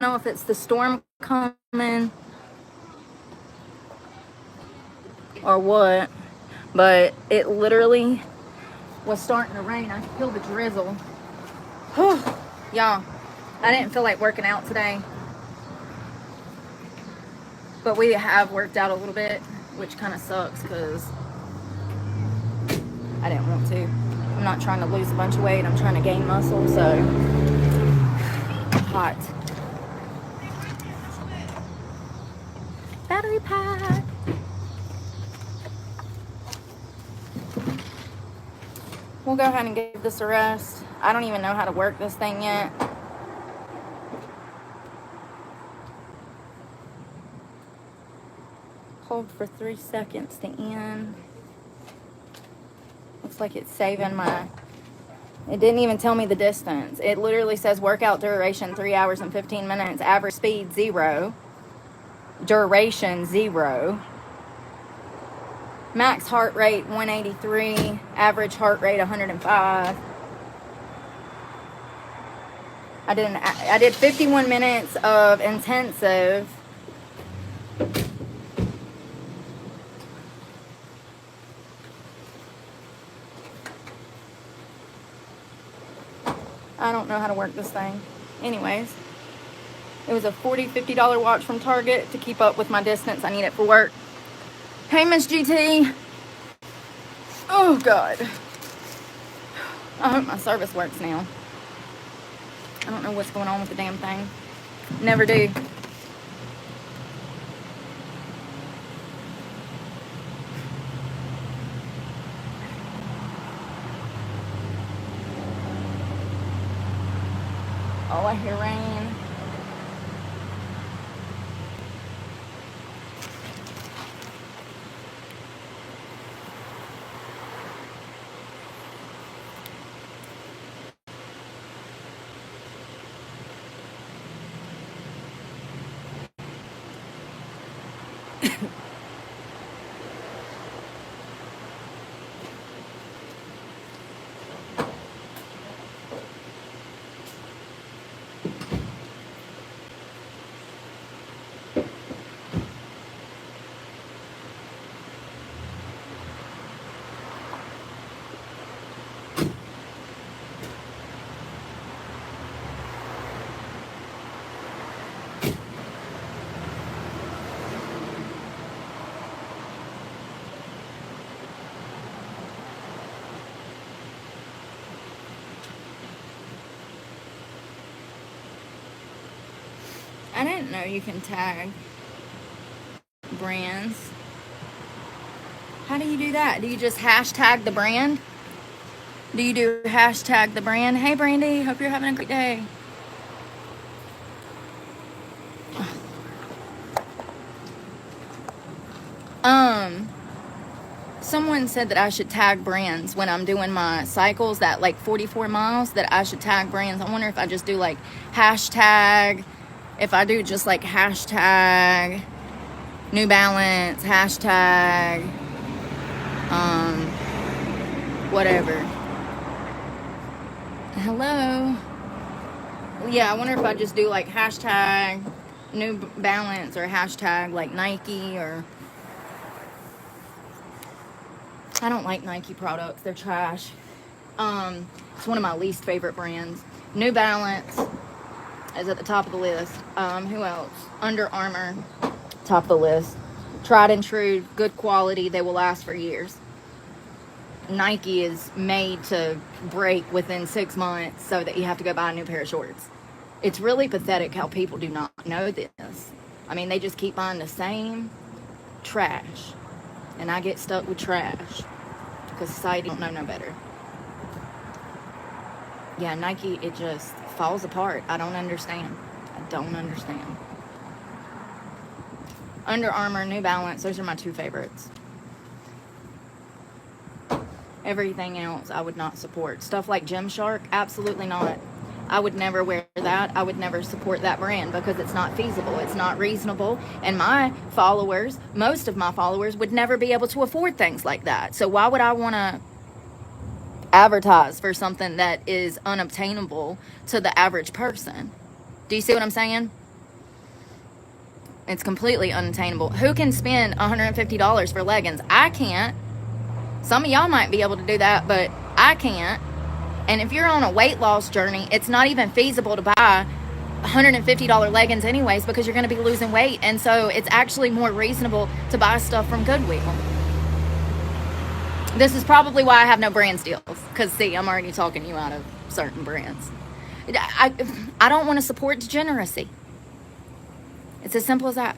know if it's the storm coming or what, but it literally was starting to rain. I could feel the drizzle. Y'all, I didn't feel like working out today, but we have worked out a little bit, which kind of sucks because I didn't want to. I'm not trying to lose a bunch of weight. I'm trying to gain muscle, so hot. Battery pack. We'll go ahead and give this a rest. I don't even know how to work this thing yet. Hold for 3 seconds to end. Looks like it's saving my... It didn't even tell me the distance. It literally says workout duration 3 hours and 15 minutes. Average speed 0. Duration 0. Max heart rate 183. Average heart rate 105. I did 51 minutes of intensive. I don't know how to work this thing. Anyways, it was a $40, $50 watch from Target to keep up with my distance. I need it for work. Hey, Miss GT. Oh, God. I hope my service works now. I don't know what's going on with the damn thing. Never do. Oh, I hear rain. I didn't know you can tag brands. How do you do that? Do you just hashtag the brand? Do you do hashtag the brand? Hey, Brandy, hope you're having a great day. Someone said that I should tag brands when I'm doing my cycles, that like 44 miles, that I should tag brands. I wonder if I just do like hashtag, if I do just like hashtag New Balance, hashtag, whatever. Hello. Yeah, I wonder if I just do like hashtag New Balance or hashtag like Nike or... I don't like Nike products. They're trash. It's one of my least favorite brands. New Balance is at the top of the list. Who else? Under Armour, top of the list. Tried and true, good quality. They will last for years. Nike is made to break within 6 months so that you have to go buy a new pair of shorts. It's really pathetic how people do not know this. I mean, they just keep buying the same trash. And I get stuck with trash because society don't know no better. Yeah, Nike, it just falls apart. I don't understand. Under Armour, New Balance, those are my 2 favorites. Everything else I would not support. Stuff like Gymshark, absolutely not. I would never wear that. I would never support that brand because it's not feasible. It's not reasonable. And my followers, most of my followers, would never be able to afford things like that. So why would I want to advertise for something that is unobtainable to the average person? Do you see what I'm saying? It's completely unattainable. Who can spend $150 for leggings? I can't. Some of y'all might be able to do that, but I can't. And if you're on a weight loss journey, it's not even feasible to buy $150 leggings anyways, because you're going to be losing weight. And so it's actually more reasonable to buy stuff from Goodwill. This is probably why I have no brand deals, because see, I'm already talking you out of certain brands. I don't want to support degeneracy. It's as simple as that.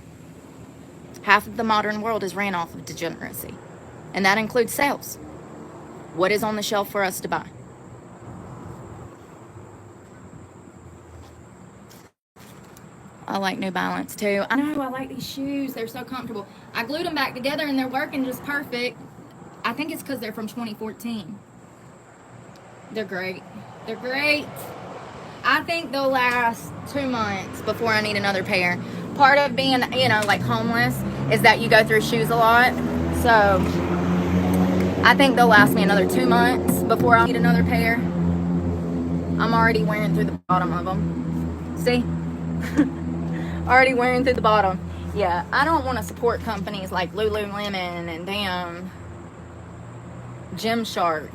Half of the modern world is ran off of degeneracy, and that includes sales. What is on the shelf for us to buy? I like New Balance too. I know, I like these shoes. They're so comfortable. I glued them back together and they're working just perfect. I think it's because they're from 2014. They're great. They're great. I think they'll last 2 months before I need another pair. Part of being, like homeless is that you go through shoes a lot. So I think they'll last me another 2 months before I need another pair. I'm already wearing through the bottom of them. See? Already wearing through the bottom. Yeah, I don't want to support companies like Lululemon and damn Gymshark,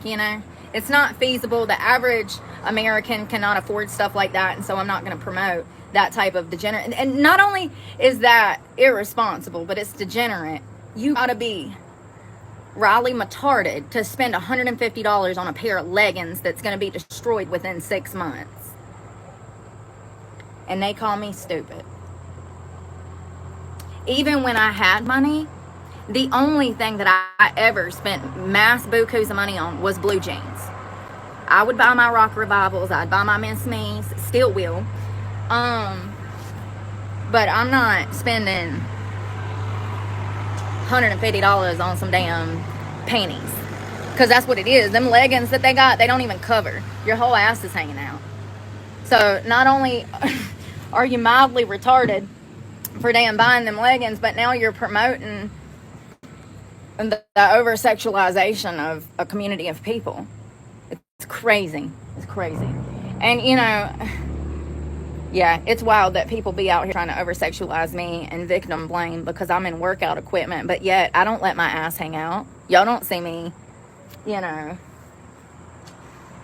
It's not feasible. The average American cannot afford stuff like that, and so I'm not going to promote that type of degenerate. And not only is that irresponsible, but it's degenerate. You got to be Riley retarded to spend $150 on a pair of leggings that's going to be destroyed within 6 months. And they call me stupid. Even when I had money, the only thing that I ever spent mass bukus of money on was blue jeans. I would buy my Rock Revivals. I'd buy my Miss Me's. Still will. But I'm not spending $150 on some damn panties. Because that's what it is. Them leggings that they got, they don't even cover. Your whole ass is hanging out. So not only are you mildly retarded for damn buying them leggings, but now you're promoting the over-sexualization of a community of people. It's crazy. It's crazy. And, yeah, it's wild that people be out here trying to over-sexualize me and victim blame because I'm in workout equipment, but yet I don't let my ass hang out. Y'all don't see me,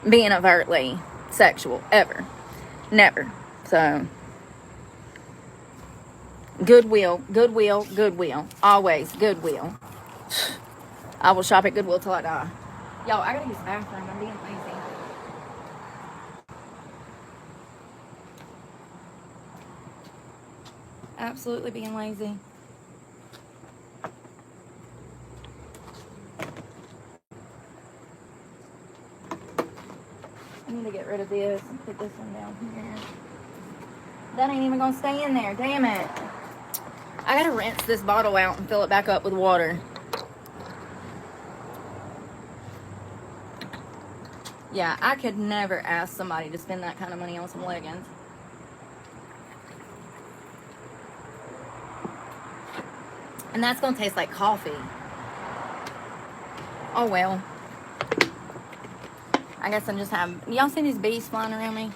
being overtly sexual, ever. Never. So, Goodwill. Always Goodwill. I will shop at Goodwill till I die. Yo, I gotta use the bathroom. I'm being lazy. Absolutely being lazy. I need to get rid of this and put this one down here. That ain't even gonna stay in there. Damn it. I gotta rinse this bottle out and fill it back up with water. Yeah, I could never ask somebody to spend that kind of money on some leggings. And that's gonna taste like coffee. Oh well. I guess I'm just having... Y'all see these bees flying around me?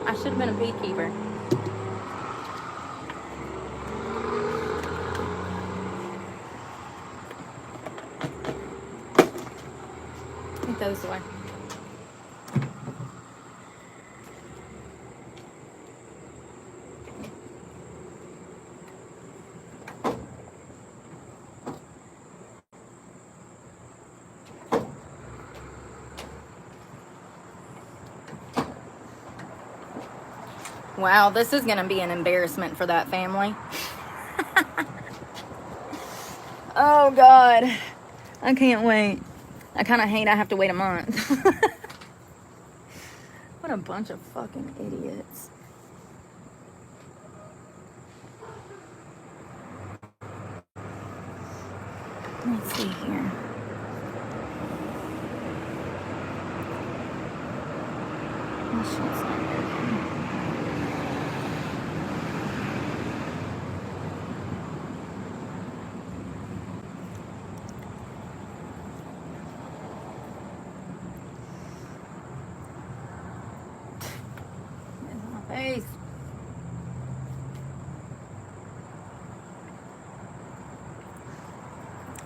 I should have been a beekeeper. Take those away. Wow, this is going to be an embarrassment for that family. Oh, God. I can't wait. I kind of hate I have to wait a month. What a bunch of fucking idiots. Let's see here. This shit's not working.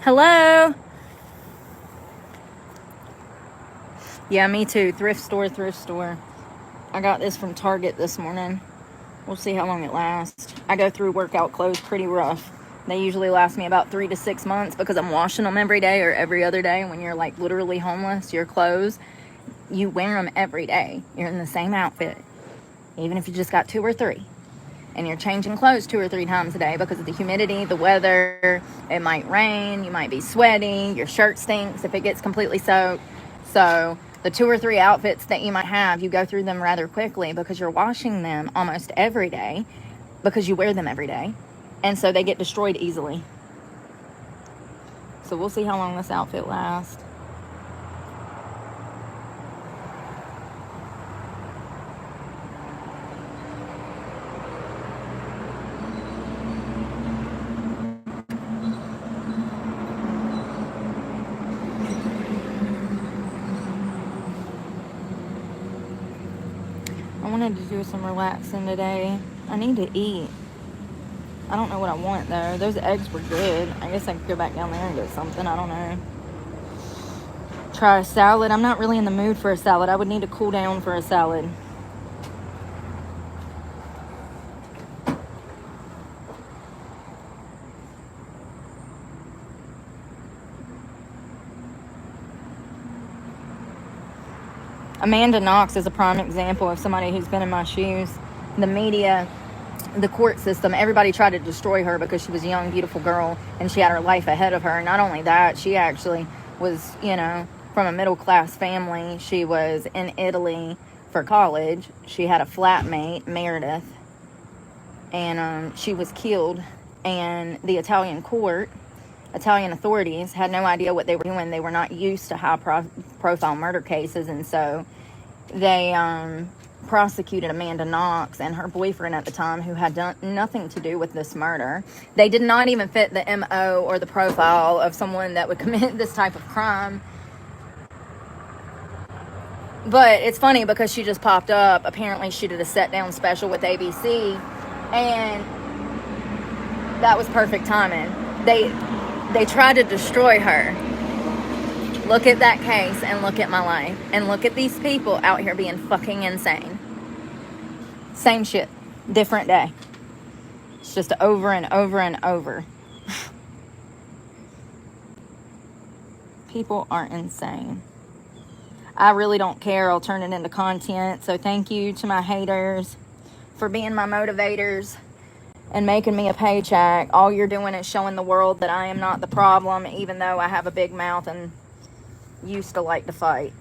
Hello? Yeah, me too. Thrift store. I got this from Target this morning. We'll see how long it lasts. I go through workout clothes pretty rough. They usually last me about 3 to 6 months because I'm washing them every day or every other day. When you're like literally homeless, your clothes, you wear them every day. You're in the same outfit, even if you just got 2 or 3. And you're changing clothes 2 or 3 times a day because of the humidity, the weather. It might rain, you might be sweaty, your shirt stinks if it gets completely soaked. So the 2 or 3 outfits that you might have, you go through them rather quickly because you're washing them almost every day because you wear them every day. And so they get destroyed easily. So we'll see how long this outfit lasts. I wanted to do some relaxing today. I need to eat. I don't know what I want though. Those eggs were good. I guess I could go back down there and get something. I don't know. Try a salad. I'm not really in the mood for a salad. I would need to cool down for a salad. Amanda Knox is a prime example of somebody who's been in my shoes. The media, the court system, everybody tried to destroy her because she was a young, beautiful girl and she had her life ahead of her. Not only that, she actually was, from a middle-class family. She was in Italy for college. She had a flatmate, Meredith, and she was killed. And the Italian authorities had no idea what they were doing. They were not used to high-profile murder cases, and so they prosecuted Amanda Knox and her boyfriend at the time, who had done nothing to do with this murder. They did not even fit the MO or the profile of someone that would commit this type of crime. But it's funny because she just popped up. Apparently she did a sit-down special with ABC, and that was perfect timing. They tried to destroy her. Look at that case and look at my life. And look at these people out here being fucking insane. Same shit. Different day. It's just over and over and over. People are insane. I really don't care. I'll turn it into content. So thank you to my haters for being my motivators and making me a paycheck. All you're doing is showing the world that I am not the problem, even though I have a big mouth and used to like to fight.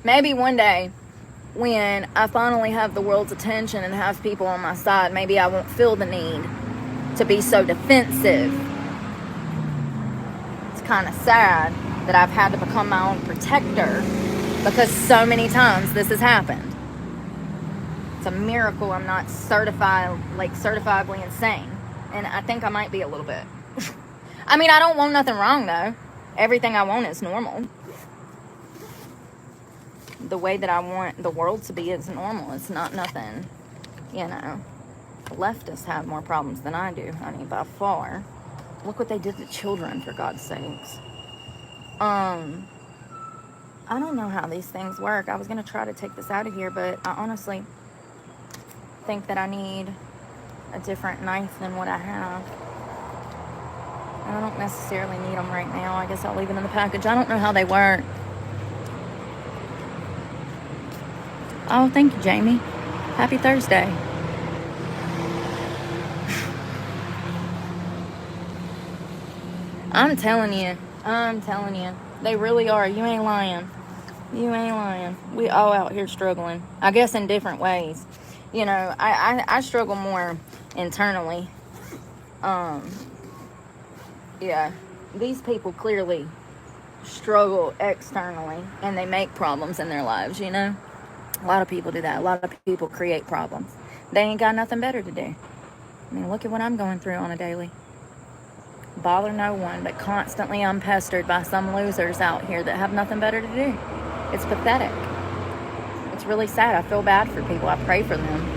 Maybe one day when I finally have the world's attention and have people on my side, maybe I won't feel the need to be so defensive. It's kind of sad that I've had to become my own protector because so many times this has happened. It's a miracle I'm not certifiably insane. And I think I might be a little bit. I mean, I don't want nothing wrong, though. Everything I want is normal. The way that I want the world to be is normal. It's not nothing, Leftists have more problems than I do, honey, by far. Look what they did to children, for God's sakes. I don't know how these things work. I was going to try to take this out of here, but I honestly think that I need a different knife than what I have. I don't necessarily need them right now. I guess I'll leave them in the package. I don't know how they work. Oh, thank you, Jamie. Happy Thursday. I'm telling you. They really are. You ain't lying. We all out here struggling. I guess in different ways. I struggle more internally. Yeah. These people clearly struggle externally, and they make problems in their lives, A lot of people do that. A lot of people create problems. They ain't got nothing better to do. I mean, look at what I'm going through on a daily. Bother no one, but constantly I'm pestered by some losers out here that have nothing better to do. It's pathetic. It's really sad. I feel bad for people. I pray for them.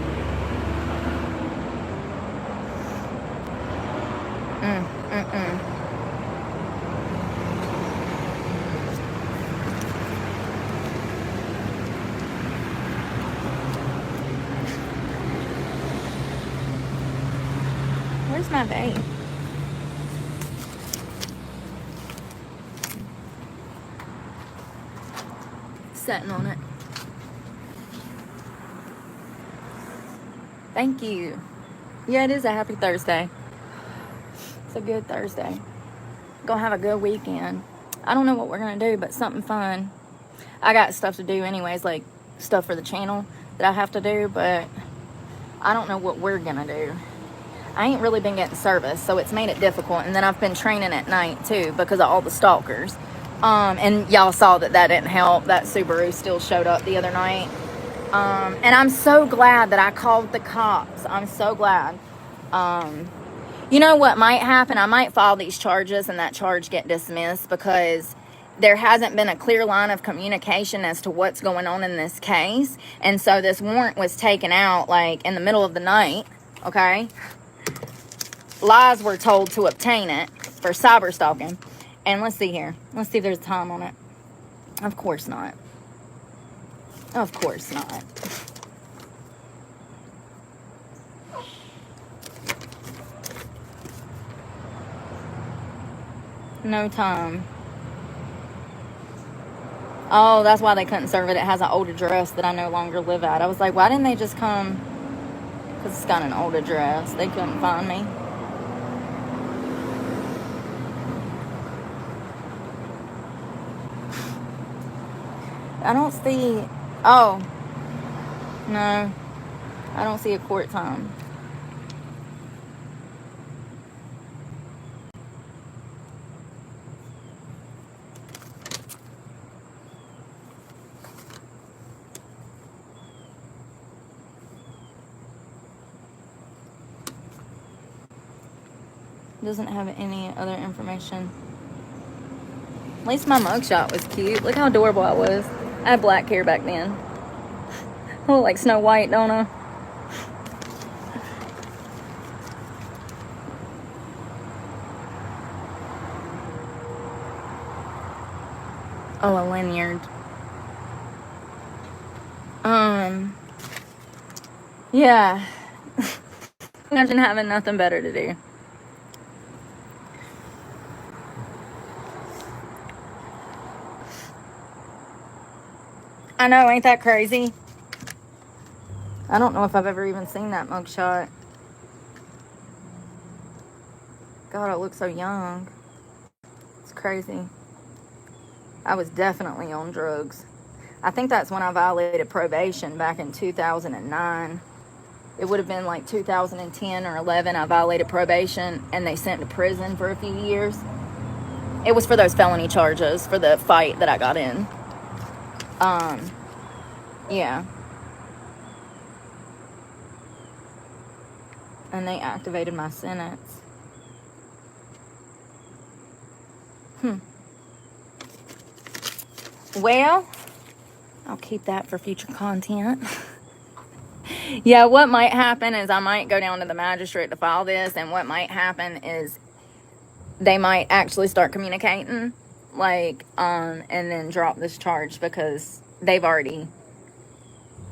Where's my vape? Sitting on it. Thank you. Yeah, it is a happy Thursday. It's a good Thursday. Gonna have a good weekend. I don't know what we're gonna do, but something fun. I got stuff to do anyways, like stuff for the channel that I have to do, but I don't know what we're gonna do. I ain't really been getting service, so it's made it difficult. And then I've been training at night too because of all the stalkers. And y'all saw that didn't help. That Subaru still showed up the other night. And I'm so glad that I called the cops. I'm so glad. You know what might happen? I might file these charges and that charge get dismissed because there hasn't been a clear line of communication as to what's going on in this case. And so this warrant was taken out like in the middle of the night, okay? Lies were told to obtain it for cyber stalking. And let's see here. Let's see if there's time on it. Of course not. Of course not. No time. Oh, that's why they couldn't serve it. It has an old address that I no longer live at. I was like, why didn't they just come? Because it's got an old address. They couldn't find me. I don't see... Oh. No. I don't see a court time. Doesn't have any other information. At least my mugshot was cute. Look how adorable I was. I had black hair back then. I look like Snow White, don't I? Oh, a lanyard. Yeah. Imagine having nothing better to do. I know, ain't that crazy? I don't know if I've ever even seen that mugshot. God, I look so young. It's crazy. I was definitely on drugs. I think that's when I violated probation back in 2009. It would have been like 2010 or 11. I violated probation and they sent to prison for a few years. It was for those felony charges for the fight that I got in. Yeah. And they activated my sentence. Well, I'll keep that for future content. Yeah, what might happen is I might go down to the magistrate to file this, and what might happen is they might actually start communicating, like, and then drop this charge because they've already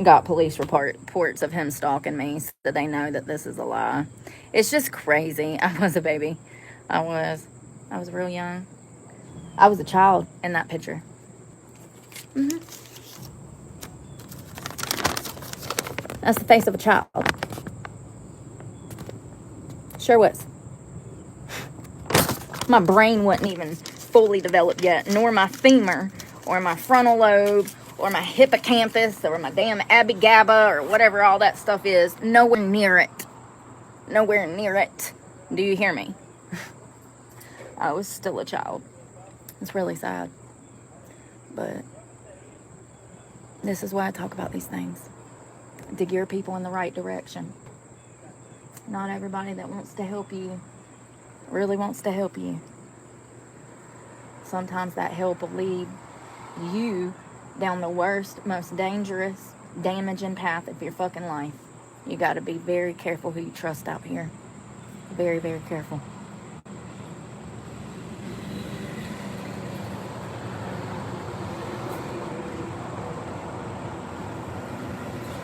got police reports of him stalking me, so they know that this is a lie. It's just crazy. I was a baby. I was real young. I was a child in that picture. That's the face of a child. Sure was. My brain wasn't even fully developed yet, nor my femur, or my frontal lobe, or my hippocampus, or my damn abigaba, or whatever all that stuff is. Nowhere near it. Nowhere near it. Do you hear me? I was still a child. It's really sad. But this is why I talk about these things. To gear people in the right direction. Not everybody that wants to help you really wants to help you. Sometimes that help will lead you down the worst, most dangerous, damaging path of your fucking life. You got to be very careful who you trust out here. Very, very careful.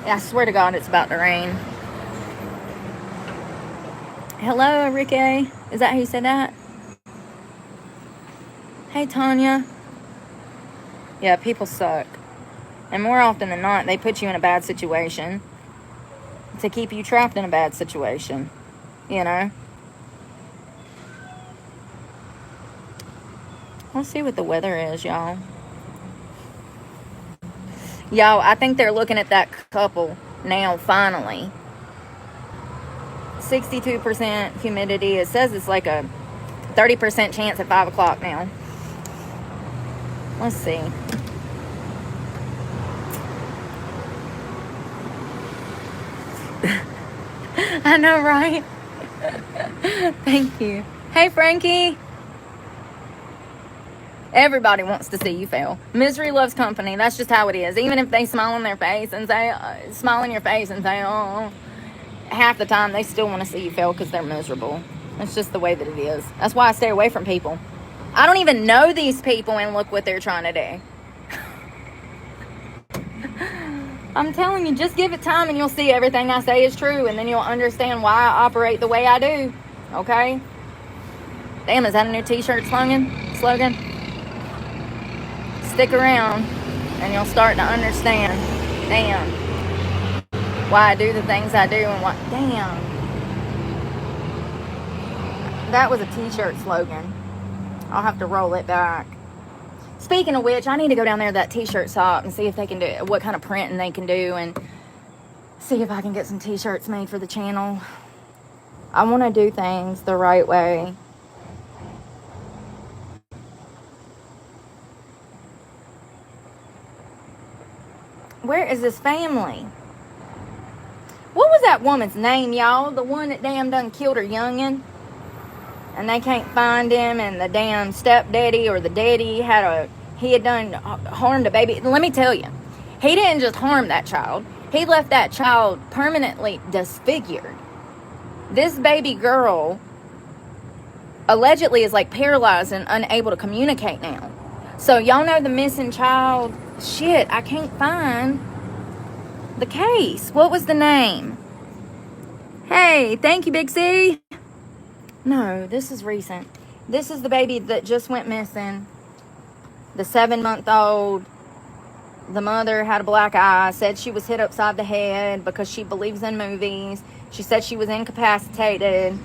I swear to God, it's about to rain. Hello, Ricky. Is that who said that? Hey, Tanya. Yeah, people suck. And more often than not, they put you in a bad situation to keep you trapped in a bad situation. You know? Let's see what the weather is, y'all. Y'all, I think they're looking at that couple now, finally. 62% humidity. It says it's like a 30% chance at 5 o'clock now. Let's see. I know, right? Thank you. Hey, Frankie. Everybody wants to see you fail. Misery loves company. That's just how it is. Even if they smile in their face and say, smile in your face and say, oh, half the time they still want to see you fail because they're miserable. It's just the way that it is. That's why I stay away from people. I don't even know these people and look what they're trying to do. I'm telling you, just give it time and you'll see everything I say is true, and then you'll understand why I operate the way I do. Okay? Damn, is that a new t-shirt slogan? Stick around and you'll start to understand, damn, why I do the things I do and what, damn. That was a t-shirt slogan. I'll have to roll it back. Speaking of which, I need to go down there to that t-shirt shop and see if they can do, what kind of printing they can do, and see if I can get some t-shirts made for the channel. I want to do things the right way. Where is this family? What was that woman's name, y'all? The one that damn done killed her youngin'? And they can't find him, and the damn stepdaddy or the daddy he had done harmed a baby. Let me tell you, he didn't just harm that child. He left that child permanently disfigured. This baby girl allegedly is like paralyzed and unable to communicate now. So y'all know the missing child. Shit, I can't find the case. What was the name? Hey, thank you, Big C. No, this is recent. This is the baby that just went missing. The 7-month-old. The mother had a black eye, said she was hit upside the head because she believes in movies. She said she was incapacitated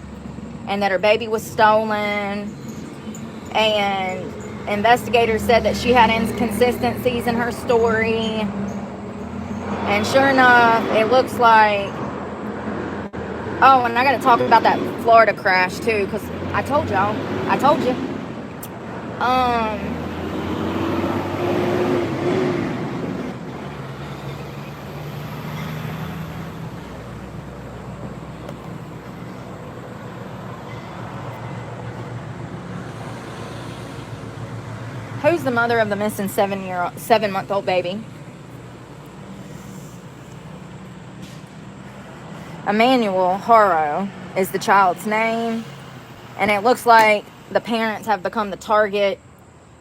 and that her baby was stolen. And investigators said that she had inconsistencies in her story. And sure enough, it looks like... Oh, and I got to talk about that Florida crash, too, because I told y'all. I told you. Who's the mother of the missing 7-month-old baby? Emmanuel Haro is the child's name. And it looks like the parents have become the target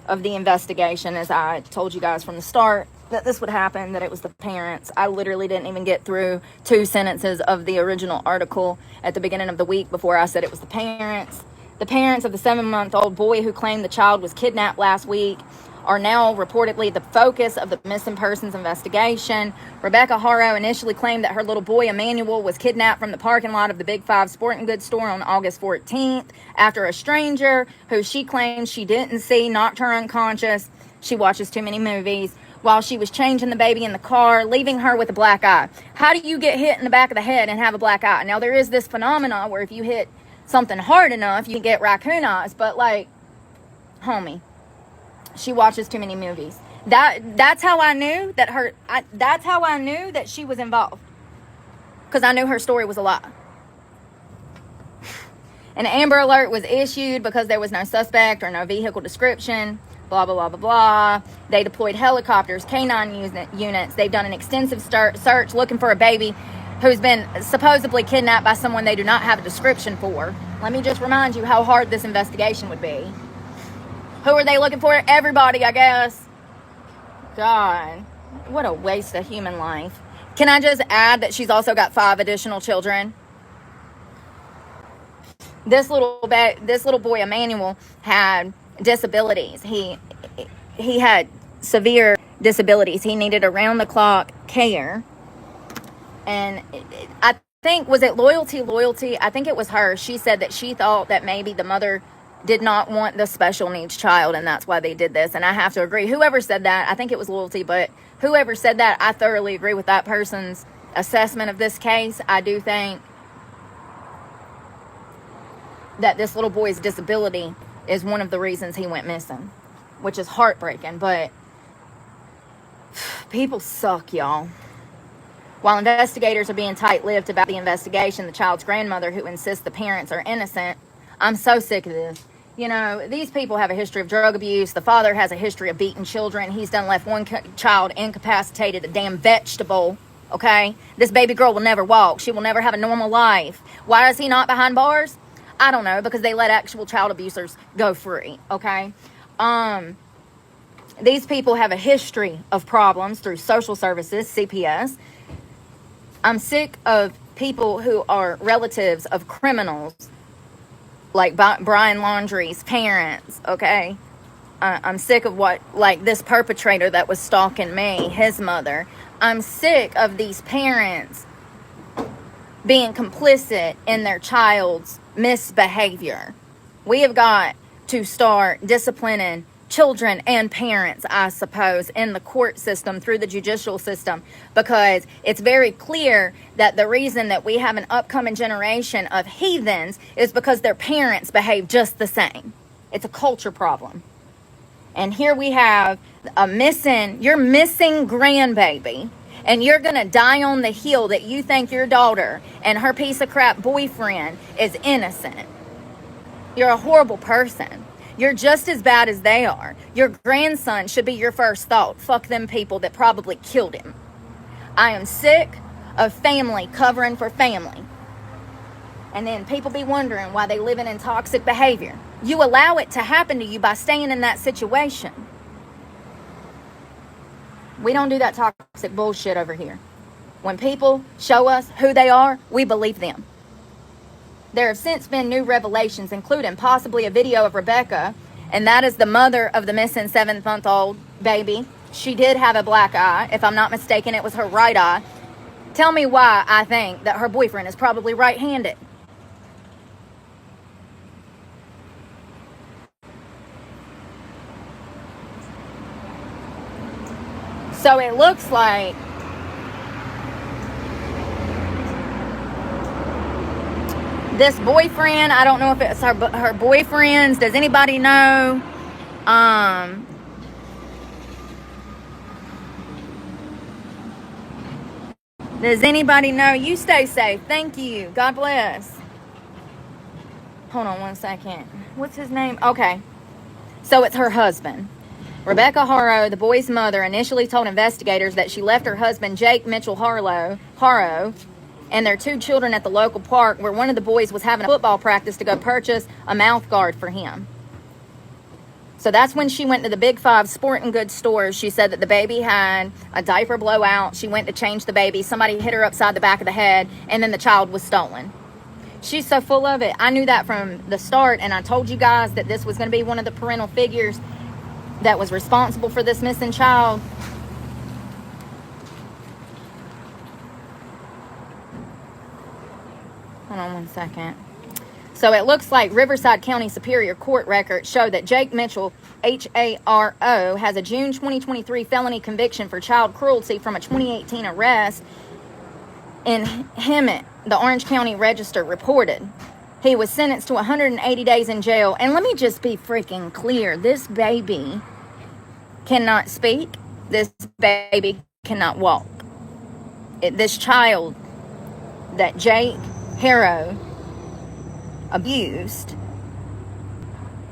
of the investigation, as I told you guys from the start that this would happen, that it was the parents. I literally didn't even get through 2 sentences of the original article at the beginning of the week before I said it was the parents. The parents of the 7-month-old boy who claimed the child was kidnapped last week are now reportedly the focus of the missing persons investigation. Rebecca Haro initially claimed that her little boy Emmanuel was kidnapped from the parking lot of the Big Five sporting goods store on August 14th after a stranger who she claims she didn't see knocked her unconscious. She watches too many movies. While she was changing the baby in the car, leaving her with a black eye. How do you get hit in the back of the head and have a black eye? Now, there is this phenomenon where if you hit something hard enough, you can get raccoon eyes. But, like, homie, she watches too many movies. That's how I knew that that's how I knew that she was involved. Because I knew her story was a lie. An Amber Alert was issued because there was no suspect or no vehicle description. Blah, blah, blah, blah, blah. They deployed helicopters, canine units. They've done an extensive search looking for a baby who's been supposedly kidnapped by someone they do not have a description for. Let me just remind you how hard this investigation would be. Who are they looking for? Everybody, I guess. God, what a waste of human life. Can I just add that she's also got 5 additional children? This little boy Emmanuel had disabilities. He had severe disabilities. He needed around the clock care. And I think, was it Loyalty? I think it was her. She said that she thought that maybe the mother did not want the special needs child, and that's why they did this. And I have to agree. Whoever said that, I think it was Loyalty, but whoever said that, I thoroughly agree with that person's assessment of this case. I do think that this little boy's disability is one of the reasons he went missing, which is heartbreaking. But people suck, y'all. While investigators are being tight-lipped about the investigation, the child's grandmother, who insists the parents are innocent, I'm so sick of this. You know, these people have a history of drug abuse. The father has a history of beating children. He's done left one child incapacitated, a damn vegetable, okay? This baby girl will never walk. She will never have a normal life. Why is he not behind bars? I don't know, because they let actual child abusers go free, okay? These people have a history of problems through social services, CPS. I'm sick of people who are relatives of criminals, like Brian Laundrie's parents, okay? I'm sick of this perpetrator that was stalking me, his mother. I'm sick of these parents being complicit in their child's misbehavior. We have got to start disciplining children and parents, I suppose, in the court system, through the judicial system, because it's very clear that the reason that we have an upcoming generation of heathens is because their parents behave just the same. It's a culture problem. And here we have you're missing grandbaby, and you're going to die on the hill that you think your daughter and her piece of crap boyfriend is innocent. You're a horrible person. You're just as bad as they are. Your grandson should be your first thought. Fuck them people that probably killed him. I am sick of family covering for family. And then people be wondering why they living in toxic behavior. You allow it to happen to you by staying in that situation. We don't do that toxic bullshit over here. When people show us who they are, we believe them. There have since been new revelations, including possibly a video of Rebecca, and that is the mother of the missing 7-month-old baby. She did have a black eye. If I'm not mistaken, it was her right eye. Tell me why I think that her boyfriend is probably right-handed. So it looks like this boyfriend, I don't know if it's her boyfriend's. Does anybody know? Does anybody know? You stay safe. Thank you. God bless. Hold on one second. What's his name? Okay. So it's her husband. Rebecca Harrow, the boy's mother, initially told investigators that she left her husband, Jake Mitchell Harrow, and their 2 children at the local park, where one of the boys was having a football practice, to go purchase a mouth guard for him. So that's when she went to the Big 5 sporting goods stores. She said that the baby had a diaper blowout. She went to change the baby. Somebody hit her upside the back of the head, and then the child was stolen. She's so full of it. I knew that from the start, and I told you guys that this was going to be one of the parental figures that was responsible for this missing child. Hold on one second. So it looks like Riverside County Superior Court records show that Jake Mitchell, H-A-R-O, has a June 2023 felony conviction for child cruelty from a 2018 arrest in Hemet, the Orange County Register reported. He was sentenced to 180 days in jail. And let me just be freaking clear. This baby cannot speak. This baby cannot walk. This child that Jake Harrow abused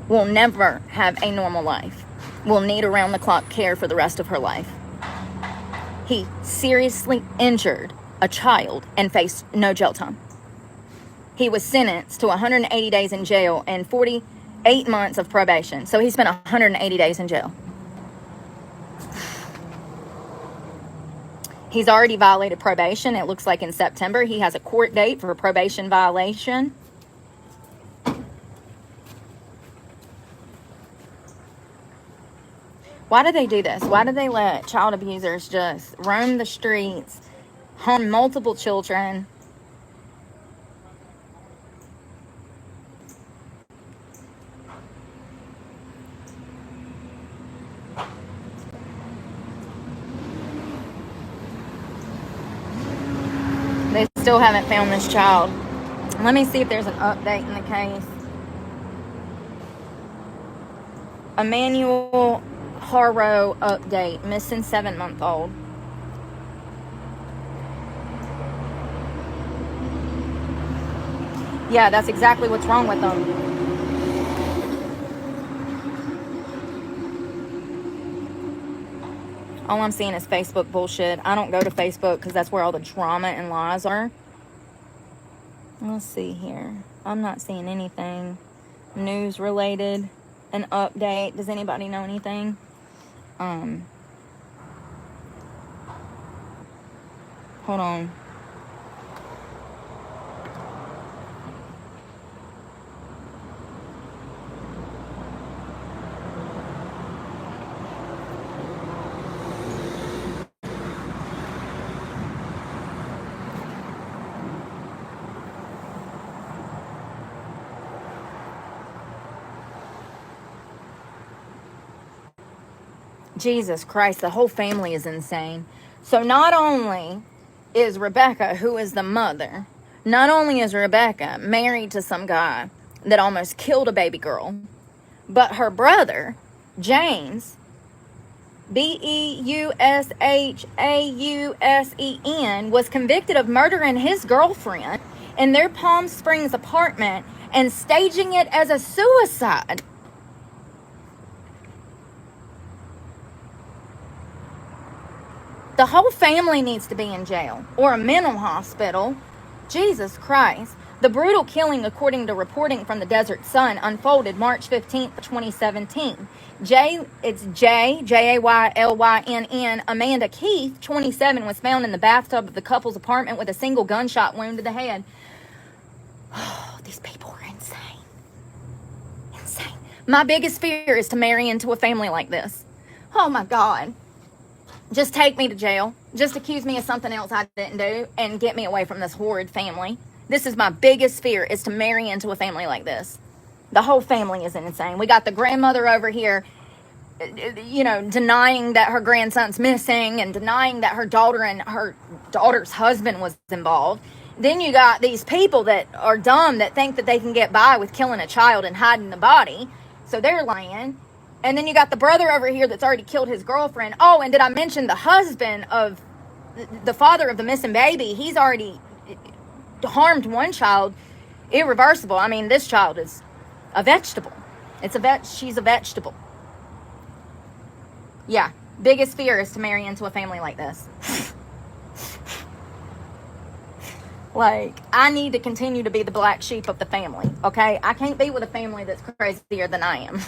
will never have a normal life. Will need around-the-clock care for the rest of her life. He seriously injured a child and faced no jail time. He was sentenced to 180 days in jail and 48 months of probation. So he spent 180 days in jail. He's already violated probation. It looks like in September he has a court date for a probation violation. Why do they do this? Why do they let child abusers just roam the streets, harm multiple children? They still haven't found this child. Let me see if there's an update in the case. Emmanuel Harrow update. Missing 7-month-old. Yeah, that's exactly what's wrong with them. All I'm seeing is Facebook bullshit. I don't go to Facebook because that's where all the drama and lies are. Let's see here. I'm not seeing anything news related. An update. Does anybody know anything? Hold on. Jesus Christ, the whole family is insane. So not only is Rebecca, who is the mother, not only is Rebecca married to some guy that almost killed a baby girl, but her brother, James, Beushausen, was convicted of murdering his girlfriend in their Palm Springs apartment and staging it as a suicide. The whole family needs to be in jail or a mental hospital. Jesus Christ. The brutal killing, according to reporting from the Desert Sun, unfolded March 15th, 2017. Jaylynn, Amanda Keith, 27, was found in the bathtub of the couple's apartment with a single gunshot wound to the head. Oh, these people are insane. Insane. My biggest fear is to marry into a family like this. Oh my God. Just take me to jail. Just accuse me of something else I didn't do and get me away from this horrid family. This is my biggest fear, is to marry into a family like this. The whole family is insane. We got the grandmother over here, denying that her grandson's missing and denying that her daughter and her daughter's husband was involved. Then you got these people that are dumb that think that they can get by with killing a child and hiding the body. So they're lying. And then you got the brother over here that's already killed his girlfriend. Oh, and did I mention the husband of the father of the missing baby? He's already harmed one child, irreversible. I mean, this child is a vegetable. She's a vegetable. Yeah, biggest fear is to marry into a family like this. Like, I need to continue to be the black sheep of the family, okay? I can't be with a family that's crazier than I am.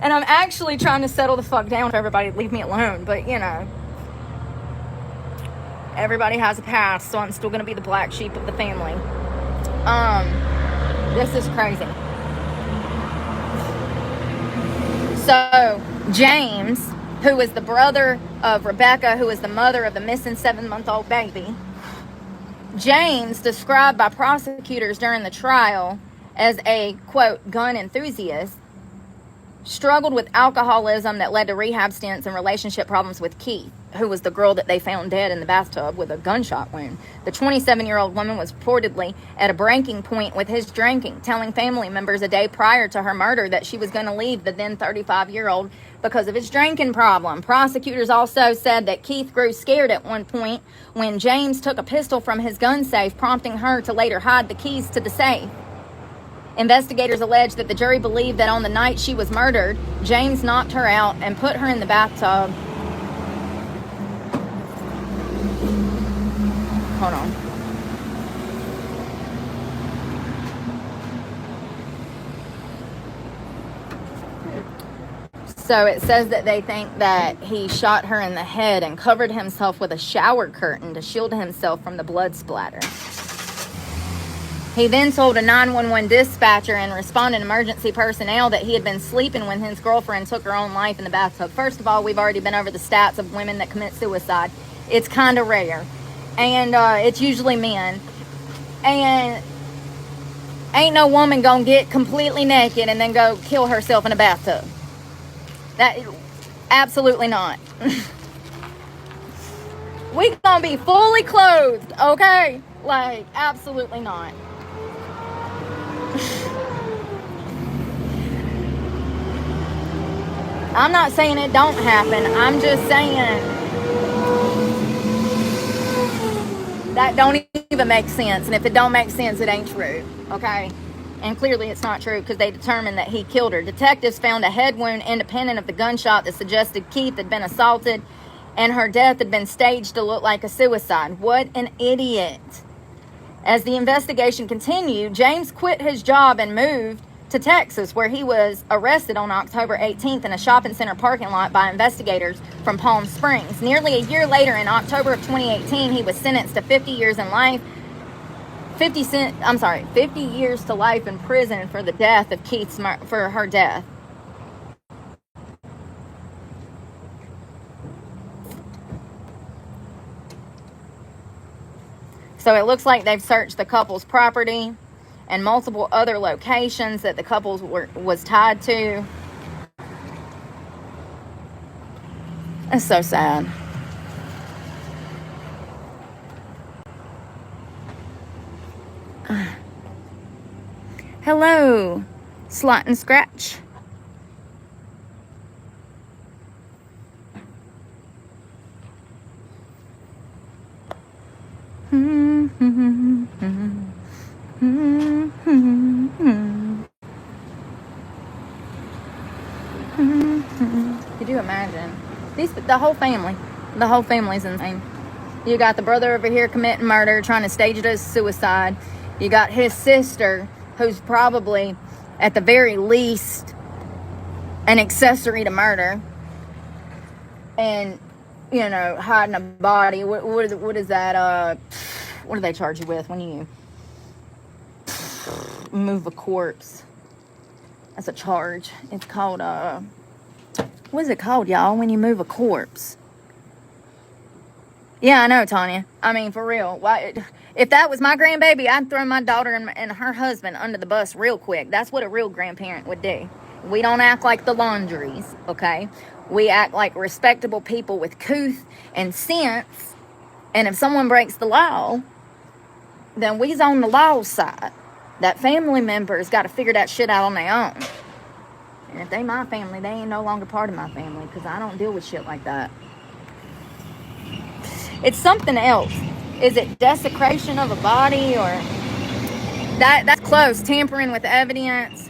And I'm actually trying to settle the fuck down for everybody to leave me alone, but, everybody has a past, so I'm still going to be the black sheep of the family. This is crazy. So, James, who is the brother of Rebecca, who is the mother of the missing 7-month-old baby. James, described by prosecutors during the trial as a, quote, gun enthusiast, struggled with alcoholism that led to rehab stints and relationship problems with Keith, who was the girl that they found dead in the bathtub with a gunshot wound. The 27-year-old woman was reportedly at a breaking point with his drinking, telling family members a day prior to her murder that she was going to leave the then 35-year-old because of his drinking problem. Prosecutors also said that Keith grew scared at one point when James took a pistol from his gun safe, prompting her to later hide the keys to the safe. Investigators allege that the jury believed that on the night she was murdered, James knocked her out and put her in the bathtub. Hold on. So it says that they think that he shot her in the head and covered himself with a shower curtain to shield himself from the blood splatter. He then told a 911 dispatcher and responded emergency personnel that he had been sleeping when his girlfriend took her own life in the bathtub. First of all, we've already been over the stats of women that commit suicide. It's kind of rare. And it's usually men. And ain't no woman gonna get completely naked and then go kill herself in a bathtub. That, absolutely not. We gonna be fully clothed, okay? Like, absolutely not. I'm not saying it don't happen. I'm just saying that don't even make sense. And if it don't make sense, it ain't true, okay? And clearly it's not true because they determined that he killed her. Detectives found a head wound independent of the gunshot that suggested Keith had been assaulted and her death had been staged to look like a suicide. What an idiot. As the investigation continued, James quit his job and moved to Texas, where he was arrested on October 18th in a shopping center parking lot by investigators from Palm Springs. Nearly a year later, in October of 2018, he was sentenced to 50 years to life in prison for the death of for her death. So it looks like they've searched the couple's property and multiple other locations that the couple was tied to. It's so sad. Hello, Slot and Scratch. Could you imagine? The whole family's insane. You got the brother over here committing murder, trying to stage it as suicide. You got his sister, who's probably, at the very least, an accessory to murder. And, hiding a body. What is that? What do they charge you with when you move a corpse? That's a charge. It's called, what is it called, y'all, when you move a corpse? Yeah, I know, Tanya. I mean, for real. Why? If that was my grandbaby, I'd throw my daughter and her husband under the bus real quick. That's what a real grandparent would do. We don't act like the Laundries, okay? We act like respectable people with couth and sense. And if someone breaks the law, then we's on the law side. That family member's got to figure that shit out on their own. And if they my family, they ain't no longer part of my family because I don't deal with shit like that. It's something else. Is it desecration of a body or... That's close. Tampering with evidence.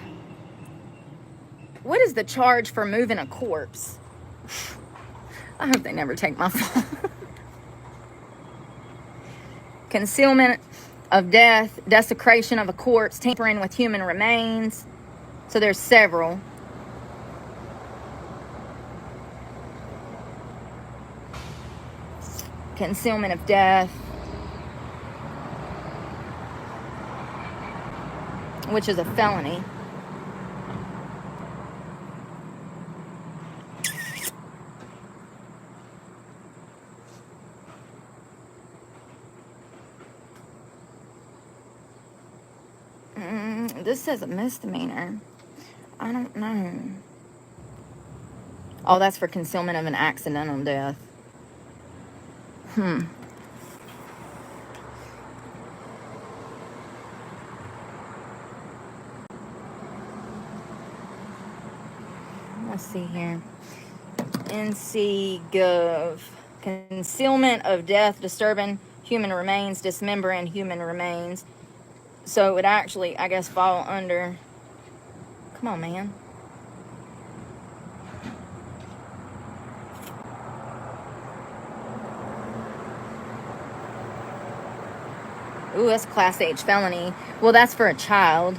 What is the charge for moving a corpse? I hope they never take my phone. Concealment of death, desecration of a corpse, tampering with human remains. So there's several. Concealment of death, which is a felony. This says a misdemeanor. I don't know. Oh, that's for concealment of an accidental death. Let's see here. NC Gov. Concealment of death, disturbing human remains, dismembering human remains. So it would actually, I guess, fall under... Come on, man. Ooh, that's Class H felony. Well, that's for a child.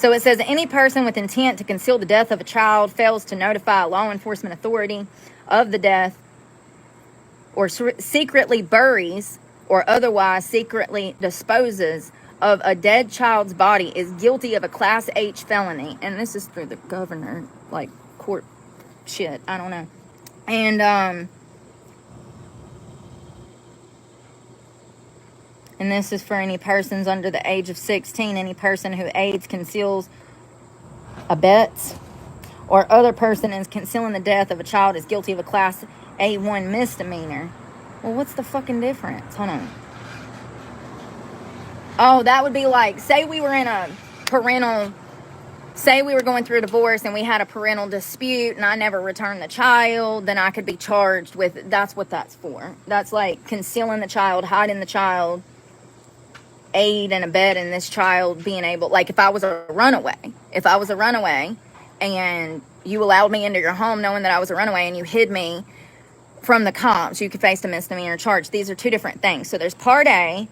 So it says any person with intent to conceal the death of a child fails to notify a law enforcement authority of the death, or secretly buries or otherwise secretly disposes of a dead child's body is guilty of a Class H felony. And this is through the governor, like court shit. I don't know. And this is for any persons under the age of 16. Any person who aids, conceals, abets, or other person is concealing the death of a child is guilty of a Class A1 misdemeanor. Well, what's the fucking difference? Hold on. Oh, that would be like, say we were in a parental, say we were going through a divorce and we had a parental dispute and I never returned the child, then I could be charged with, that's what that's for. That's like concealing the child, hiding the child, aid and abet in this child being able, like if I was a runaway and you allowed me into your home knowing that I was a runaway and you hid me from the cops, you could face a misdemeanor charge. These are two different things. So there's Part A,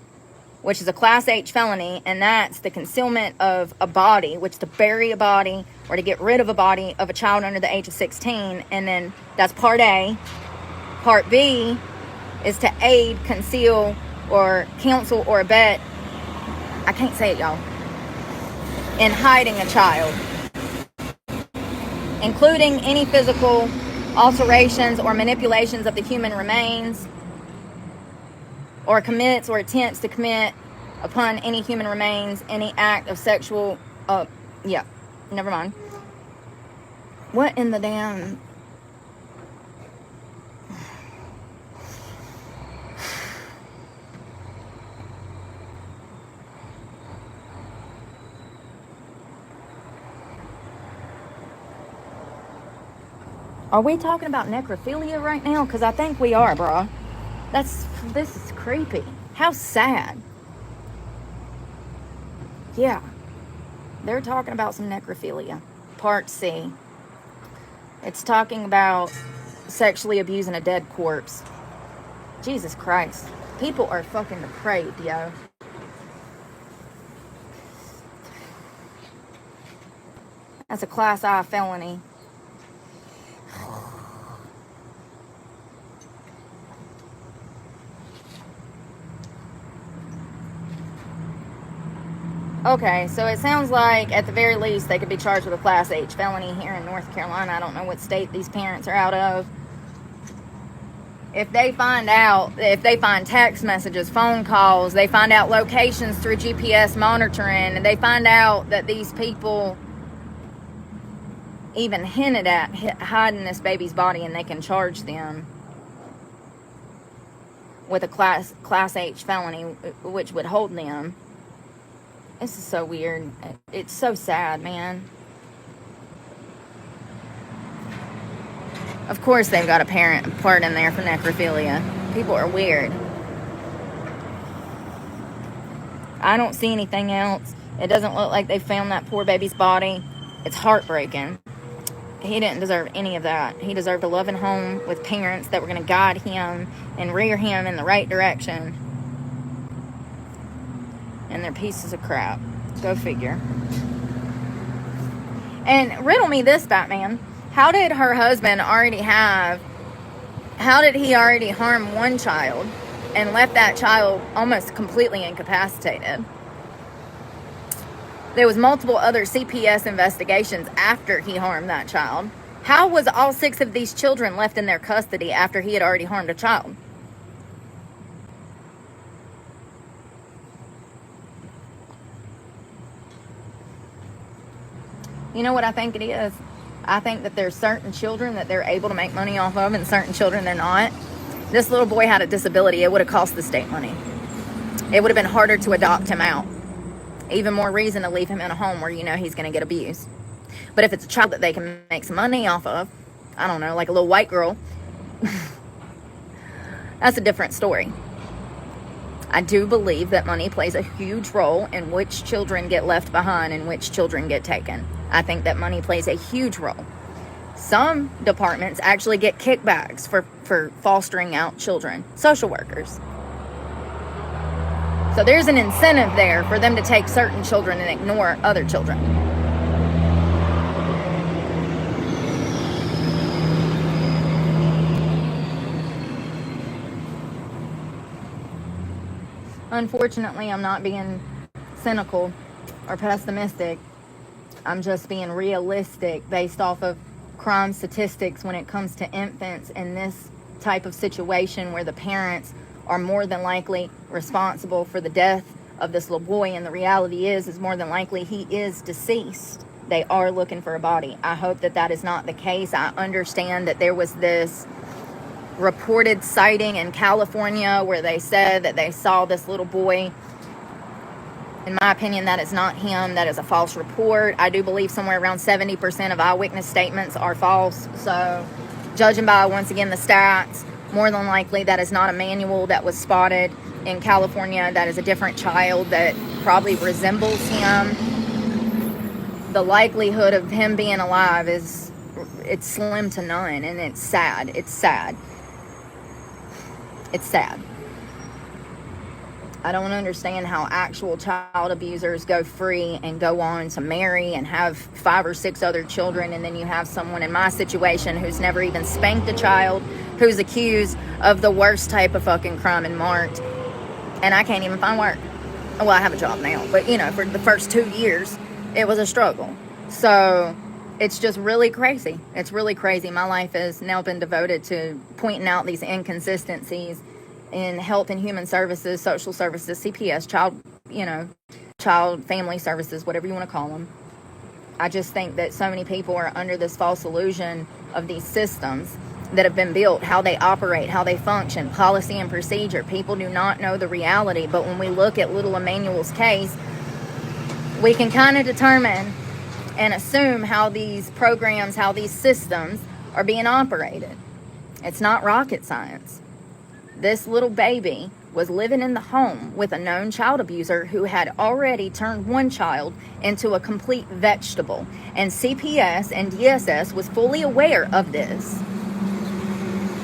which is a Class H felony, and that's the concealment of a body, which to bury a body or to get rid of a body of a child under the age of 16. And then that's Part A. Part B is to aid, conceal, or counsel or abet, I can't say it, y'all, in hiding a child, including any physical alterations or manipulations of the human remains, or commits or attempts to commit upon any human remains any act of sexual, never mind. What in the damn... Are we talking about necrophilia right now? Because I think we are, bro. This is creepy. How sad. Yeah. They're talking about some necrophilia. Part C. It's talking about sexually abusing a dead corpse. Jesus Christ. People are fucking depraved, yo. That's a Class I felony. Okay, so it sounds like at the very least they could be charged with a Class H felony here in North Carolina. I don't know what state these parents are out of. If they find text messages, phone calls, they find out locations through GPS monitoring, and they find out that these people even hinted at hiding this baby's body, and they can charge them with a Class H felony, which would hold them. This is so weird. It's so sad, man. Of course they've got a part in there for necrophilia. People are weird. I don't see anything else. It doesn't look like they found that poor baby's body. It's heartbreaking. He didn't deserve any of that. He deserved a loving home with parents that were going to guide him and rear him in the right direction. And they're pieces of crap. Go figure. And riddle me this, Batman. How did he already harm one child and left that child almost completely incapacitated? There was multiple other CPS investigations after he harmed that child. How was all 6 of these children left in their custody after he had already harmed a child? You know what I think it is? I think that there's certain children that they're able to make money off of and certain children they're not. This little boy had a disability. It would have cost the state money. It would have been harder to adopt him out. Even more reason to leave him in a home where you know he's going to get abused. But if it's a child that they can make some money off of, I don't know, like a little white girl, that's a different story. I do believe that money plays a huge role in which children get left behind and which children get taken. I think that money plays a huge role. Some departments actually get kickbacks for fostering out children. Social workers. So there's an incentive there for them to take certain children and ignore other children. unfortunately, I'm not being cynical or pessimistic. I'm just being realistic based off of crime statistics when it comes to infants in this type of situation where the parents are more than likely responsible for the death of this little boy. And the reality is more than likely he is deceased. They are looking for a body. I hope that that is not the case. I understand that there was this reported sighting in California where they said that they saw this little boy. In my opinion, that is not him. That is a false report. I do believe somewhere around 70% of eyewitness statements are false. So, judging by, once again, the stats, more than likely that is not a manual that was spotted in California. That is a different child that probably resembles him. The likelihood of him being alive it's slim to none, and it's sad. It's sad. It's sad. I don't understand how actual child abusers go free and go on to marry and have 5 or 6 other children, and then you have someone in my situation who's never even spanked a child, who's accused of the worst type of fucking crime and marked, and I can't even find work. Well, I have a job now, but for the first 2 years, it was a struggle. So it's just really crazy. It's really crazy. My life has now been devoted to pointing out these inconsistencies in health and human services, social services, CPS, child family services, whatever you want to call them. I just think that so many people are under this false illusion of these systems that have been built, how they operate, how they function, policy and procedure. People do not know the reality, but when we look at little Emmanuel's case, we can kind of determine and assume how these programs, how these systems are being operated. It's not rocket science. This little baby was living in the home with a known child abuser who had already turned one child into a complete vegetable. And CPS and DSS was fully aware of this.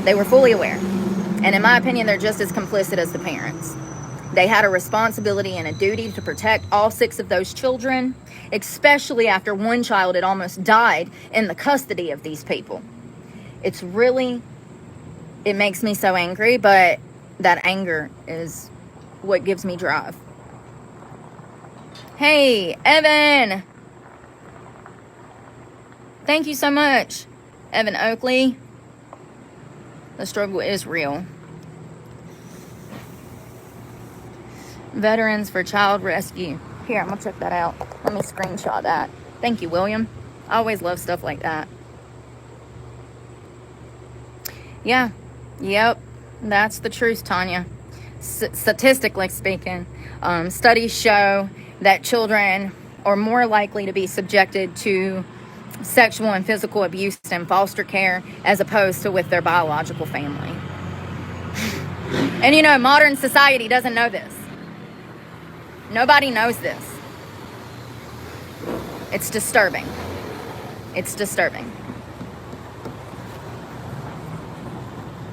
They were fully aware. And in my opinion, they're just as complicit as the parents. They had a responsibility and a duty to protect all 6 of those children, especially after one child had almost died in the custody of these people. It makes me so angry, but that anger is what gives me drive. Hey, Evan! Thank you so much, Evan Oakley. The struggle is real. Veterans for Child Rescue. Here, I'm going to check that out. Let me screenshot that. Thank you, William. I always love stuff like that. Yeah. Yep. That's the truth, Tanya. Statistically speaking, studies show that children are more likely to be subjected to sexual and physical abuse in foster care as opposed to with their biological family. And modern society doesn't know this. Nobody knows this. It's disturbing. It's disturbing.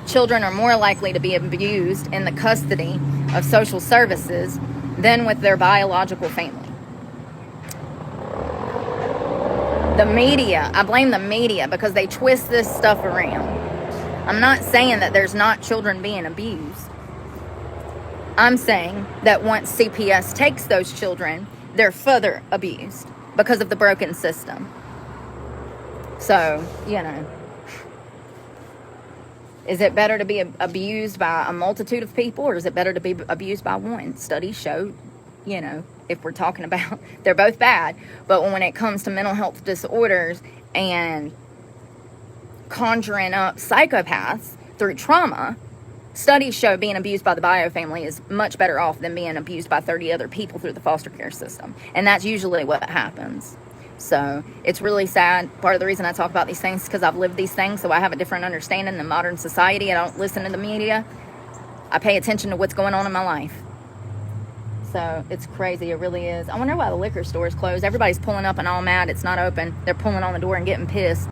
Children are more likely to be abused in the custody of social services than with their biological family. The media, I blame the media because they twist this stuff around. I'm not saying that there's not children being abused. I'm saying that once CPS takes those children, they're further abused because of the broken system. So, is it better to be abused by a multitude of people, or is it better to be abused by one? Studies show, if we're talking about, they're both bad. But when it comes to mental health disorders and conjuring up psychopaths through trauma, studies show being abused by the bio family is much better off than being abused by 30 other people through the foster care system. And that's usually what happens. So it's really sad. Part of the reason I talk about these things is because I've lived these things, so I have a different understanding than modern society. I don't listen to the media. I pay attention to what's going on in my life. So it's crazy. It really is. I wonder why the liquor store is closed. Everybody's pulling up and all mad it's not open. They're pulling on the door and getting pissed.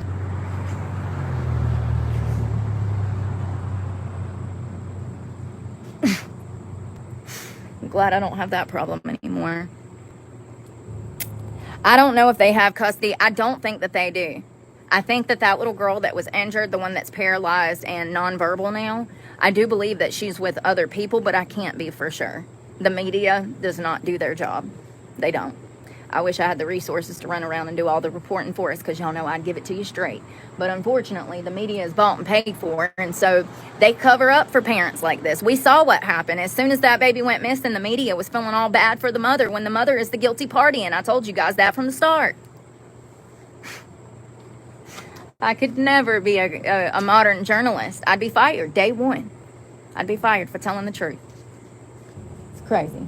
I'm glad I don't have that problem anymore. I don't know if they have custody. I don't think that they do. I think that little girl that was injured, the one that's paralyzed and nonverbal now, I do believe that she's with other people, but I can't be for sure. The media does not do their job. They don't. I wish I had the resources to run around and do all the reporting for us, because y'all know I'd give it to you straight. But unfortunately, the media is bought and paid for, and so they cover up for parents like this. We saw what happened. As soon as that baby went missing, the media was feeling all bad for the mother when the mother is the guilty party, and I told you guys that from the start. I could never be a modern journalist. I'd be fired day one. I'd be fired for telling the truth. It's crazy.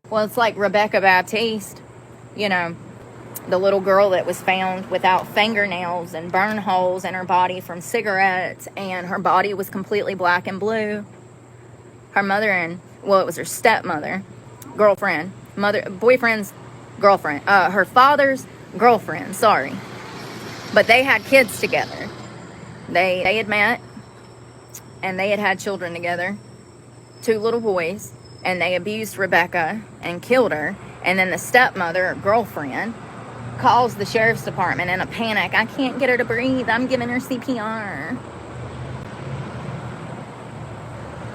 Well, it's like Rebecca Baptiste, you know, the little girl that was found without fingernails and burn holes in her body from cigarettes, and her body was completely black and blue. Her mother and, well, it was her stepmother, girlfriend, boyfriend's girlfriend, her father's girlfriend, sorry. But they had kids together. They had met, and they had children together, 2 little boys. And they abused Rebecca and killed her. And then the stepmother, or girlfriend, calls the sheriff's department in a panic. I can't get her to breathe. I'm giving her CPR.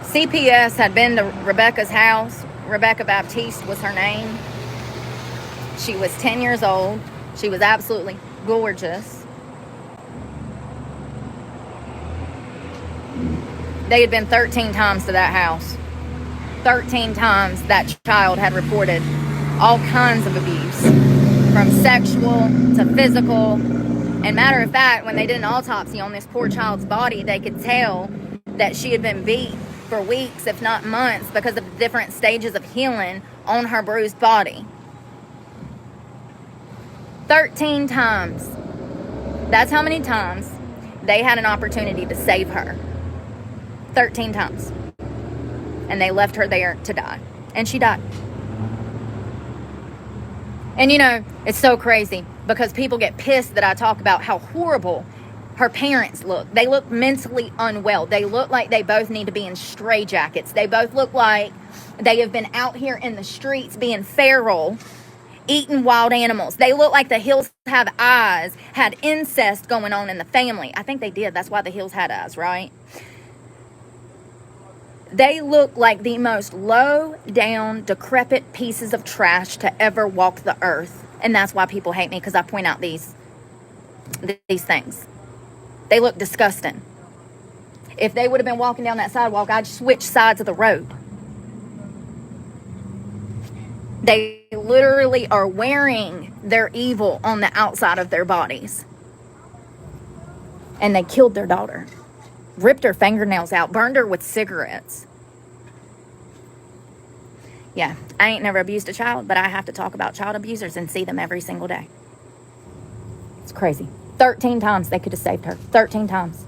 CPS had been to Rebecca's house. Rebecca Baptiste was her name. She was 10 years old. She was absolutely gorgeous. They had been 13 times to that house. 13 times that child had reported all kinds of abuse, from sexual to physical. And matter of fact, when they did an autopsy on this poor child's body, they could tell that she had been beat for weeks, if not months, because of the different stages of healing on her bruised body. 13 times. That's how many times they had an opportunity to save her. 13 times. And they left her there to die. And she died. And you know, it's so crazy because people get pissed that I talk about how horrible her parents look. They look mentally unwell. They look like they both need to be in straitjackets. They both look like they have been out here in the streets being feral, eating wild animals. They look like the Hills have eyes, had incest going on in the family. I think they did. That's why the Hills had eyes, right? They look like the most low-down, decrepit pieces of trash to ever walk the earth. And that's why people hate me, because I point out these things. They look disgusting. If they would have been walking down that sidewalk, I'd switch sides of the road. They literally are wearing their evil on the outside of their bodies. And they killed their daughter. Ripped her fingernails out, burned her with cigarettes. Yeah, I ain't never abused a child, but I have to talk about child abusers and see them every single day. It's crazy. 13 times they could have saved her. 13 times.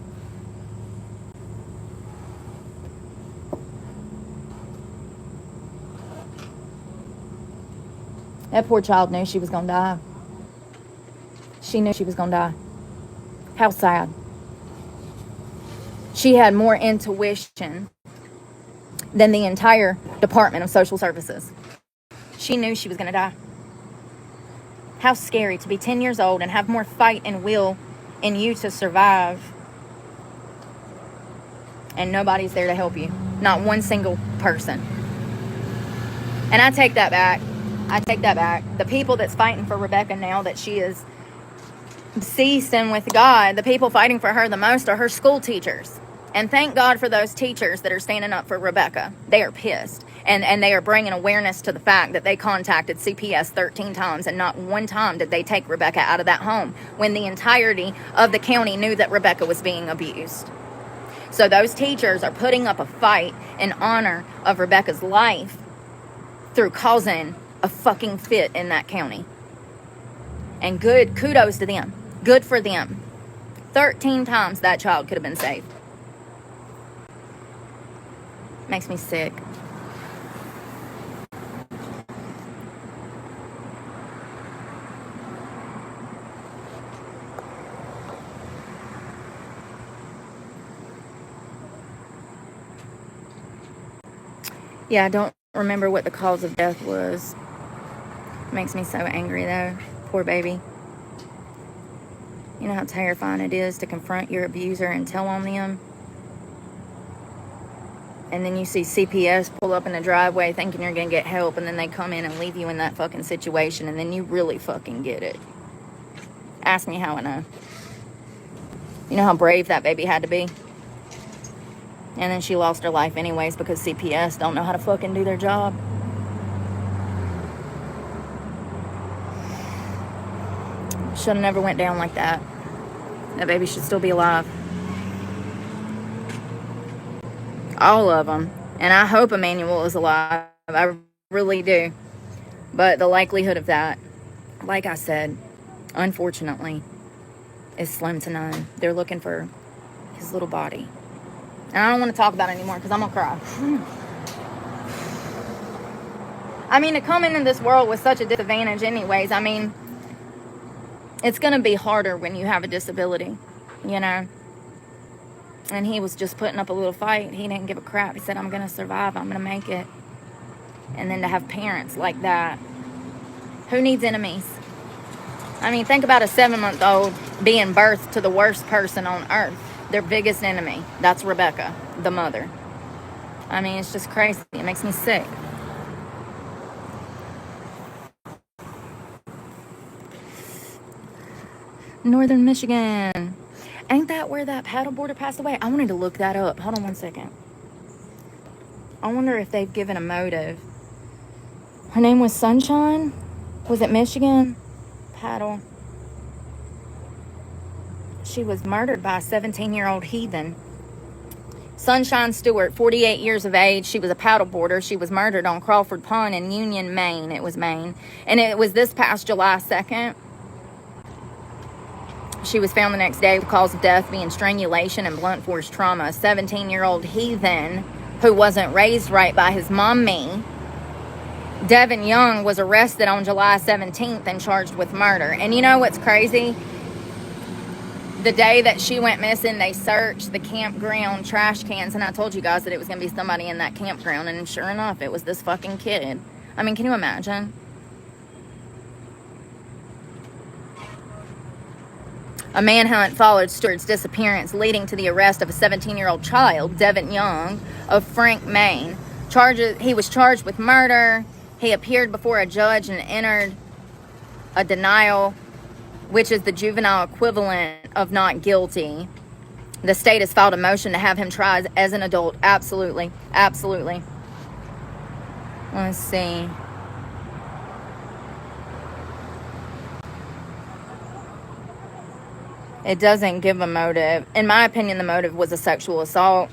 That poor child knew she was going to die. She knew she was going to die. How sad. She had more intuition than the entire Department of Social Services. She knew she was going to die. How scary to be 10 years old and have more fight and will in you to survive. And nobody's there to help you. Not one single person. And I take that back. I take that back. The people that's fighting for Rebecca now that she is deceased and with God, the people fighting for her the most are her school teachers. And thank God for those teachers that are standing up for Rebecca. They are pissed. And they are bringing awareness to the fact that they contacted CPS 13 times and not one time did they take Rebecca out of that home when the entirety of the county knew that Rebecca was being abused. So those teachers are putting up a fight in honor of Rebecca's life through causing a fucking fit in that county. And good, kudos to them. Good for them. 13 times that child could have been saved. Makes me sick. Yeah, I don't remember what the cause of death was. Makes me so angry though. Poor baby. You know how terrifying it is to confront your abuser and tell on them? And then you see CPS pull up in the driveway thinking you're going to get help, and then they come in and leave you in that fucking situation, and then you really fucking get it. Ask me how I know. You know how brave that baby had to be? And then she lost her life anyways because CPS don't know how to fucking do their job. Should have never went down like that. That baby should still be alive. All of them. And I hope Emmanuel is alive. I really do. But the likelihood of that, like I said, unfortunately, is slim to none. They're looking for his little body. And I don't want to talk about it anymore because I'm going to cry. I mean, to come into this world with such a disadvantage anyways, I mean, it's going to be harder when you have a disability, you know. And he was just putting up a little fight. He didn't give a crap. He said, I'm going to survive. I'm going to make it. And then to have parents like that. Who needs enemies? I mean, think about a 7-month-old being birthed to the worst person on earth. Their biggest enemy. That's Rebecca, the mother. I mean, it's just crazy. It makes me sick. Northern Michigan. Ain't that where that paddleboarder passed away? I wanted to look that up. Hold on one second. I wonder if they've given a motive. Her name was Sunshine? Was it Michigan? Paddle. She was murdered by a 17-year-old heathen. Sunshine Stewart, 48 years of age. She was a paddleboarder. She was murdered on Crawford Pond in Union, Maine. It was Maine. And it was this past July 2nd. She was found the next day with cause of death being strangulation and blunt force trauma. A 17-year-old heathen who wasn't raised right by his mommy, Devin Young, was arrested on July 17th and charged with murder. And you know what's crazy? The day that she went missing, they searched the campground trash cans, and I told you guys that it was going to be somebody in that campground, and sure enough, it was this fucking kid. I mean, can you imagine? A manhunt followed Stewart's disappearance, leading to the arrest of a 17-year-old child, Devin Young, of Frank, Maine. He was charged with murder. He appeared before a judge and entered a denial, which is the juvenile equivalent of not guilty. The state has filed a motion to have him tried as an adult. Absolutely. Absolutely. Let's see. It doesn't give a motive. In my opinion, the motive was a sexual assault.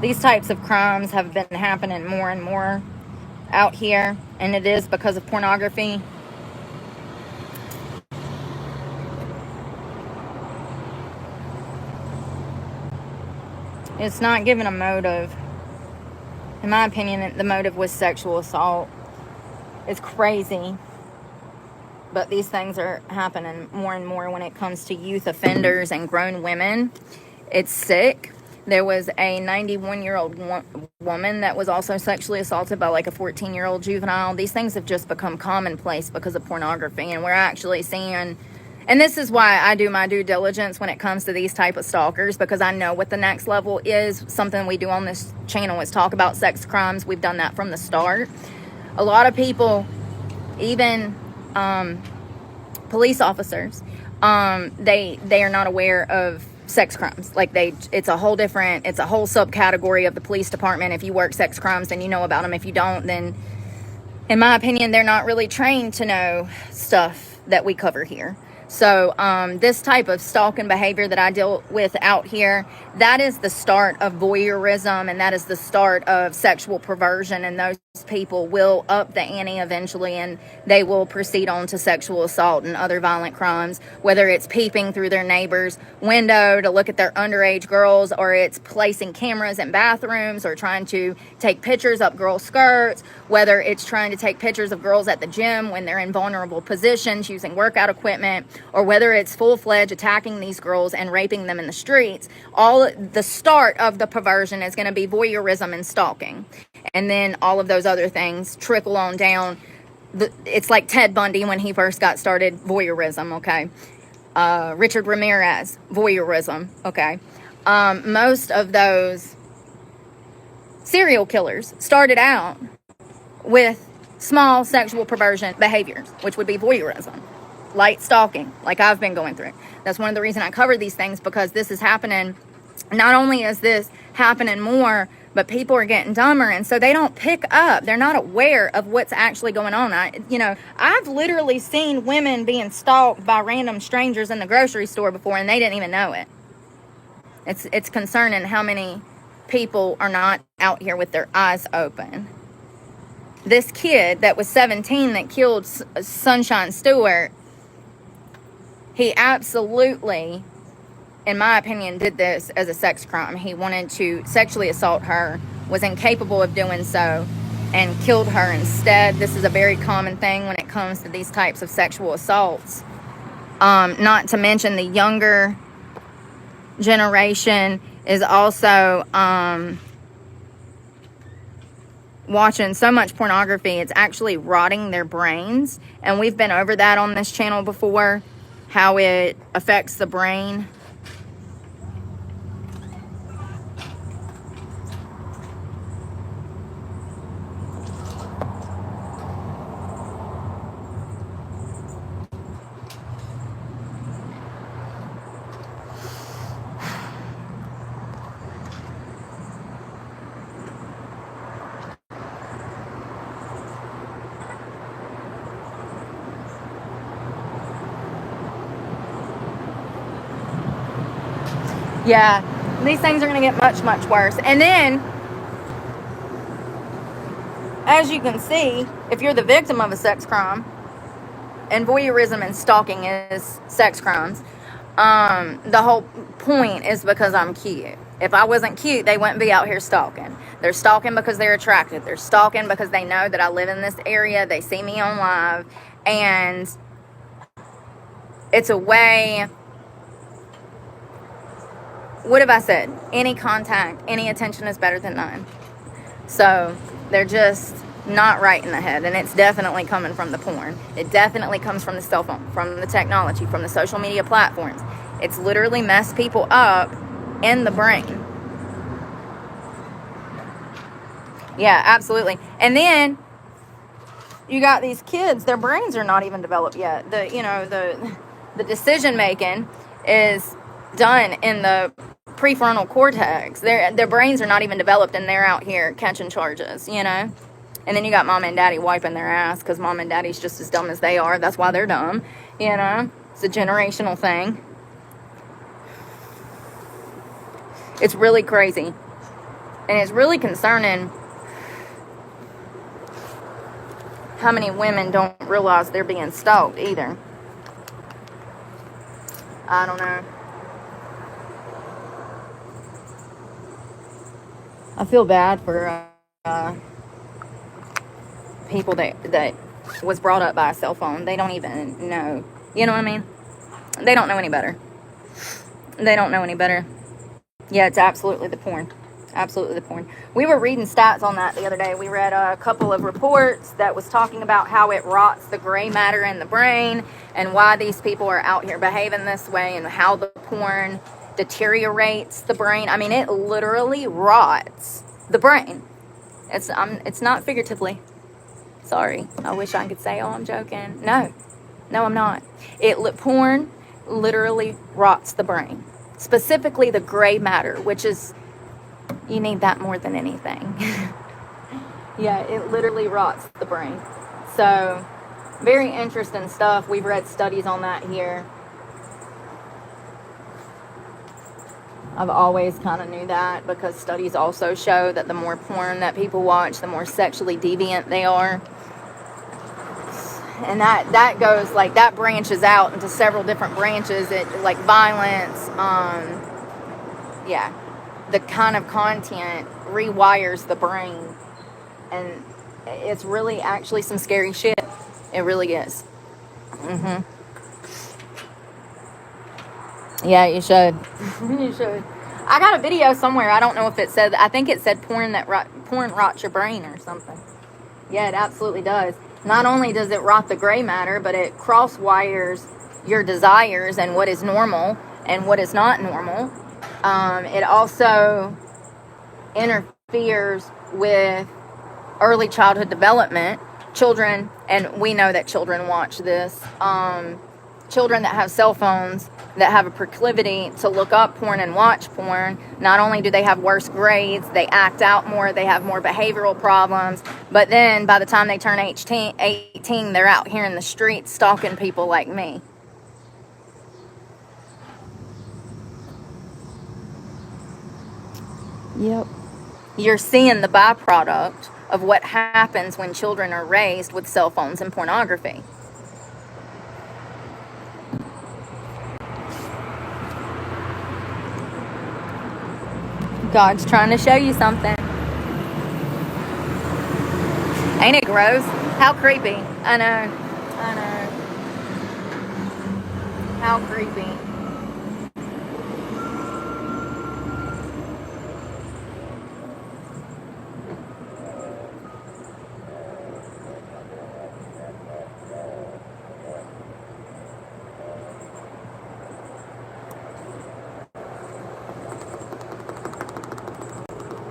These types of crimes have been happening more and more out here, and it is because of pornography. It's not given a motive. In my opinion, the motive was sexual assault. It's crazy. But these things are happening more and more when it comes to youth offenders and grown women. It's sick. There was a 91-year-old woman that was also sexually assaulted by like a 14-year-old juvenile. These things have just become commonplace because of pornography. And we're actually seeing, and this is why I do my due diligence when it comes to these type of stalkers, because I know what the next level is. Something we do on this channel is talk about sex crimes. We've done that from the start. A lot of people, even police officers, they are not aware of sex crimes. Like it's a whole subcategory of the police department. If you work sex crimes, then you know about them. If you don't, then in my opinion, they're not really trained to know stuff that we cover here. So this type of stalking behavior that I deal with out here, that is the start of voyeurism, and that is the start of sexual perversion and those people will up the ante eventually, and they will proceed on to sexual assault and other violent crimes, whether it's peeping through their neighbor's window to look at their underage girls, or it's placing cameras in bathrooms, or trying to take pictures up girls' skirts, whether it's trying to take pictures of girls at the gym when they're in vulnerable positions using workout equipment, or whether it's full-fledged attacking these girls and raping them in the streets. All the start of the perversion is going to be voyeurism and stalking. And then all of those other things trickle on down. It's like Ted Bundy when he first got started, voyeurism, okay? Richard Ramirez, voyeurism, okay? Most of those serial killers started out with small sexual perversion behaviors, which would be voyeurism, light stalking, like I've been going through. That's one of the reasons I cover these things, because this is happening. Not only is this happening more, but people are getting dumber, and so they don't pick up. They're not aware of what's actually going on. I've literally seen women being stalked by random strangers in the grocery store before, and they didn't even know it. It's concerning how many people are not out here with their eyes open. This kid that was 17 that killed Sunshine Stewart, he absolutely, in my opinion, did this as a sex crime. He wanted to sexually assault her, was incapable of doing so, and killed her instead. This is a very common thing when it comes to these types of sexual assaults. Not to mention the younger generation is also watching so much pornography, it's actually rotting their brains. And we've been over that on this channel before, how it affects the brain. Yeah, these things are going to get much, much worse. And then, as you can see, if you're the victim of a sex crime, and voyeurism and stalking is sex crimes, the whole point is because I'm cute. If I wasn't cute, they wouldn't be out here stalking. They're stalking because they're attracted. They're stalking because they know that I live in this area. They see me on live. And it's a way... What have I said? Any contact, any attention is better than none. So they're just not right in the head. And it's definitely coming from the porn. It definitely comes from the cell phone, from the technology, from the social media platforms. It's literally messed people up in the brain. Yeah, absolutely. And then you got these kids, their brains are not even developed yet. The decision making is done in the prefrontal cortex. Their brains are not even developed, and they're out here catching charges, And then you got mom and daddy wiping their ass because mom and daddy's just as dumb as they are. That's why they're dumb, It's a generational thing. It's really crazy. And it's really concerning how many women don't realize they're being stalked either. I don't know. I feel bad for people that was brought up by a cell phone. They don't even know. You know what I mean? They don't know any better. They don't know any better. Yeah, it's absolutely the porn. Absolutely the porn. We were reading stats on that the other day. We read a couple of reports that was talking about how it rots the gray matter in the brain and why these people are out here behaving this way and how the porn deteriorates the brain. I mean, it literally rots the brain. It's not figuratively. Sorry. I wish I could say, oh, I'm joking. No, I'm not. Porn literally rots the brain. Specifically the gray matter, which is, you need that more than anything. Yeah, it literally rots the brain. So, very interesting stuff. We've read studies on that here. I've always kind of knew that, because studies also show that the more porn that people watch, the more sexually deviant they are. And that goes, like, that branches out into several different branches. It, like, violence, yeah, the kind of content rewires the brain, and it's really actually some scary shit. It really is. Yeah, you should. You should. I got a video somewhere. I don't know if it said. I think it said porn rots your brain or something. Yeah, it absolutely does. Not only does it rot the gray matter, but it cross wires your desires and what is normal and what is not normal. It also interferes with early childhood development. Children, and we know that children watch this, children that have cell phones that have a proclivity to look up porn and watch porn, not only do they have worse grades, they act out more, they have more behavioral problems, but then by the time they turn 18, they're out here in the streets stalking people like me. Yep. You're seeing the byproduct of what happens when children are raised with cell phones and pornography. God's trying to show you something. Ain't it gross? How creepy. I know. How creepy.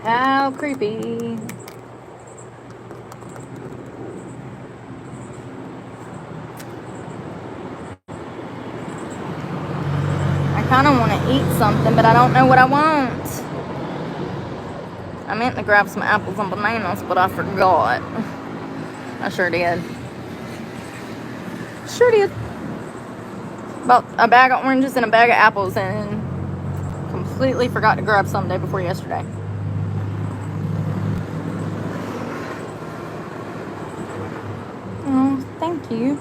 How creepy. I kind of want to eat something, but I don't know what I want. I meant to grab some apples and bananas, but I forgot. I sure did. Sure did. About a bag of oranges and a bag of apples, and completely forgot to grab some day before yesterday. Oh, thank you.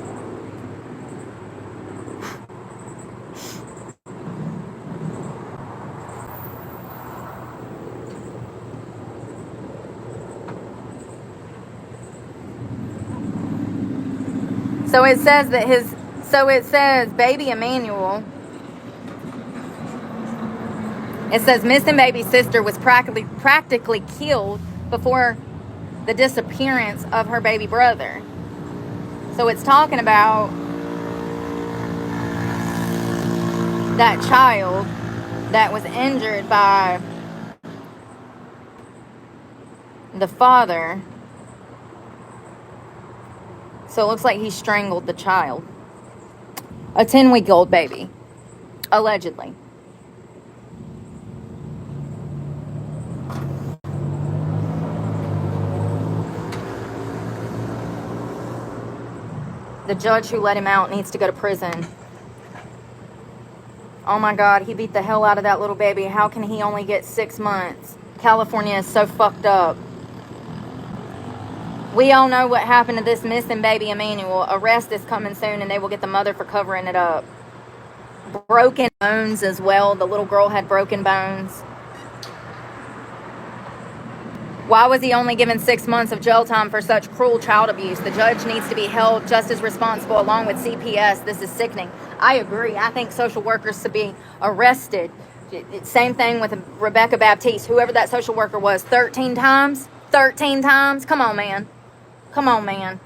So it says that baby Emmanuel, it says missing baby's sister was practically killed before the disappearance of her baby brother. So it's talking about that child that was injured by the father. So it looks like he strangled the child. A 10-week-old baby. Allegedly. The judge who let him out needs to go to prison. Oh my God, he beat the hell out of that little baby. How can he only get 6 months? California is so fucked up. We all know what happened to this missing baby Emmanuel. Arrest is coming soon, and they will get the mother for covering it up. Broken bones as well. The little girl had broken bones. Why was he only given 6 months of jail time for such cruel child abuse? The judge needs to be held just as responsible along with CPS. This is sickening. I agree. I think social workers should be arrested. Same thing with Rebecca Baptiste, whoever that social worker was, 13 times? 13 times? Come on, man. Come on, man.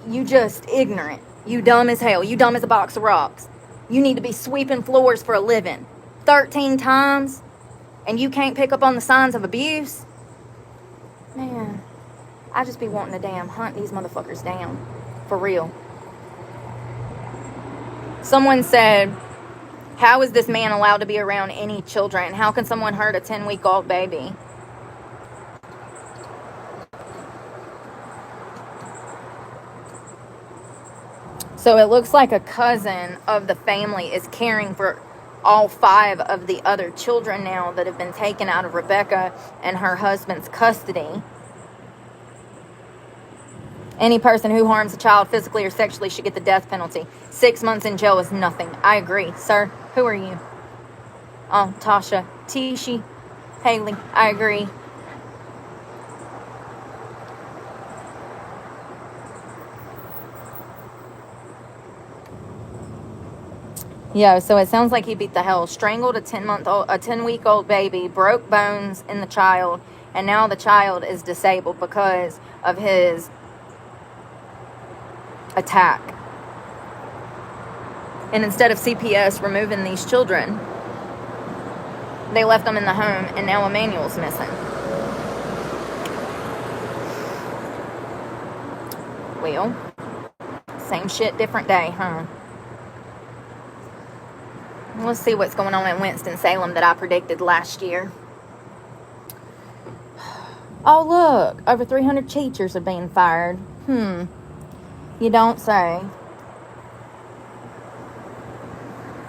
You just ignorant. You dumb as hell. You dumb as a box of rocks. You need to be sweeping floors for a living. 13 times? And you can't pick up on the signs of abuse? Man, I just be wanting to damn hunt these motherfuckers down. For real. Someone said, how is this man allowed to be around any children? How can someone hurt a 10-week-old baby? So it looks like a cousin of the family is caring for all 5 of the other children now that have been taken out of Rebecca and her husband's custody. Any person who harms a child physically or sexually should get the death penalty. 6 months in jail is nothing. I agree. Sir, who are you? Oh, Tasha. Tishi. Haley. I agree. Yo, so it sounds like he beat the hell. Strangled a 10-week-old baby, broke bones in the child, and now the child is disabled because of his attack. And instead of CPS removing these children, they left them in the home, and now Emmanuel's missing. Well, same shit, different day, huh? Let's see what's going on in Winston-Salem that I predicted last year. Oh, look. Over 300 teachers are being fired. You don't say.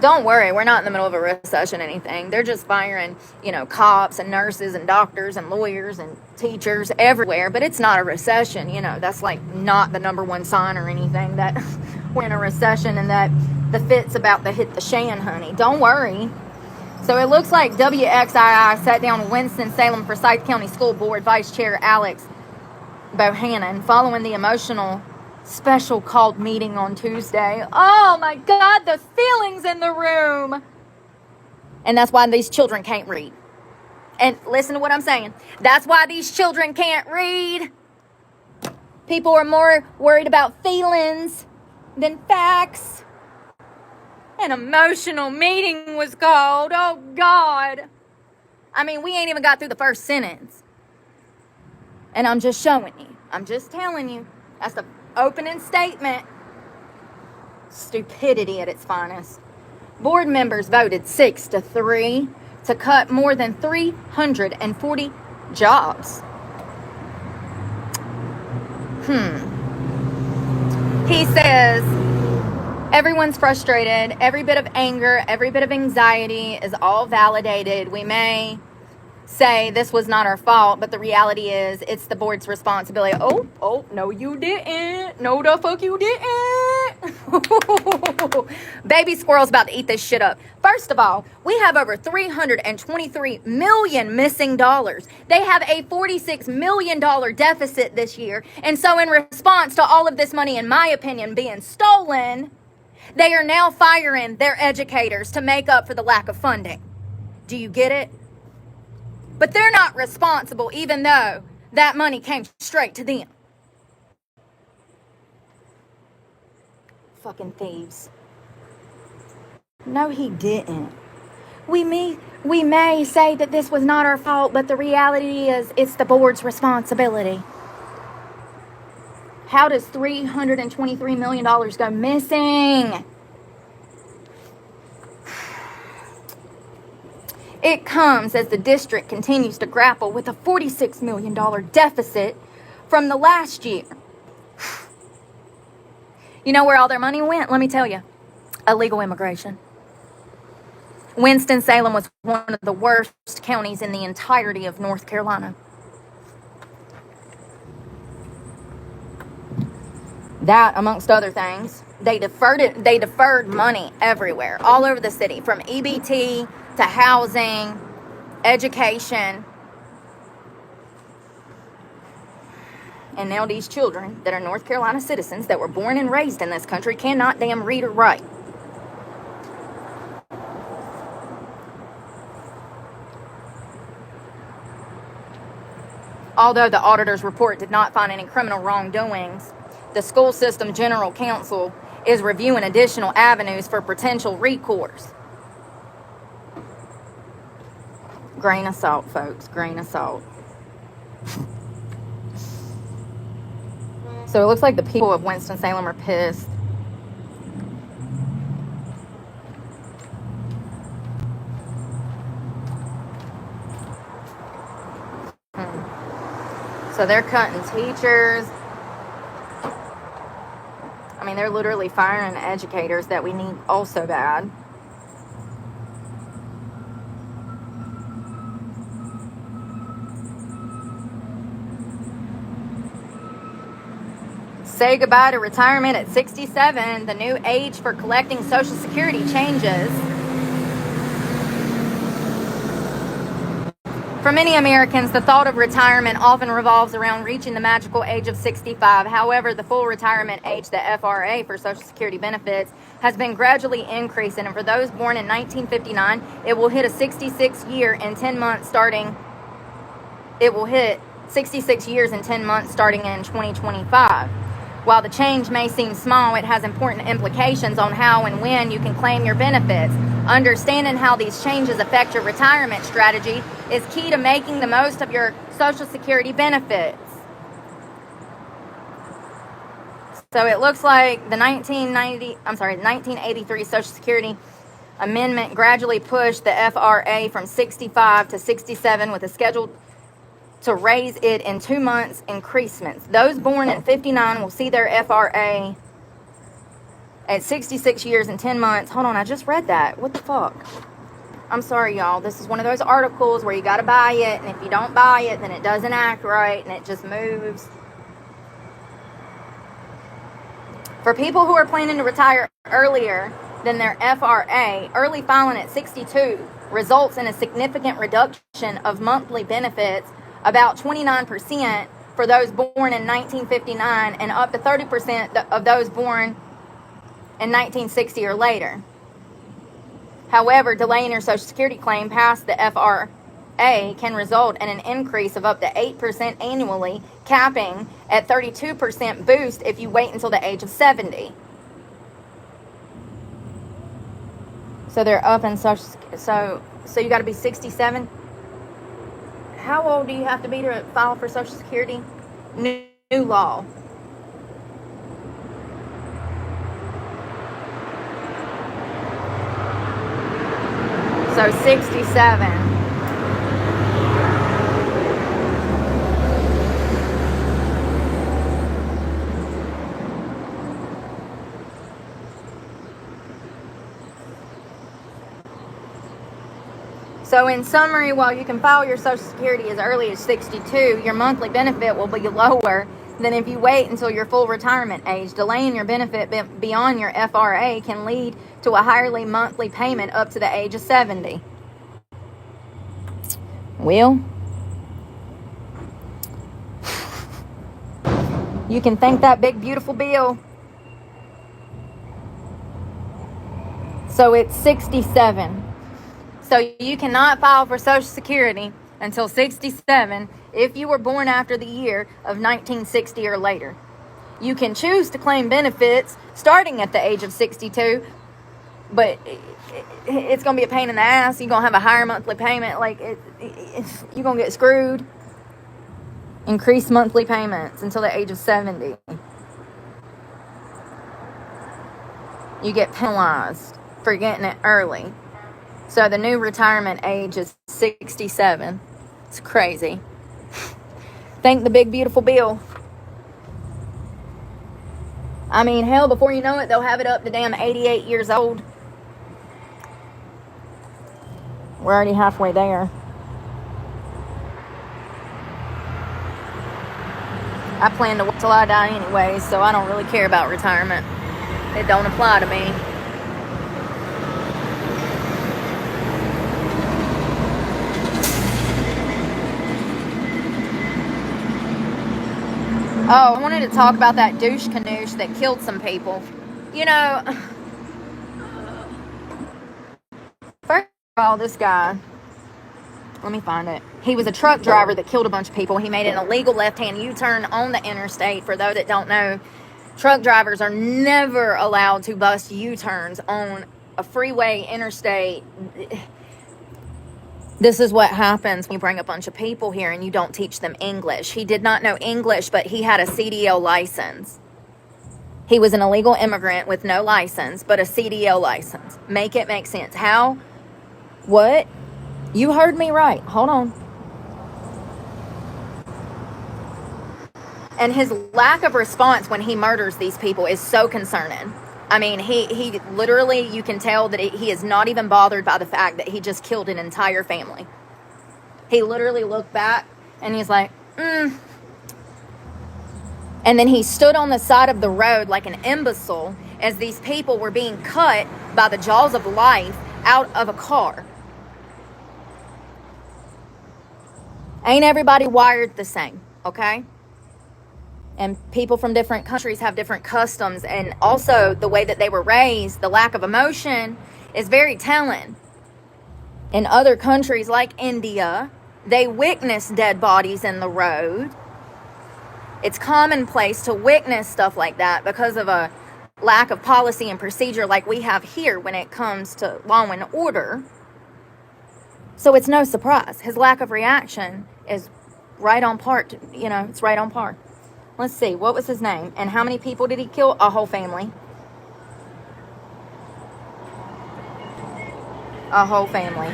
Don't worry. We're not in the middle of a recession or anything. They're just firing, cops and nurses and doctors and lawyers and teachers everywhere. But it's not a recession. That's like not the number one sign or anything that we're in a recession and that the fit's about to hit the shan, honey. Don't worry. So it looks like WXII sat down with Winston-Salem Forsyth County School Board Vice Chair Alex Bohannon following the emotional special called meeting on Tuesday. Oh my God, the feelings in the room. And that's why these children can't read. And listen to what I'm saying. That's why these children can't read. People are more worried about feelings than facts. An emotional meeting was called. Oh, God. I mean, we ain't even got through the first sentence. And I'm just showing you. I'm just telling you. That's the opening statement. Stupidity at its finest. Board members voted 6-3 to cut more than 340 jobs. He says, everyone's frustrated. Every bit of anger, every bit of anxiety is all validated. We may say this was not our fault, but the reality is it's the board's responsibility. Oh, no, you didn't. No, the fuck you didn't. Baby squirrel's about to eat this shit up. First of all, we have over $323 million missing dollars. They have a $46 million deficit this year. And so in response to all of this money, in my opinion, being stolen, they are now firing their educators to make up for the lack of funding. Do you get it? But they're not responsible, even though that money came straight to them. Fucking thieves. No, he didn't. We may say that this was not our fault, but the reality is it's the board's responsibility. How does $323 million go missing? It comes as the district continues to grapple with a $46 million deficit from the last year. You know where all their money went? Let me tell you. Illegal immigration. Winston-Salem was one of the worst counties in the entirety of North Carolina. That, amongst other things, they deferred money everywhere, all over the city, from EBT to housing, education. And now these children that are North Carolina citizens that were born and raised in this country cannot damn read or write. Although the auditor's report did not find any criminal wrongdoings, the school system general counsel is reviewing additional avenues for potential recourse. Grain of salt, folks. Grain of salt. So it looks like the people of Winston-Salem are pissed. So they're cutting teachers. I mean, they're literally firing educators that we need also bad. Say goodbye to retirement at 67. The new age for collecting Social Security changes. For many Americans, the thought of retirement often revolves around reaching the magical age of 65. However, the full retirement age, the FRA, for Social Security benefits has been gradually increasing. And for those born in 1959, it will hit 66 years in 10 months starting in 2025. While the change may seem small, it has important implications on how and when you can claim your benefits. Understanding how these changes affect your retirement strategy is key to making the most of your Social Security benefits. So it looks like the 1983 Social Security Amendment gradually pushed the FRA from 65 to 67 with a schedule to raise it in 2 months increasements. Those born in 59 will see their FRA at 66 years and 10 months. Hold on, I just read that. What the fuck? I'm sorry, y'all. This is one of those articles where you got to buy it, and if you don't buy it, then it doesn't act right, and it just moves. For people who are planning to retire earlier than their FRA, early filing at 62 results in a significant reduction of monthly benefits, about 29% for those born in 1959 and up to 30% of those born in 1960 or later. However, delaying your Social Security claim past the FRA can result in an increase of up to 8% annually, capping at 32% boost if you wait until the age of 70. So they're up in Social Security. So you got to be 67. How old do you have to be to file for Social Security? New law. So 67. So in summary, while you can file your Social Security as early as 62, your monthly benefit will be lower than if you wait until your full retirement age. Delaying your benefit beyond your FRA can lead to a higher monthly payment up to the age of 70. Well, you can thank that big beautiful bill. So it's 67. So you cannot file for Social Security until 67 if you were born after the year of 1960 or later. You can choose to claim benefits starting at the age of 62, but it's going to be a pain in the ass. You're going to have a higher monthly payment. You're going to get screwed. Increase monthly payments until the age of 70. You get penalized for getting it early. So the new retirement age is 67. It's crazy. Thank the big beautiful bill. I mean, hell, before you know it, they'll have it up to damn 88 years old. We're already halfway there. I plan to wait till I die anyway, so I don't really care about retirement. It don't apply to me. Oh, I wanted to talk about that douche canoosh that killed some people. You know, first of all, this guy, let me find it. He was a truck driver that killed a bunch of people. He made an illegal left-hand U-turn on the interstate. For those that don't know, truck drivers are never allowed to bust U-turns on a freeway, interstate. This is what happens when you bring a bunch of people here and you don't teach them English. He did not know English, but he had a CDL license. He was an illegal immigrant with no license, but a CDL license. Make it make sense. How? What? You heard me right. Hold on. And his lack of response when he murders these people is so concerning. I mean, he literally, you can tell that he is not even bothered by the fact that he just killed an entire family. He literally looked back and he's like, And then he stood on the side of the road like an imbecile as these people were being cut by the jaws of life out of a car. Ain't everybody wired the same, okay? And people from different countries have different customs, and also the way that they were raised, the lack of emotion is very telling. In other countries like India, they witness dead bodies in the road. It's commonplace to witness stuff like that because of a lack of policy and procedure like we have here when it comes to law and order. So it's no surprise. His lack of reaction is right on par. It's right on par. Let's see, what was his name? And how many people did he kill? A whole family. A whole family.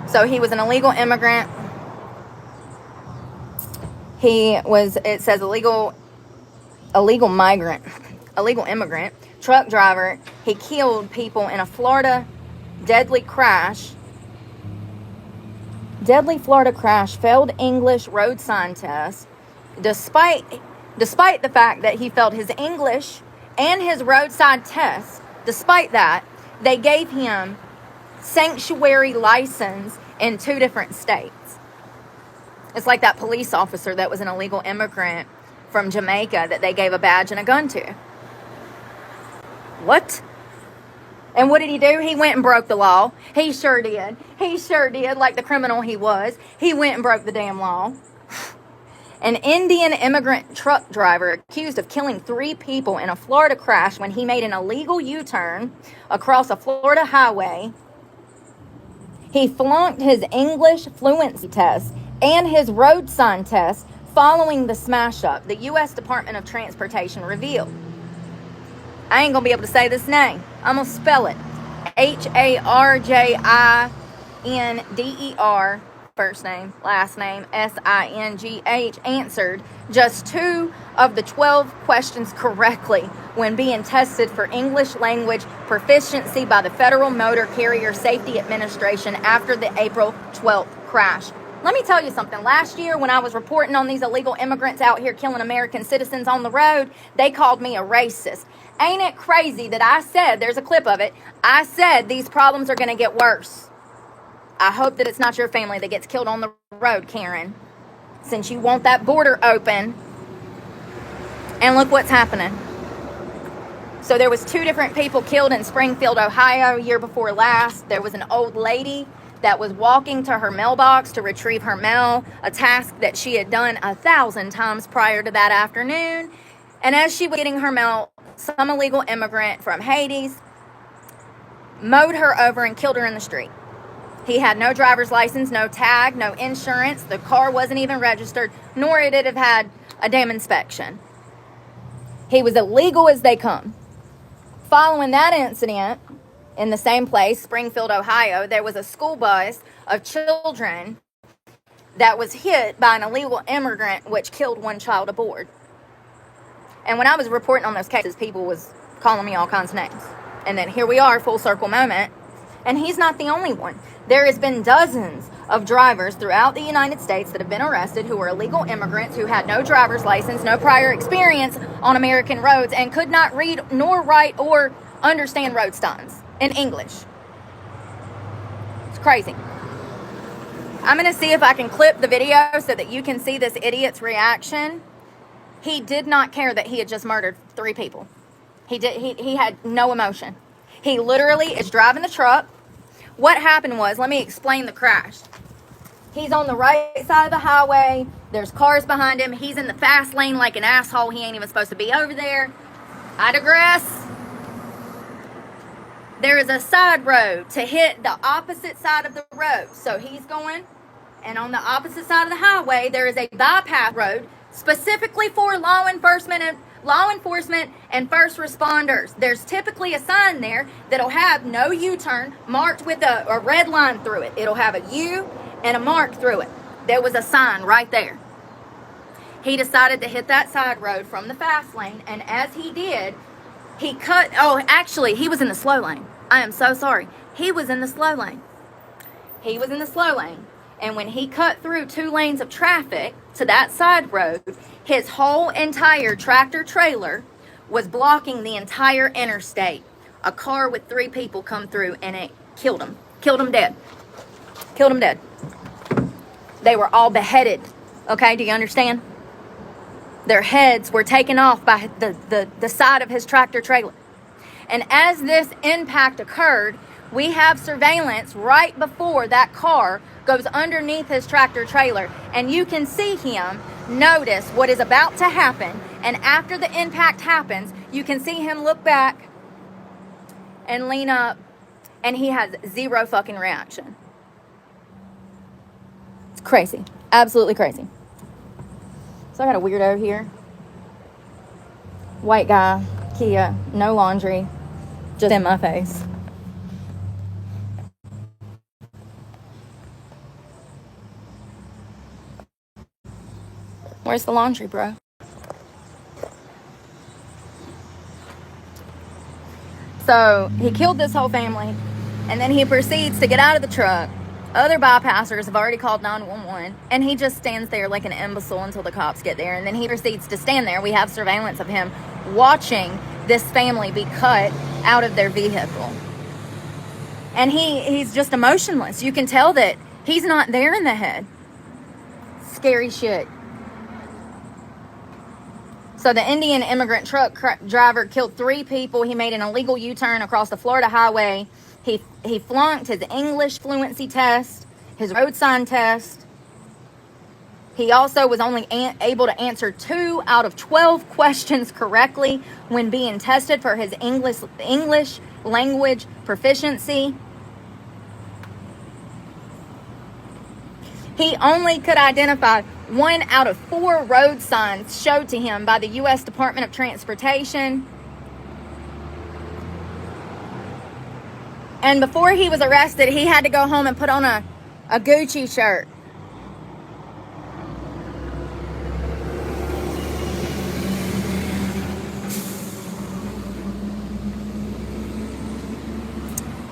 So he was an illegal immigrant. It says illegal migrant, illegal immigrant, truck driver. He killed people in a Florida deadly Florida crash, failed English road sign test. Despite the fact that he failed his English and his roadside test, despite that, they gave him sanctuary license in 2 different states. It's like that police officer that was an illegal immigrant from Jamaica that they gave a badge and a gun to. What? And what did he do? He went and broke the law. He sure did. He sure did, like the criminal he was. He went and broke the damn law. An Indian immigrant truck driver accused of killing 3 people in a Florida crash when he made an illegal U-turn across a Florida highway. He flunked his English fluency test and his road sign test following the smash-up, the U.S. Department of Transportation revealed. I ain't going to be able to say this name. I'm going to spell it. Harjindder, first name, last name, Singh, answered just 2 of the 12 questions correctly when being tested for English language proficiency by the Federal Motor Carrier Safety Administration after the April 12th crash. Let me tell you something. Last year, when I was reporting on these illegal immigrants out here killing American citizens on the road, they called me a racist. Ain't it crazy that I said, there's a clip of it, I said these problems are going to get worse. I hope that it's not your family that gets killed on the road, Karen, since you want that border open. And look what's happening. So there was 2 different people killed in Springfield, Ohio, year before last. There was an old lady that was walking to her mailbox to retrieve her mail, a task that she had done 1,000 times prior to that afternoon. And as she was getting her mail, some illegal immigrant from Haiti mowed her over and killed her in the street. He had no driver's license, no tag, no insurance. The car wasn't even registered, nor did it have had a damn inspection. He was illegal as they come. Following that incident, in the same place, Springfield, Ohio, there was a school bus of children that was hit by an illegal immigrant, which killed 1 child aboard. And when I was reporting on those cases, people was calling me all kinds of names. And then here we are, full circle moment. And he's not the only one. There has been dozens of drivers throughout the United States that have been arrested who were illegal immigrants who had no driver's license, no prior experience on American roads, and could not read nor write or understand road signs in English. It's crazy. I'm going to see if I can clip the video so that you can see this idiot's reaction. He did not care that he had just murdered 3 people. He had no emotion. He literally is driving the truck. What happened was, let me explain the crash. He's on the right side of the highway. There's cars behind him. He's in the fast lane like an asshole. He ain't even supposed to be over there. I digress. There is a side road to hit the opposite side of the road. So he's going, and on the opposite side of the highway, there is a bypass road specifically for law enforcement and first responders. There's typically a sign there that'll have no U-turn marked with a red line through it. It'll have a U and a mark through it. There was a sign right there. He decided to hit that side road from the fast lane, and as he did, he cut. Oh, actually, he was in the slow lane. I am so sorry. He was in the slow lane. And when he cut through 2 lanes of traffic to that side road, his whole entire tractor trailer was blocking the entire interstate. A car with 3 people come through and it killed them. Killed them dead. Killed them dead. They were all beheaded. Okay, do you understand? Their heads were taken off by the side of his tractor trailer. And as this impact occurred, we have surveillance right before that car goes underneath his tractor trailer. And you can see him notice what is about to happen. And after the impact happens, you can see him look back and lean up. And he has zero fucking reaction. It's crazy. Absolutely crazy. So I got a weirdo here. White guy, Kia, no laundry, just in my face. Where's the laundry, bro? So he killed this whole family, and then he proceeds to get out of the truck. Other bypassers have already called 911, and he just stands there like an imbecile until the cops get there. And then he proceeds to stand there. We have surveillance of him watching this family be cut out of their vehicle. And he's just emotionless. You can tell that he's not there in the head. Scary shit. So the Indian immigrant truck driver killed 3 people. He made an illegal U-turn across the Florida highway. He flunked his English fluency test, his road sign test. He also was only able to answer 2 out of 12 questions correctly when being tested for his English language proficiency. He only could identify 1 out of 4 road signs showed to him by the U.S. Department of Transportation. And before he was arrested, he had to go home and put on a Gucci shirt.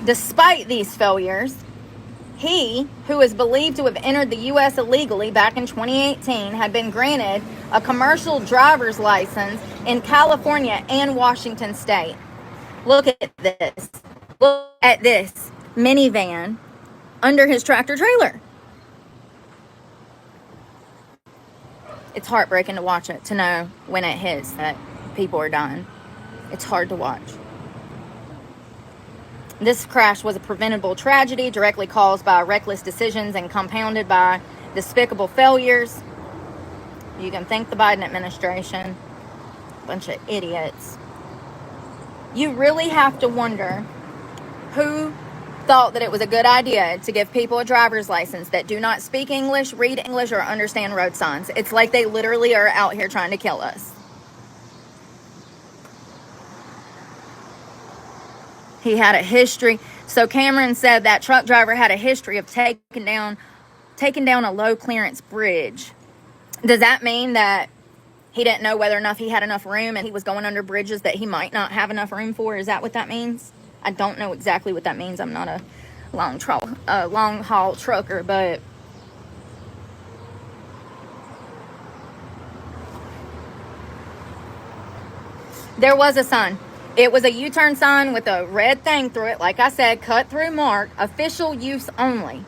Despite these failures, he, who is believed to have entered the U.S. illegally back in 2018, had been granted a commercial driver's license in California and Washington State. Look at this. Look at this minivan under his tractor trailer. It's heartbreaking to watch it, to know when it hits that people are dying. It's hard to watch. This crash was a preventable tragedy directly caused by reckless decisions and compounded by despicable failures. You can thank the Biden administration. Bunch of idiots. You really have to wonder who thought that it was a good idea to give people a driver's license that do not speak English, read English, or understand road signs. It's like they literally are out here trying to kill us. He had a history. So Cameron said that truck driver had a history of taking down a low clearance bridge. Does that mean that he didn't know whether or not he had enough room and he was going under bridges that he might not have enough room for? Is that what that means? I don't know exactly what that means. I'm not a long haul trucker, but there was a sign. It was a U-turn sign with a red thing through it. Like I said, cut through mark, official use only.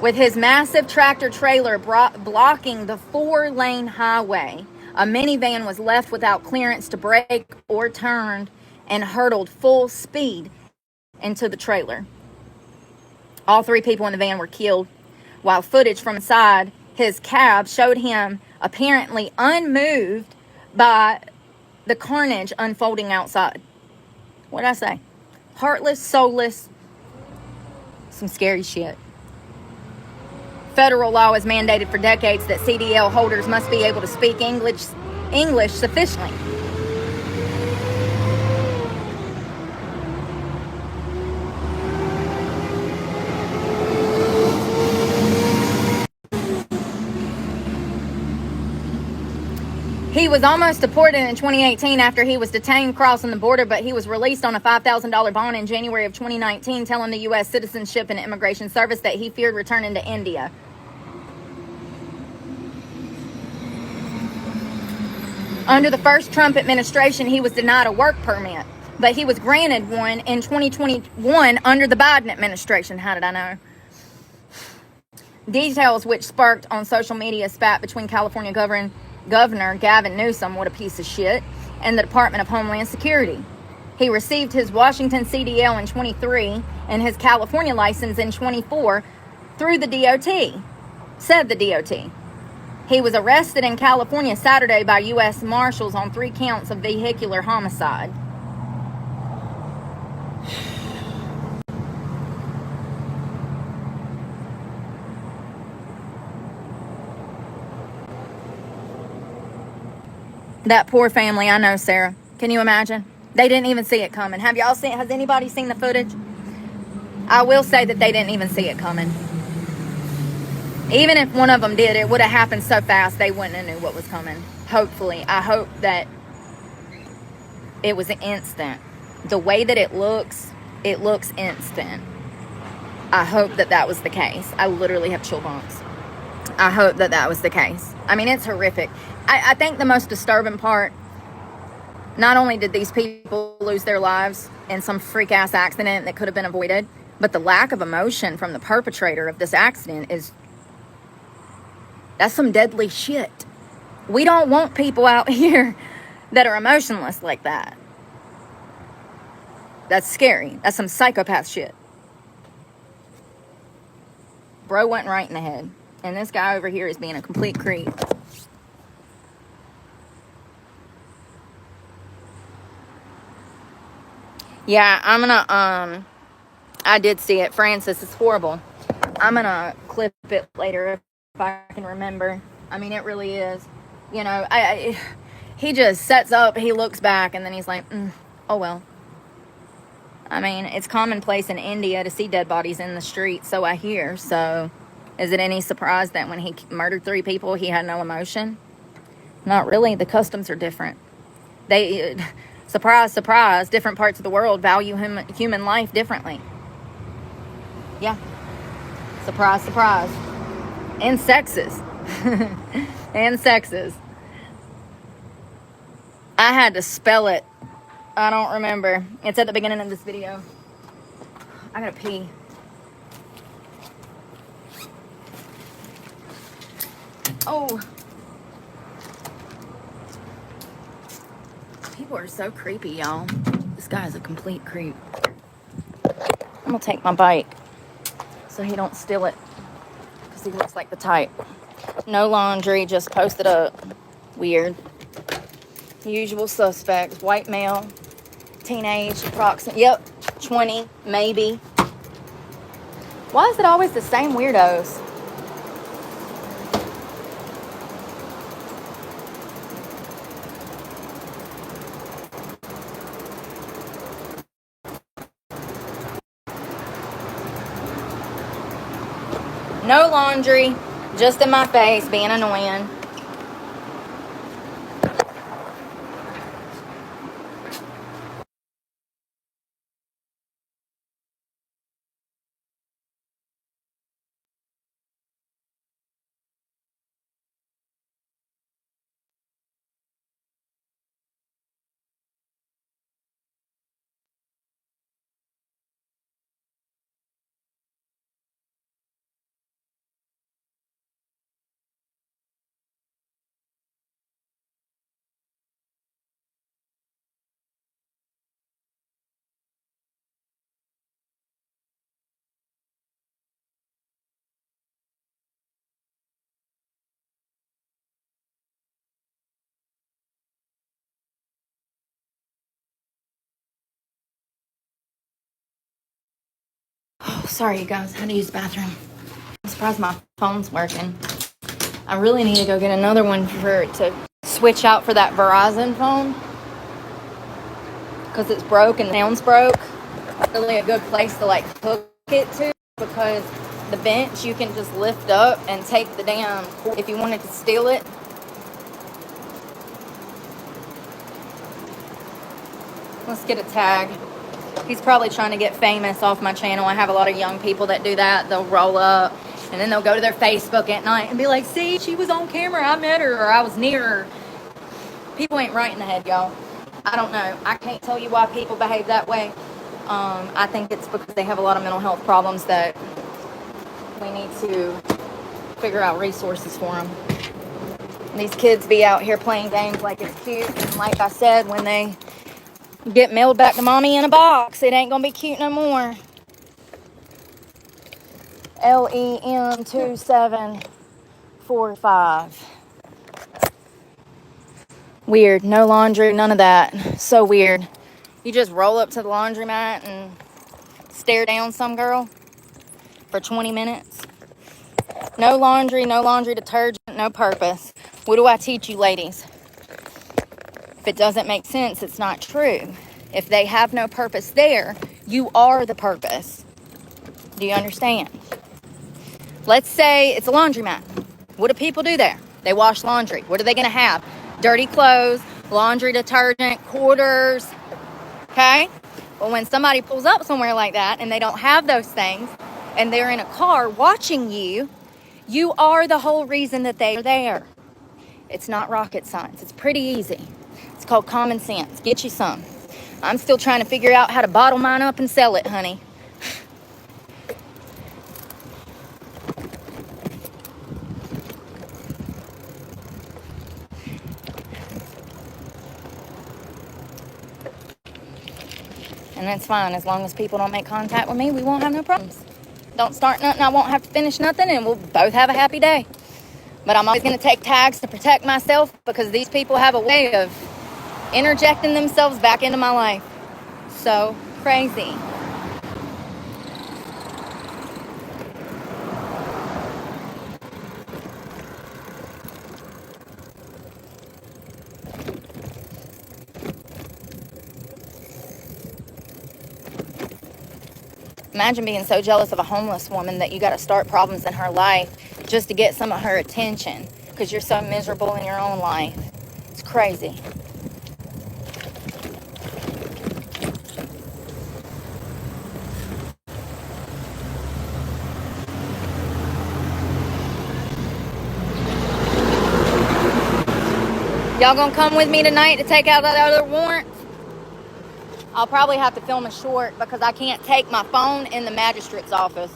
With his massive tractor trailer blocking the 4-lane highway, a minivan was left without clearance to brake or turn and hurtled full speed into the trailer. All 3 people in the van were killed, while footage from inside his cab showed him apparently unmoved by the carnage unfolding outside. What'd I say? Heartless, soulless, some scary shit. Federal law has mandated for decades that CDL holders must be able to speak English sufficiently. He He was almost deported in 2018 after he was detained crossing the border, but he was released on a $5,000 bond in January of 2019, telling the U.S. Citizenship and Immigration Service that he feared returning to India. Under the first Trump administration, he was denied a work permit, but he was granted one in 2021 under the Biden administration. How did I know? Details which sparked on social media spat between California Governor Gavin Newsom, what a piece of shit, and the Department of Homeland Security. He received his Washington CDL in 23 and his California license in 24 through the DOT, said the DOT. He was arrested in California Saturday by U.S. Marshals on 3 counts of vehicular homicide. That poor family, I know, Sarah. Can you imagine? They didn't even see it coming. Has anybody seen the footage? I will say that they didn't even see it coming. Even if one of them did, it would have happened so fast they wouldn't have knew what was coming. Hopefully. I hope that it was instant. The way that it looks instant. I hope that that was the case. I literally have chill bumps. I hope that that was the case. I mean, it's horrific. I think the most disturbing part, not only did these people lose their lives in some freak-ass accident that could have been avoided, but the lack of emotion from the perpetrator of this accident that's some deadly shit. We don't want people out here that are emotionless like that. That's scary. That's some psychopath shit. Bro went right in the head. And this guy over here is being a complete creep. Yeah, I'm gonna, I did see it. Francis, it's horrible. I'm gonna clip it later if I can remember. I mean, it really is. You know, he just sets up, he looks back, and then he's like, oh well. I mean, it's commonplace in India to see dead bodies in the street, so I hear. So, is it any surprise that when he murdered 3 people, he had no emotion? Not really. The customs are different. They, surprise, surprise, different parts of the world value human life differently. Yeah. Surprise, surprise. And sexist. And sexist. I had to spell it. I don't remember. It's at the beginning of this video. I gotta pee. Oh. People are so creepy, y'all. This guy is a complete creep. I'm gonna take my bike so he don't steal it, because he looks like the type. No laundry, just posted up. Weird. Usual suspects. White male, teenage, approximate. Yep, 20, maybe. Why is it always the same weirdos? No laundry, just in my face, being annoying. Oh, sorry, you guys. I had to use the bathroom. I'm surprised my phone's working. I really need to go get another one to switch out for that Verizon phone, because it's broke and the sound's broke. Really a good place to like hook it to, because the bench you can just lift up and take the damn, if you wanted to steal it. Let's get a tag. He's probably trying to get famous off my channel. I have a lot of young people that do that. They'll roll up and then they'll go to their Facebook at night and be like, see, she was on camera. I met her or I was near her. People ain't right in the head, y'all. I don't know. I can't tell you why people behave that way. I think it's because they have a lot of mental health problems that we need to figure out resources for them. And these kids be out here playing games like it's cute. And like I said, when they get mailed back to mommy in a box, it ain't gonna be cute no more. LEM2745. Weird. No laundry, none of that. So weird. You just roll up to the laundromat and stare down some girl for 20 minutes. No laundry detergent, no purpose. What do I teach you, ladies? If it doesn't make sense, it's not true. If they have no purpose there, you are the purpose. Do you understand? Let's say it's a laundromat. What do people do there? They wash laundry. What are they going to have? Dirty clothes, laundry detergent, quarters. Okay? Well, when somebody pulls up somewhere like that and they don't have those things and they're in a car watching you, you are the whole reason that they are there. It's not rocket science. It's pretty easy. It's called common sense. Get you some. I'm still trying to figure out how to bottle mine up and sell it, honey. And that's fine. As long as people don't make contact with me, we won't have no problems. Don't start nothing, I won't have to finish nothing, and we'll both have a happy day. But I'm always going to take tags to protect myself because these people have a way of interjecting themselves back into my life. So crazy. Imagine being so jealous of a homeless woman that you got to start problems in her life just to get some of her attention because you're so miserable in your own life. It's crazy. Y'all gonna come with me tonight to take out that other warrant? I'll probably have to film a short because I can't take my phone in the magistrate's office.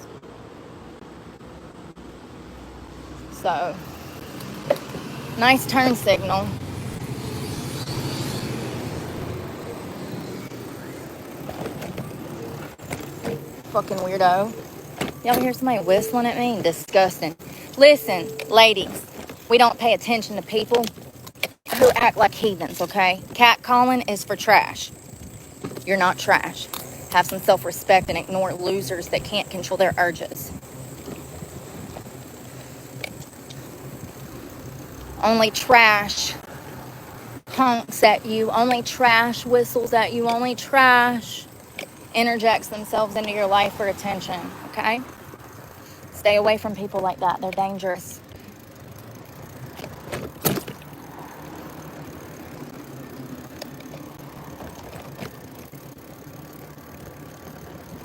So, nice turn signal. Fucking weirdo. Y'all hear somebody whistling at me? Disgusting. Listen, ladies, we don't pay attention to people who act like heathens, okay? Catcalling is for trash. You're not trash. Have some self-respect and ignore losers that can't control their urges. Only trash honks at you. Only trash whistles at you. Only trash interjects themselves into your life for attention, okay? Stay away from people like that. They're dangerous.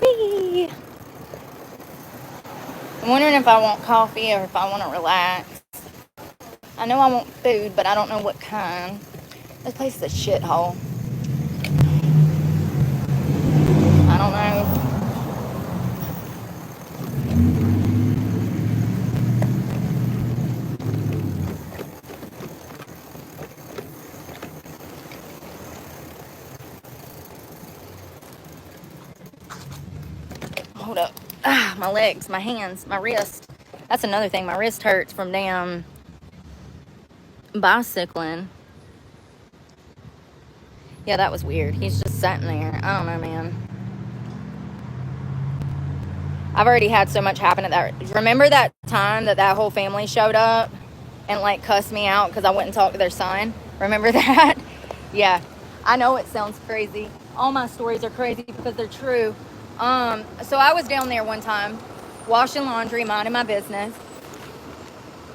Whee! I'm wondering if I want coffee or if I want to relax. I know I want food, but I don't know what kind. This place is a shithole. I don't know. Hold up. Ah, my legs, my hands, my wrist. That's another thing. My wrist hurts from damn bicycling. Yeah, that was weird. He's just sitting there. I don't know, man. I've already had so much happen at that. Remember that time that whole family showed up and like cussed me out because I wouldn't talk to their son? Remember that? Yeah. I know it sounds crazy. All my stories are crazy because they're true. So I was down there one time washing laundry, minding my business.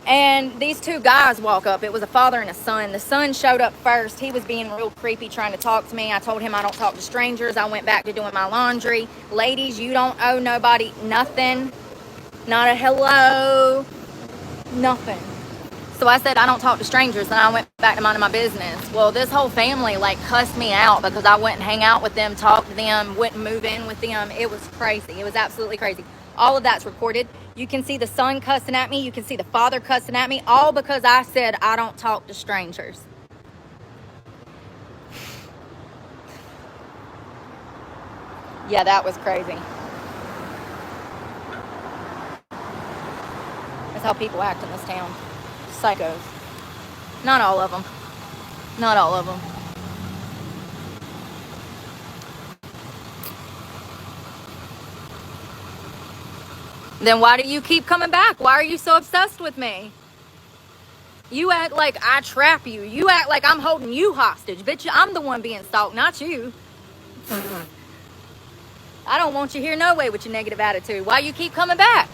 And these two guys walk up. It was a father and a son. The son showed up first. He was being real creepy, trying to talk to me. I told him I don't talk to strangers. I went back to doing my laundry. Ladies, you don't owe nobody nothing. Not a hello. Nothing. So I said I don't talk to strangers, and I went back to minding my business. Well, this whole family like cussed me out because I wouldn't hang out with them, talk to them, wouldn't move in with them. It was crazy. It was absolutely crazy. All of that's recorded. You can see the son cussing at me. You can see the father cussing at me, all because I said I don't talk to strangers. Yeah, that was crazy. That's how people act in this town. Psychos. Not all of them. Not all of them. Then why do you keep coming back? Why are you so obsessed with me? You act like I trap you. You act like I'm holding you hostage. Bitch, I'm the one being stalked, not you. I don't want you here no way with your negative attitude. Why you keep coming back,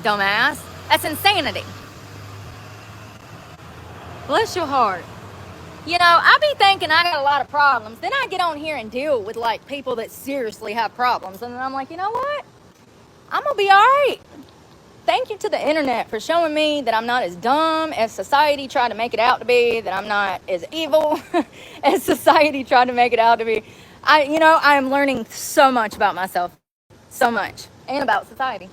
dumbass? That's insanity. Bless your heart. You know, I be thinking I got a lot of problems. Then I get on here and deal with like people that seriously have problems. And then I'm like, you know what? I'm going to be all right. Thank you to the internet for showing me that I'm not as dumb as society tried to make it out to be, that I'm not as evil as society tried to make it out to be. I am learning so much about myself, so much, and about society.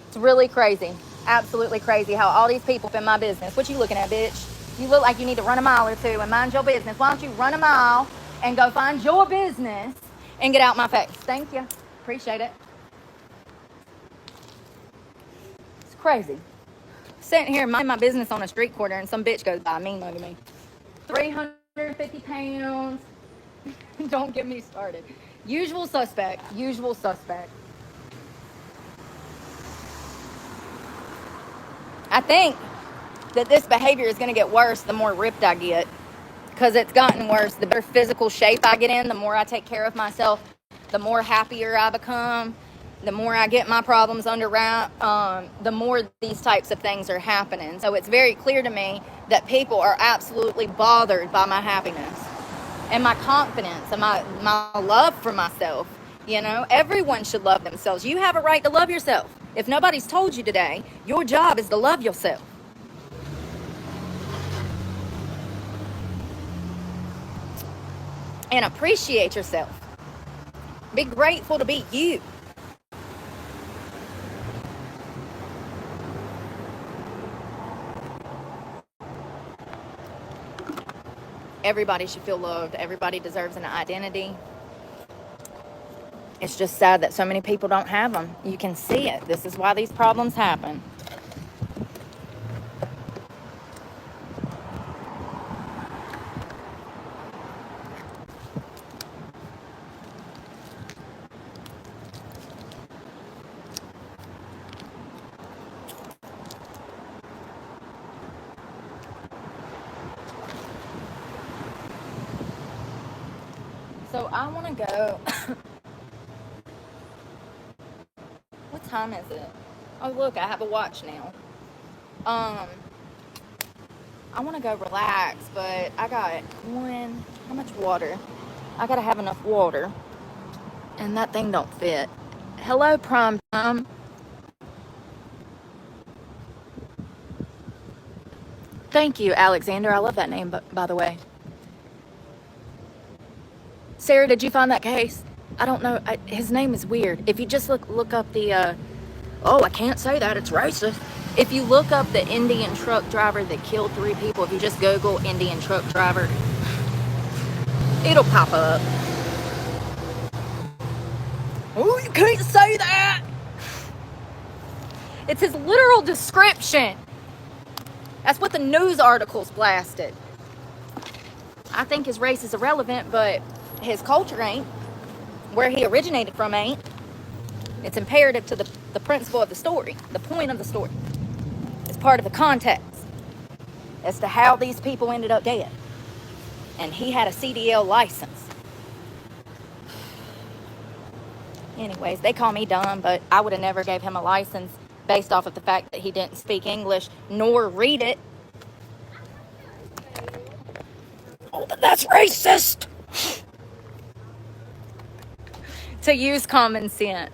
It's really crazy, absolutely crazy how all these people in my business. What you looking at, bitch? You look like you need to run a mile or two and mind your business. Why don't you run a mile and go find your business and get out my face? Thank you. Appreciate it. It's crazy. Sitting here minding my business on a street corner and some bitch goes by mean mugging me. 350 pounds. Don't get me started. Usual suspect. Usual suspect. I think that this behavior is going to get worse the more ripped I get, because it's gotten worse. The better physical shape I get in, the more I take care of myself, the more happier I become, the more I get my problems under wrap, the more these types of things are happening. So it's very clear to me that people are absolutely bothered by my happiness and my confidence and my love for myself. You know, everyone should love themselves. You have a right to love yourself. If nobody's told you today, your job is to love yourself. And appreciate yourself. Be grateful to be you. Everybody should feel loved. Everybody deserves an identity. It's just sad that so many people don't have them. You can see it. This is why these problems happen. So I want to go. What time is it? Oh, look, I have a watch now. I want to go relax, but I got how much water? I got to have enough water. And that thing don't fit. Hello, Prime Time. Thank you, Alexander. I love that name, by the way. Sarah, did you find that case? I don't know. His name is weird. If you just look up the, I can't say that. It's racist. If you look up the Indian truck driver that killed 3 people, if you just Google Indian truck driver, it'll pop up. Oh, you can't say that. It's his literal description. That's what the news articles blasted. I think his race is irrelevant, but his culture ain't. Where he originated from ain't. It's imperative to the principle of the story, the point of the story. It's part of the context as to how these people ended up dead. And he had a CDL license. Anyways, they call me dumb, but I would have never gave him a license based off of the fact that he didn't speak English nor read it. Oh, but that's racist! To use common sense.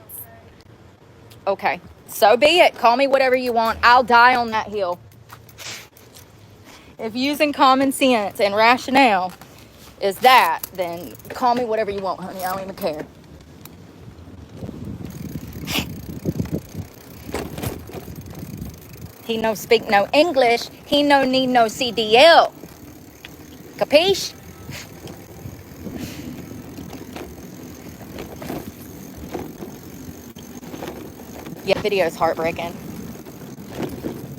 Okay, so be it. Call me whatever you want. I'll die on that hill. If using common sense and rationale is that, then call me whatever you want, honey. I don't even care. He no speak no English. He no need no CDL. Capiche? Yeah, video's heartbreaking.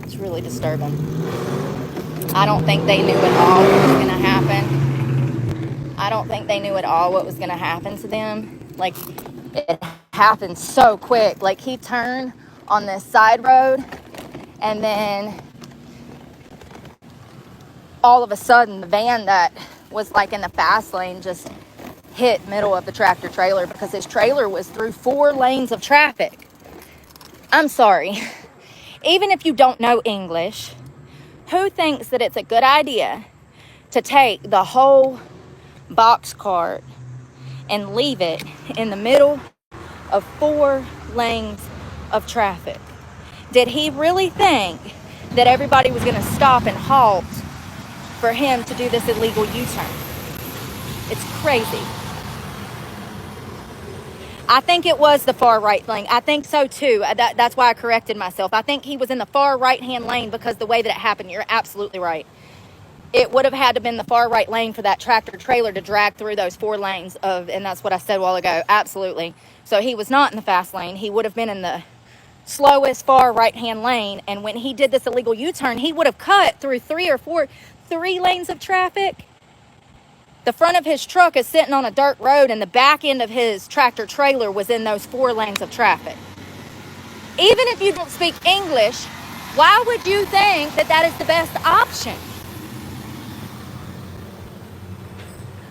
It's really disturbing. I don't think they knew at all what was going to happen. I don't think they knew at all what was going to happen to them. Like, it happened so quick. Like, he turned on this side road, and then all of a sudden, the van that was, like, in the fast lane just hit middle of the tractor trailer because his trailer was through 4 lanes of traffic. I'm sorry. Even if you don't know English, who thinks that it's a good idea to take the whole box cart and leave it in the middle of 4 lanes of traffic? Did he really think that everybody was going to stop and halt for him to do this illegal U-turn? It's crazy. I think it was the far right lane. I think so too. That's why I corrected myself. I think he was in the far right-hand lane because the way that it happened, you're absolutely right. It would have had to have been the far right lane for that tractor trailer to drag through those 4 lanes of, and that's what I said a while ago. Absolutely. So he was not in the fast lane. He would have been in the slowest far right-hand lane. And when he did this illegal U-turn, he would have cut through 3 lanes of traffic. The front of his truck is sitting on a dirt road, and the back end of his tractor trailer was in those 4 lanes of traffic. Even if you don't speak English, why would you think that that is the best option?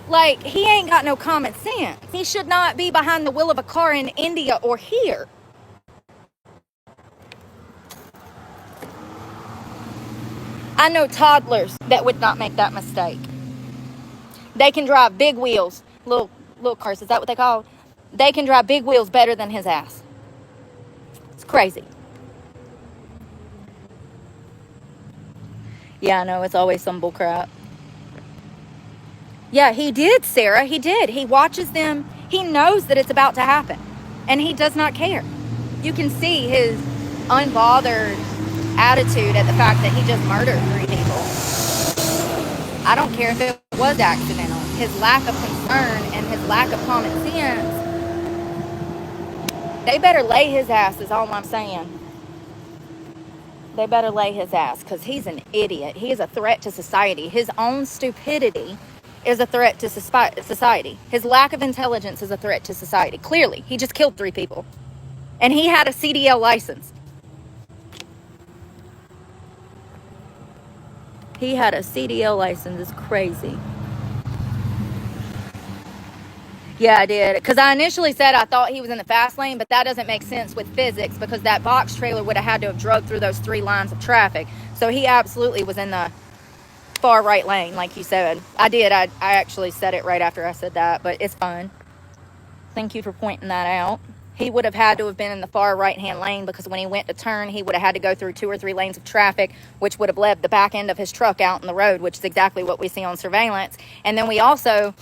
Like, he ain't got no common sense. He should not be behind the wheel of a car in India or here. I know toddlers that would not make that mistake. They can drive big wheels, little cars, is that what they call? They can drive big wheels better than his ass. It's crazy. Yeah, I know, it's always some bull crap. Yeah, he did, Sarah, he did. He watches them, he knows that it's about to happen, and he does not care. You can see his unbothered attitude at the fact that he just murdered 3 people. I don't care if it was accidental. His lack of concern and his lack of common sense, they better lay his ass is all I'm saying. They better lay his ass because he's an idiot. He is a threat to society. His own stupidity is a threat to society. His lack of intelligence is a threat to society. Clearly, he just killed 3 people. And he had a CDL license. He had a CDL license. It's crazy. Yeah, I did. Because I initially said I thought he was in the fast lane, but that doesn't make sense with physics because that box trailer would have had to have drove through those 3 lines of traffic. So he absolutely was in the far right lane, like you said. I did. I actually said it right after I said that, but it's fine. Thank you for pointing that out. He would have had to have been in the far right-hand lane because when he went to turn, he would have had to go through 2 or 3 lanes of traffic, which would have led the back end of his truck out in the road, which is exactly what we see on surveillance. And then we also,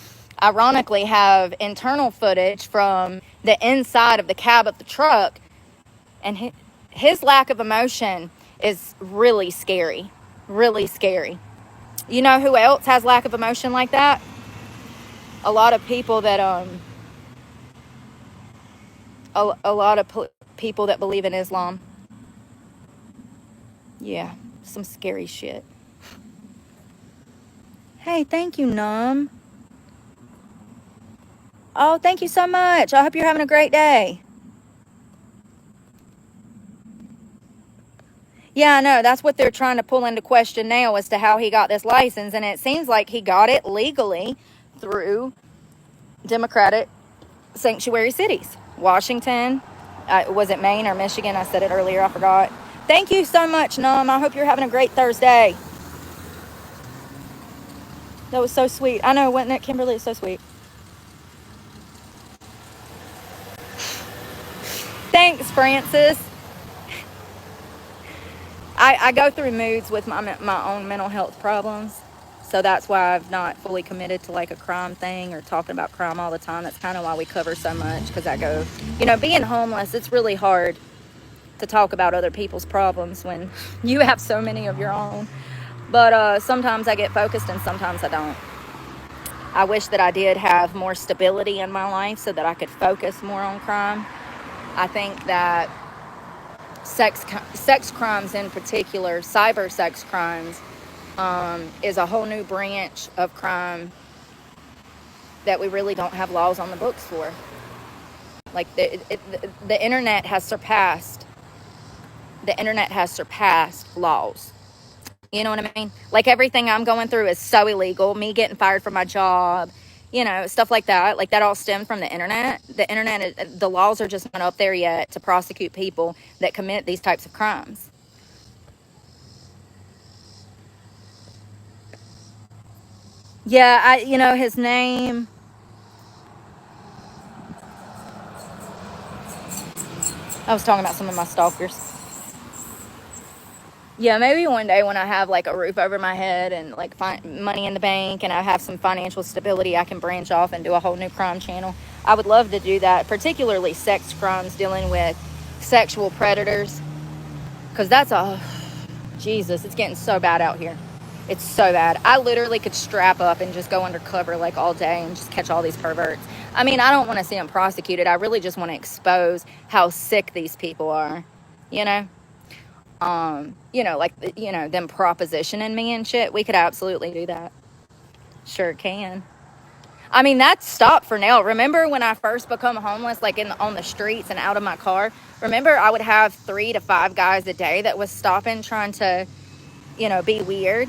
ironically, have internal footage from the inside of the cab of the truck. And his lack of emotion is really scary. Really scary. You know who else has lack of emotion like that? A lot of people that, a lot of people that believe in Islam. Yeah, some scary shit. Hey, thank you, Num. Oh, thank you so much. I hope you're having a great day. Yeah, I know. That's what they're trying to pull into question now as to how he got this license. And it seems like he got it legally through Democratic sanctuary cities, Washington. Was it Maine or Michigan? I said it earlier. I forgot. Thank you so much, Num. I hope you're having a great Thursday. That was so sweet. I know, wasn't it, Kimberly? It's so sweet. Thanks, Francis. I go through moods with my own mental health problems. So that's why I've not fully committed to like a crime thing or talking about crime all the time. That's kind of why we cover so much, because I go, being homeless, it's really hard to talk about other people's problems when you have so many of your own. But sometimes I get focused and sometimes I don't. I wish that I did have more stability in my life so that I could focus more on crime. I think that sex crimes in particular, cyber sex crimes, is a whole new branch of crime that we really don't have laws on the books for. Like the internet has surpassed laws. You know what I mean? Like everything I'm going through is so illegal. Me getting fired from my job, stuff like that. Like that all stemmed from the internet. The laws are just not up there yet to prosecute people that commit these types of crimes. Yeah, his name. I was talking about some of my stalkers. Yeah, maybe one day when I have like a roof over my head and like money in the bank and I have some financial stability, I can branch off and do a whole new crime channel. I would love to do that, particularly sex crimes dealing with sexual predators, because Jesus, it's getting so bad out here. It's so bad. I literally could strap up and just go undercover like all day and just catch all these perverts. I mean, I don't want to see them prosecuted. I really just want to expose how sick these people are, you know? Them propositioning me and shit. We could absolutely do that. Sure can. I mean, that stopped for now. Remember when I first become homeless, like on the streets and out of my car? Remember, I would have 3 to 5 guys a day that was stopping, trying to, be weird.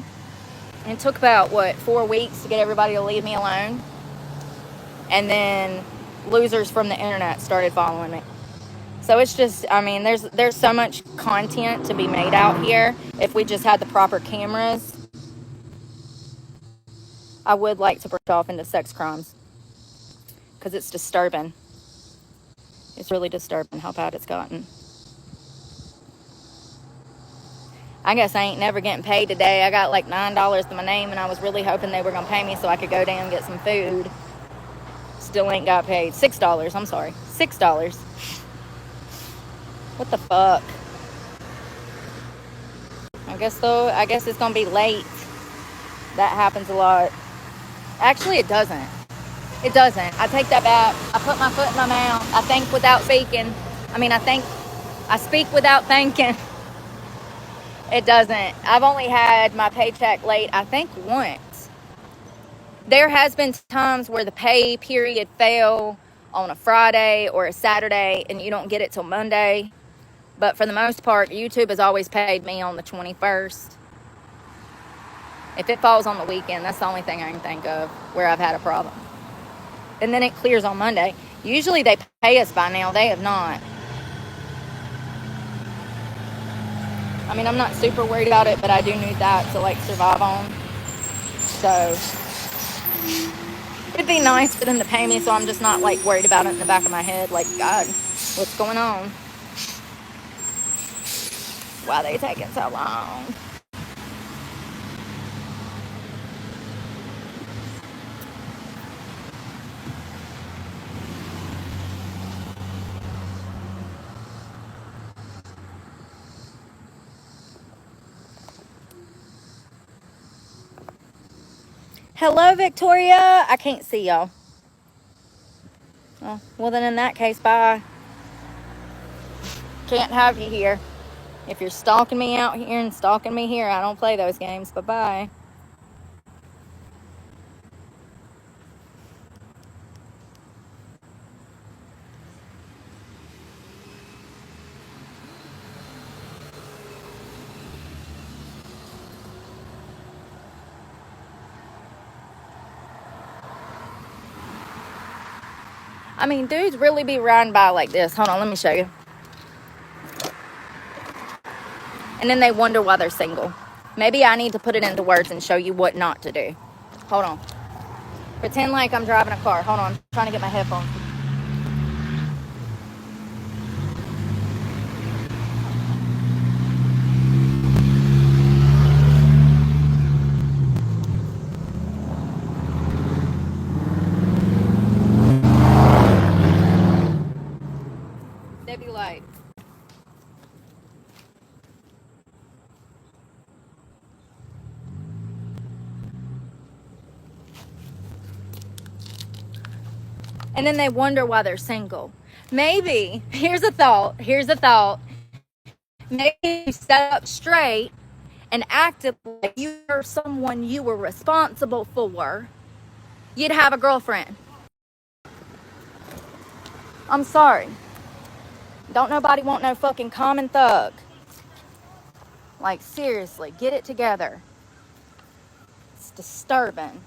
And it took about 4 weeks to get everybody to leave me alone. And then losers from the internet started following me. So it's just, I mean, there's so much content to be made out here. If we just had the proper cameras, I would like to branch off into sex crimes, because it's disturbing. It's really disturbing how bad it's gotten. I guess I ain't never getting paid today. I got like $9 to my name, and I was really hoping they were going to pay me so I could go down and get some food. Still ain't got paid. $6, I'm sorry. $6. What the fuck? I guess it's going to be late. That happens a lot. Actually, it doesn't. It doesn't. I take that back. I put my foot in my mouth. I think without speaking. I speak without thinking. It doesn't. I've only had my paycheck late, I think, once. There has been times where the pay period fell on a Friday or a Saturday and you don't get it till Monday. But for the most part, YouTube has always paid me on the 21st. If it falls on the weekend, that's the only thing I can think of where I've had a problem. And then it clears on Monday. Usually they pay us by now. They have not. I mean, I'm not super worried about it, but I do need that to like survive on. So it'd be nice for them to pay me so I'm just not like worried about it in the back of my head. Like, God, what's going on? Why are they taking so long? Hello, Victoria. I can't see y'all. Oh, well, then in that case, bye. Can't have you here. If you're stalking me out here and stalking me here, I don't play those games. Bye-bye. I mean, dudes really be riding by like this. Hold on, let me show you. And then they wonder why they're single. Maybe I need to put it into words and show you what not to do. Hold on. Pretend like I'm driving a car. Hold on, I'm trying to get my headphones. They be like, and then they wonder why they're single. Maybe, here's a thought. Maybe you sat up straight and acted like you were someone you were responsible for, you'd have a girlfriend. I'm sorry. Don't nobody want no fucking common thug. Like, seriously, get it together. It's disturbing.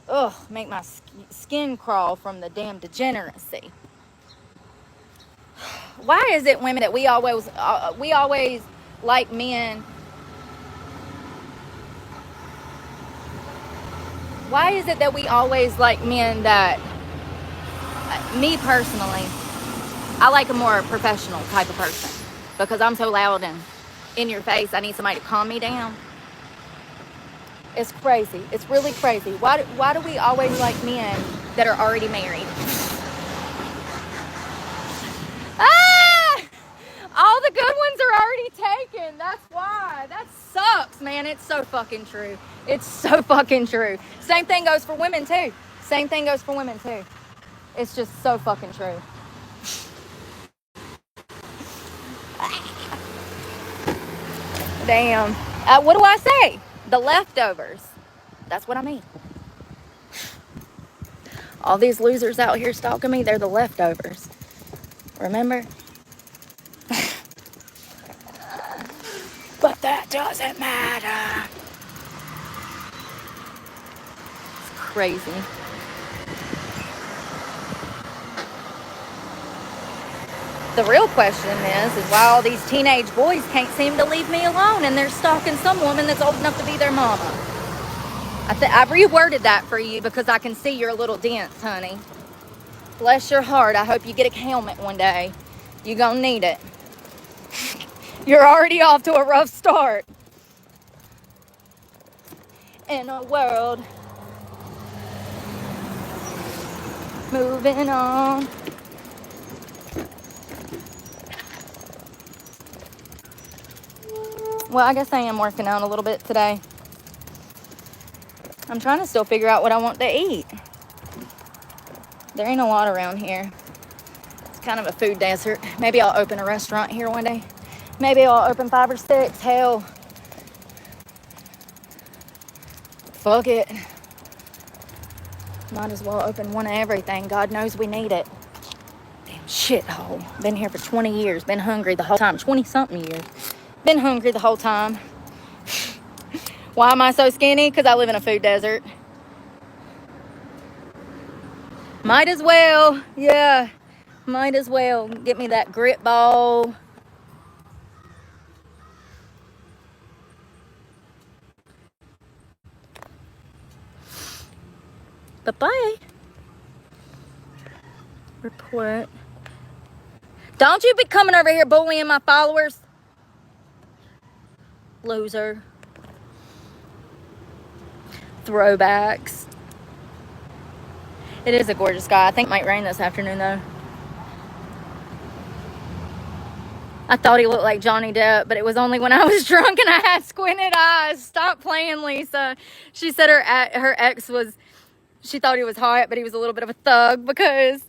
Ugh, make my skin crawl from the damn degeneracy. Why is it, women, that we always like men? Why is it that we always like men that, me personally, I like a more professional type of person because I'm so loud and in your face. I need somebody to calm me down. It's crazy. It's really crazy. Why do we always like men that are already married? Ah! All the good ones are already taken. That's why. That sucks, man. It's so fucking true. It's so fucking true. Same thing goes for women, too. It's just so fucking true. Damn. What do I say? The leftovers. That's what I mean. All these losers out here stalking me, they're the leftovers. Remember? But that doesn't matter. It's crazy. The real question is why all these teenage boys can't seem to leave me alone and they're stalking some woman that's old enough to be their mama. I've reworded that for you because I can see your little dents, honey. Bless your heart. I hope you get a helmet one day. You're gonna need it. You're already off to a rough start. In a world moving on. Well, I guess I am working out a little bit today. I'm trying to still figure out what I want to eat. There ain't a lot around here. It's kind of a food desert. Maybe I'll open a restaurant here one day. Maybe I'll open 5 or 6. Hell. Fuck it. Might as well open one of everything. God knows we need it. Damn shithole. Been here for 20 years. Been hungry the whole time. 20-something years. Been hungry the whole time. Why am I so skinny? Because I live in a food desert. Might as well. Yeah. Might as well. Get me that grit ball. Bye-bye. Report. Don't you be coming over here bullying my followers. Loser. Throwbacks. It is a gorgeous sky. I think it might rain this afternoon, though. I thought he looked like Johnny Depp, but it was only when I was drunk and I had squinted eyes. Stop playing, Lisa. She said her ex was, she thought he was hot, but he was a little bit of a thug because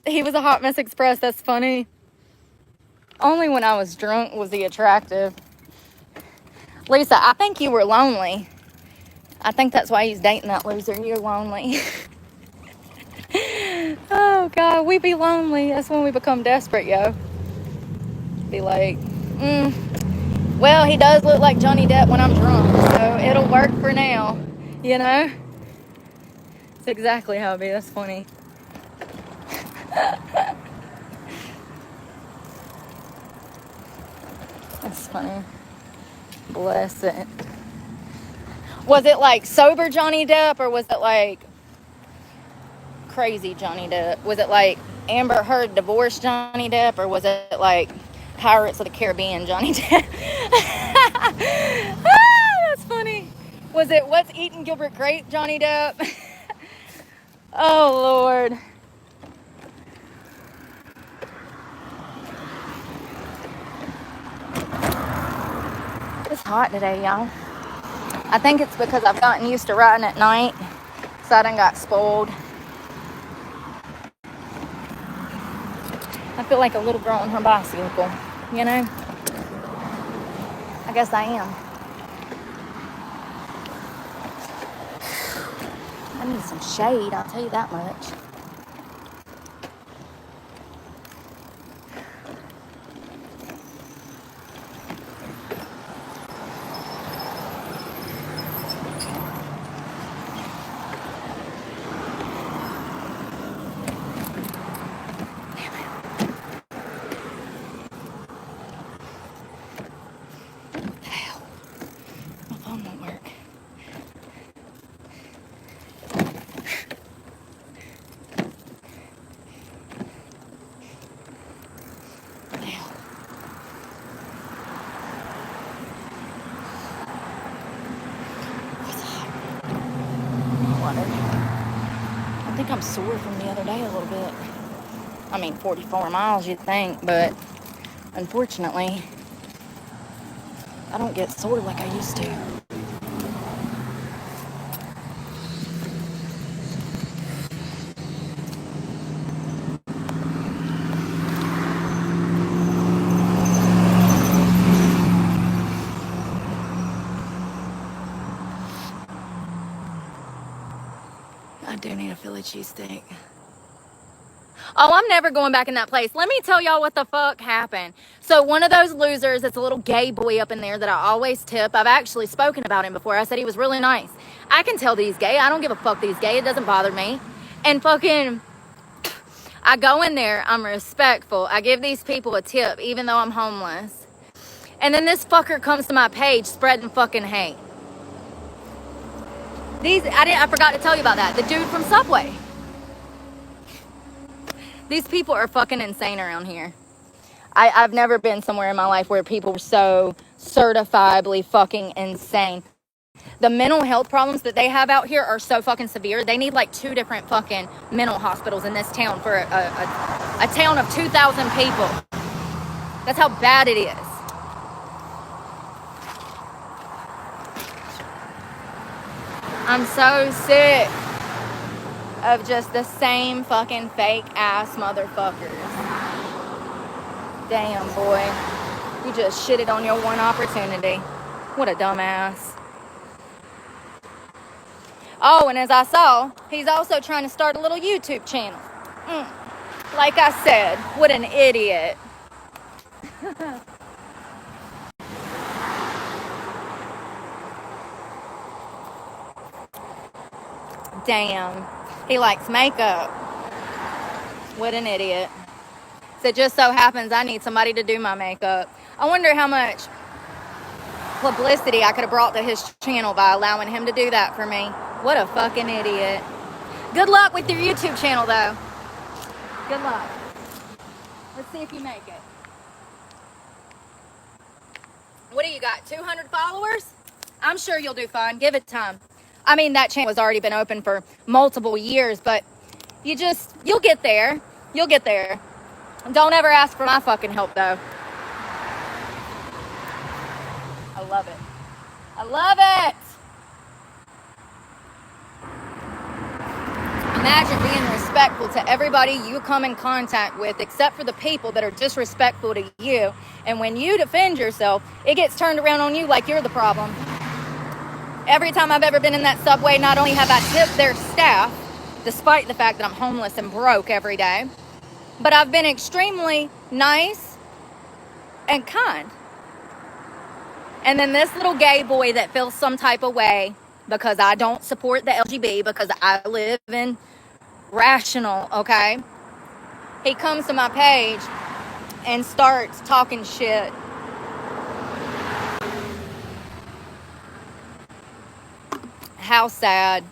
he was a Hot Mess Express. That's funny. Only when I was drunk was he attractive. Lisa, I think you were lonely. I think that's why he's dating that loser. You're lonely. Oh, God, we be lonely. That's when we become desperate, yo. Be like, well, he does look like Johnny Depp when I'm drunk, so it'll work for now, you know? It's exactly how it be. That's funny. That's funny. Bless it. Was it like sober Johnny Depp, or was it like crazy Johnny Depp? Was it like Amber Heard divorced Johnny Depp, or was it like Pirates of the Caribbean Johnny Depp? That's funny. Was it What's Eating Gilbert Grape Johnny Depp? Oh Lord. It's hot today, y'all. I think it's because I've gotten used to riding at night, so I done got spoiled. I feel like a little girl on her bicycle, you know? I guess I am. I need some shade, I'll tell you that much. I think I'm sore from the other day a little bit. I mean, 44 miles you'd think, but unfortunately, I don't get sore like I used to. I do need a Philly cheesesteak. Oh, I'm never going back in that place. Let me tell y'all what the fuck happened. So one of those losers, it's a little gay boy up in there that I always tip. I've actually spoken about him before. I said he was really nice. I can tell that he's gay. I don't give a fuck that he's gay. It doesn't bother me. And fucking, I go in there. I'm respectful. I give these people a tip, even though I'm homeless. And then this fucker comes to my page spreading fucking hate. I forgot to tell you about that. The dude from Subway. These people are fucking insane around here. I've never been somewhere in my life where people were so certifiably fucking insane. The mental health problems that they have out here are so fucking severe. They need like 2 different fucking mental hospitals in this town for a town of 2,000 people. That's how bad it is. I'm so sick of just the same fucking fake ass motherfuckers. Damn, boy. You just shitted on your one opportunity. What a dumbass. Oh, and as I saw, he's also trying to start a little YouTube channel. Like I said, what an idiot. Damn. He likes makeup. What an idiot. So it just so happens I need somebody to do my makeup. I wonder how much publicity I could have brought to his channel by allowing him to do that for me. What a fucking idiot. Good luck with your YouTube channel, though. Good luck. Let's see if you make it. What do you got, 200 followers? I'm sure you'll do fine. Give it time. I mean, that channel has already been open for multiple years, but you'll get there. You'll get there. Don't ever ask for my fucking help, though. I love it. I love it. Imagine being respectful to everybody you come in contact with, except for the people that are disrespectful to you. And when you defend yourself, it gets turned around on you like you're the problem. Every time I've ever been in that Subway, not only have I tipped their staff, despite the fact that I'm homeless and broke every day, but I've been extremely nice and kind. And then this little gay boy that feels some type of way because I don't support the LGBT, because I live in rational, okay? he comes to my page and starts talking shit. How sad.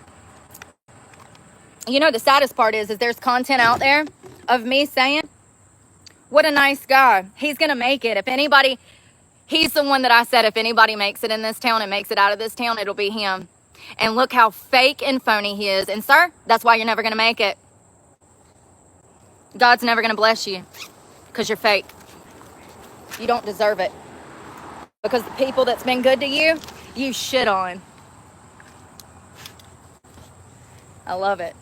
You know, the saddest part is there's content out there of me saying, what a nice guy. He's going to make it. If anybody, he's the one that I said, if anybody makes it in this town and makes it out of this town, it'll be him. And look how fake and phony he is. And sir, that's why you're never going to make it. God's never going to bless you because you're fake. You don't deserve it. Because the people that's been good to you, you shit on. I love it.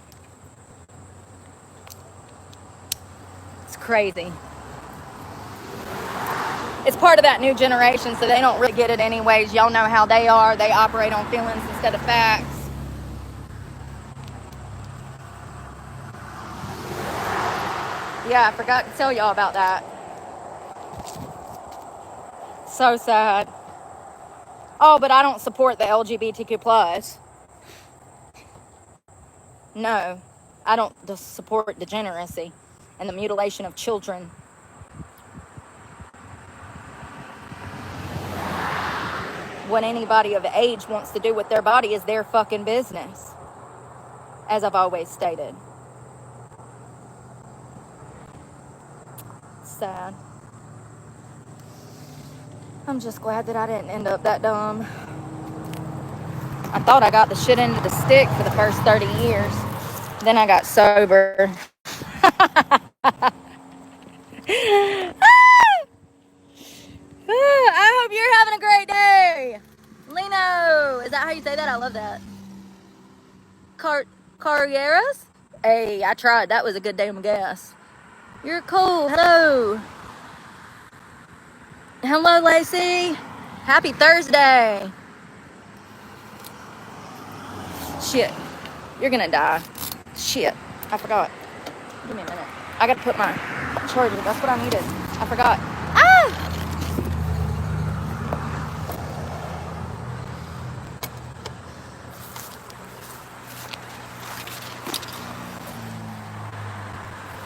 It's crazy. It's part of that new generation, so they don't really get it anyways. Y'all know how they are. They operate on feelings instead of facts. Yeah, I forgot to tell y'all about that. So sad. Oh, but I don't support the LGBTQ+. No, I don't support degeneracy and the mutilation of children. What anybody of age wants to do with their body is their fucking business, as I've always stated. Sad. I'm just glad that I didn't end up that dumb. I thought I got the shit into the stick for the first 30 years. Then I got sober. I hope you're having a great day. Lino. Is that how you say that? I love that. Carreras? Hey, I tried. That was a good damn guess. You're cool. Hello. Hello, Lacey. Happy Thursday. Shit. You're gonna die. Shit. I forgot. Give me a minute. I gotta put my charger. That's what I needed. I forgot. Ah!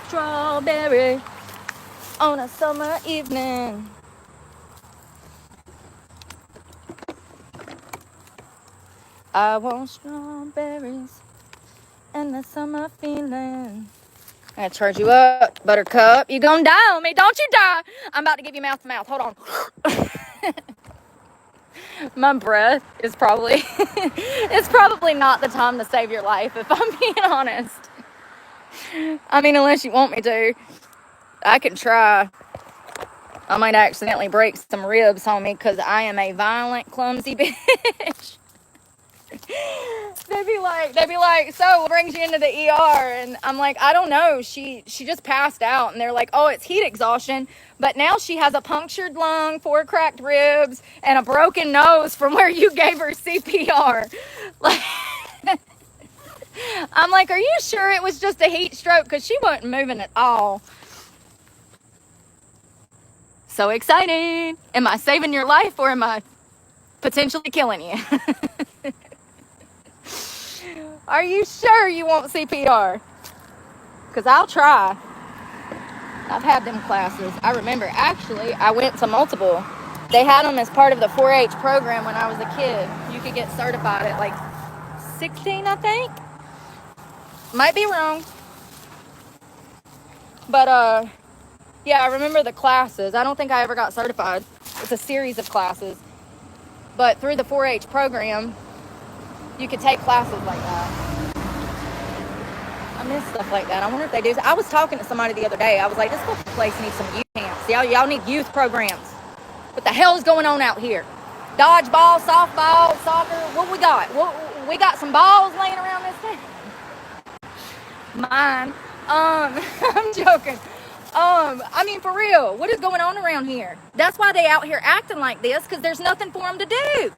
Strawberry on a summer evening. I want strawberries and the summer feeling. I gotta charge you up, Buttercup. You gonna die on me. Don't you die. I'm about to give you mouth to mouth. Hold on. My breath is probably, it's probably not the time to save your life, if I'm being honest. I mean, unless you want me to. I can try. I might accidentally break some ribs on me because I am a violent, clumsy bitch. They'd be like, so what brings you into the ER? And I'm like, I don't know. She just passed out. And they're like, oh, it's heat exhaustion. But now she has a punctured lung, 4 cracked ribs, and a broken nose from where you gave her CPR. Like, I'm like, are you sure it was just a heat stroke? Because she wasn't moving at all. So exciting. Am I saving your life or am I potentially killing you? Are you sure you want CPR? Because I'll try. I've had them classes. I remember, actually, I went to multiple. They had them as part of the 4-H program when I was a kid. You could get certified at like 16, I think. Might be wrong. But, yeah, I remember the classes. I don't think I ever got certified. It's a series of classes. But through the 4-H program, you could take classes like that. I miss stuff like that. I wonder if they do. I was talking to somebody the other day. I was like, this fucking place needs some youth camps. Y'all need youth programs. What the hell is going on out here? Dodgeball, softball, soccer. What we got? We got some balls laying around this thing. Mine. I'm joking. I mean, for real, what is going on around here? That's why they out here acting like this, because there's nothing for them to do.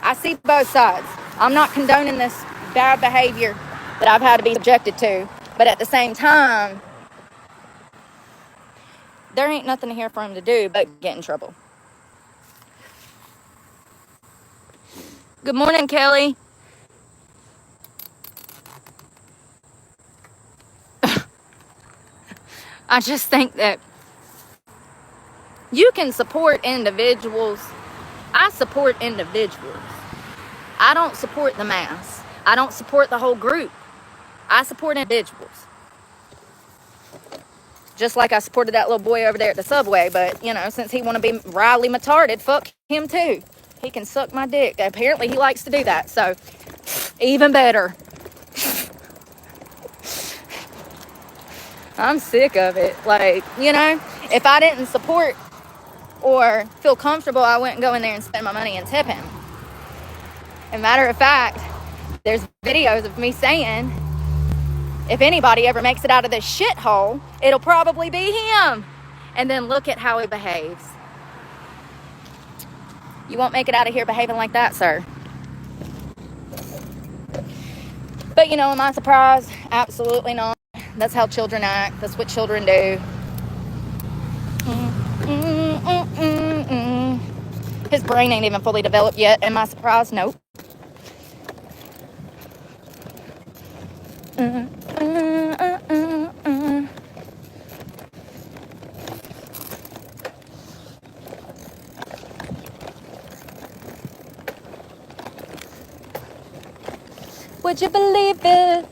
I see both sides. I'm not condoning this bad behavior that I've had to be subjected to, but at the same time, there ain't nothing here for them to do but get in trouble. Good morning, Kelly. I just think that you can support individuals. I support individuals. I don't support the mass. I don't support the whole group. I support individuals. Just like I supported that little boy over there at the Subway. But, you know, since he want to be Riley retarded, fuck him too. He can suck my dick. Apparently he likes to do that. So, even better. I'm sick of it. Like, you know, if I didn't support or feel comfortable, I wouldn't go in there and spend my money and tip him. And matter of fact, there's videos of me saying, if anybody ever makes it out of this shithole, it'll probably be him. And then look at how he behaves. You won't make it out of here behaving like that, sir. But, you know, am I surprised? Absolutely not. That's how children act. That's what children do. His brain ain't even fully developed yet. Am I surprised? Nope. Would you believe it?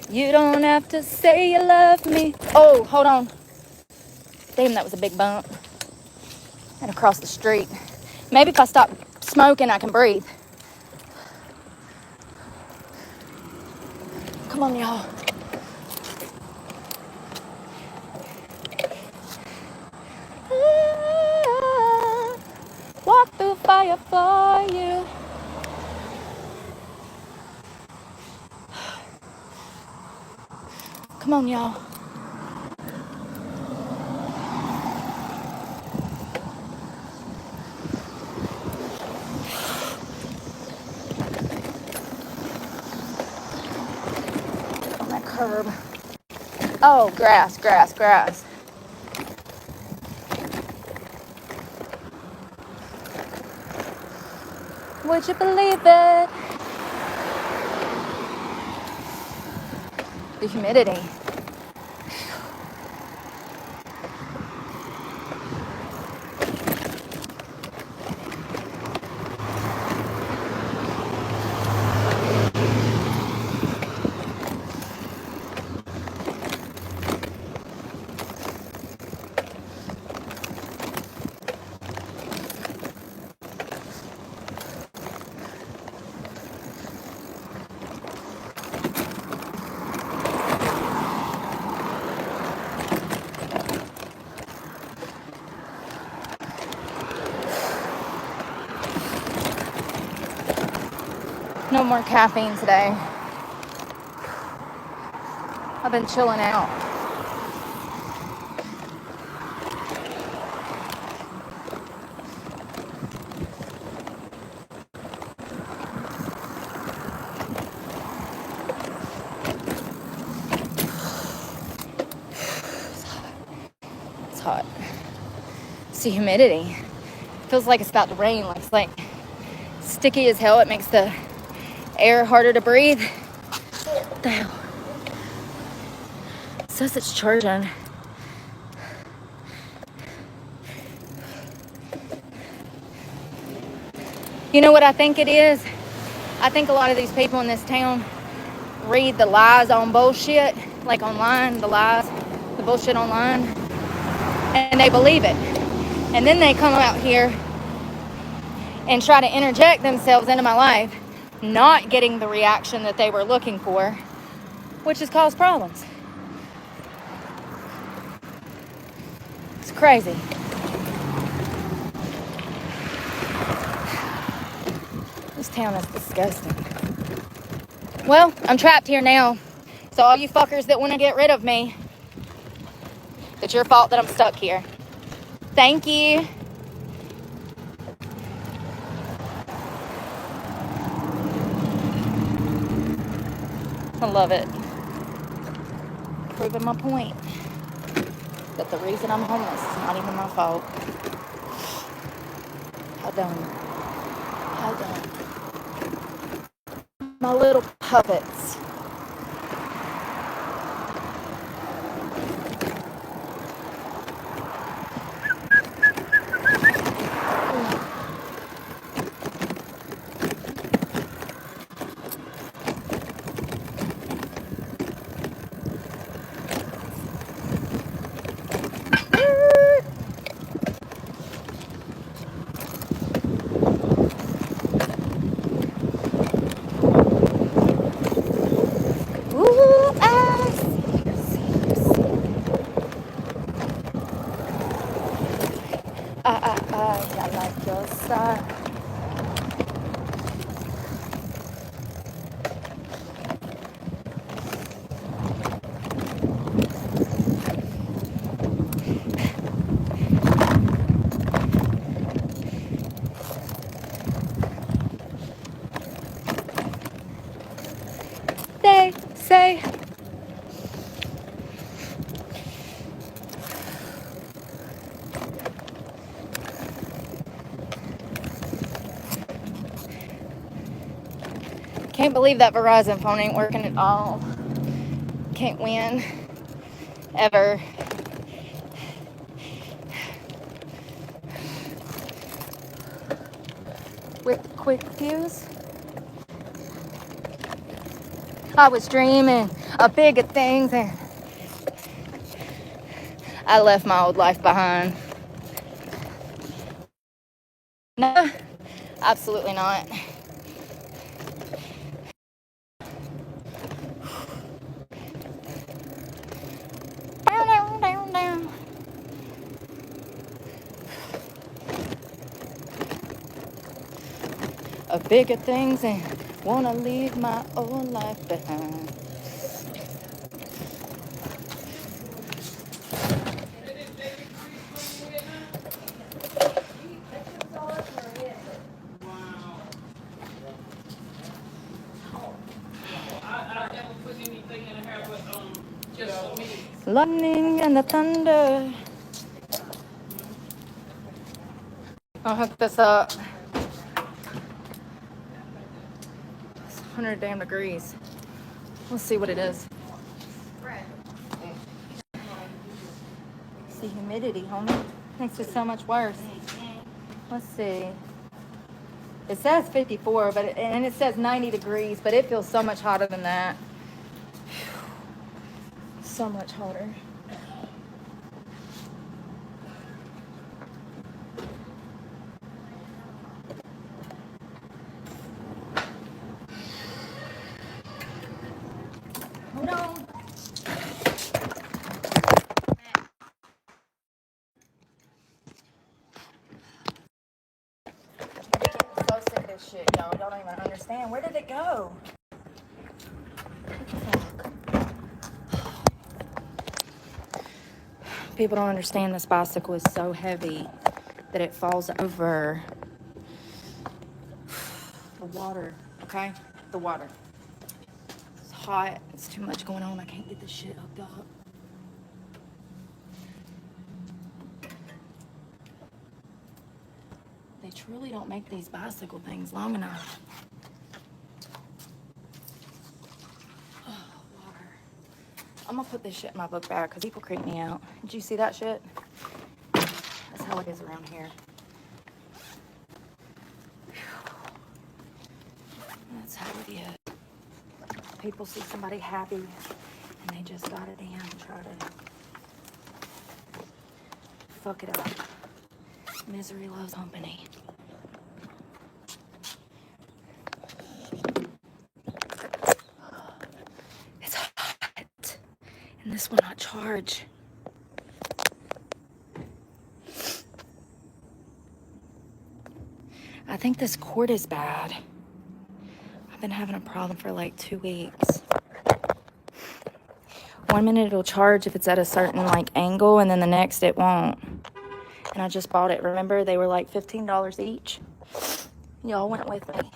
You don't have to say you love me. Oh, hold on. Damn, that was a big bump. And across the street. Maybe if I stop smoking, I can breathe. Come on, y'all. Walk through fire for you. Come on, y'all. On that curb. Oh, grass, grass, grass. Would you believe it? The humidity. No more caffeine today. I've been chilling out. It's hot. It's the humidity. It feels like it's about to rain. Like it's like sticky as hell. It makes the air harder to breathe. What the hell? It says it's charging. You know what I think it is? I think a lot of these people in this town read the lies on bullshit, like online, the lies, the bullshit online, and they believe it. And then they come out here and try to interject themselves into my life, not getting the reaction that they were looking for, which has caused problems. It's crazy. This town is disgusting. Well, I'm trapped here now. So all you fuckers that want to get rid of me, it's your fault that I'm stuck here. Thank you. I love it. Proving my point that the reason I'm homeless is not even my fault. How dumb. How dumb. My little puppets. Say. Can't believe that Verizon phone ain't working at all. Can't win. Ever. With quick fuse. I was dreaming of bigger things and I left my old life behind. No, absolutely not. Down. Of bigger things and wanna leave my old life behind. Lightning and the thunder. I'll hook this up. It's 100 damn degrees. We'll see what it is. It's the humidity, homie. Makes it so much worse. Let's see. It says 54, and it says 90 degrees, but it feels so much hotter than that. So much hotter. Hold on. So sick of this shit, y'all. Y'all don't even understand. Where did it go? People don't understand this bicycle is so heavy that it falls over the water, okay? The water. It's hot. It's too much going on. I can't get this shit hooked up. They truly don't make these bicycle things long enough. Oh, water. I'm gonna put this shit in my book bag because people creep me out. Did you see that shit? That's how it is around here. That's how it is. People see somebody happy and they just gotta damn try to fuck it up. Misery loves company. It's hot. And this will not charge. I think this cord is bad. I've been having a problem for like 2 weeks. 1 minute it'll charge if it's at a certain like angle, and then the next it won't. And I just bought it. Remember, they were like $15 each. Y'all went with me.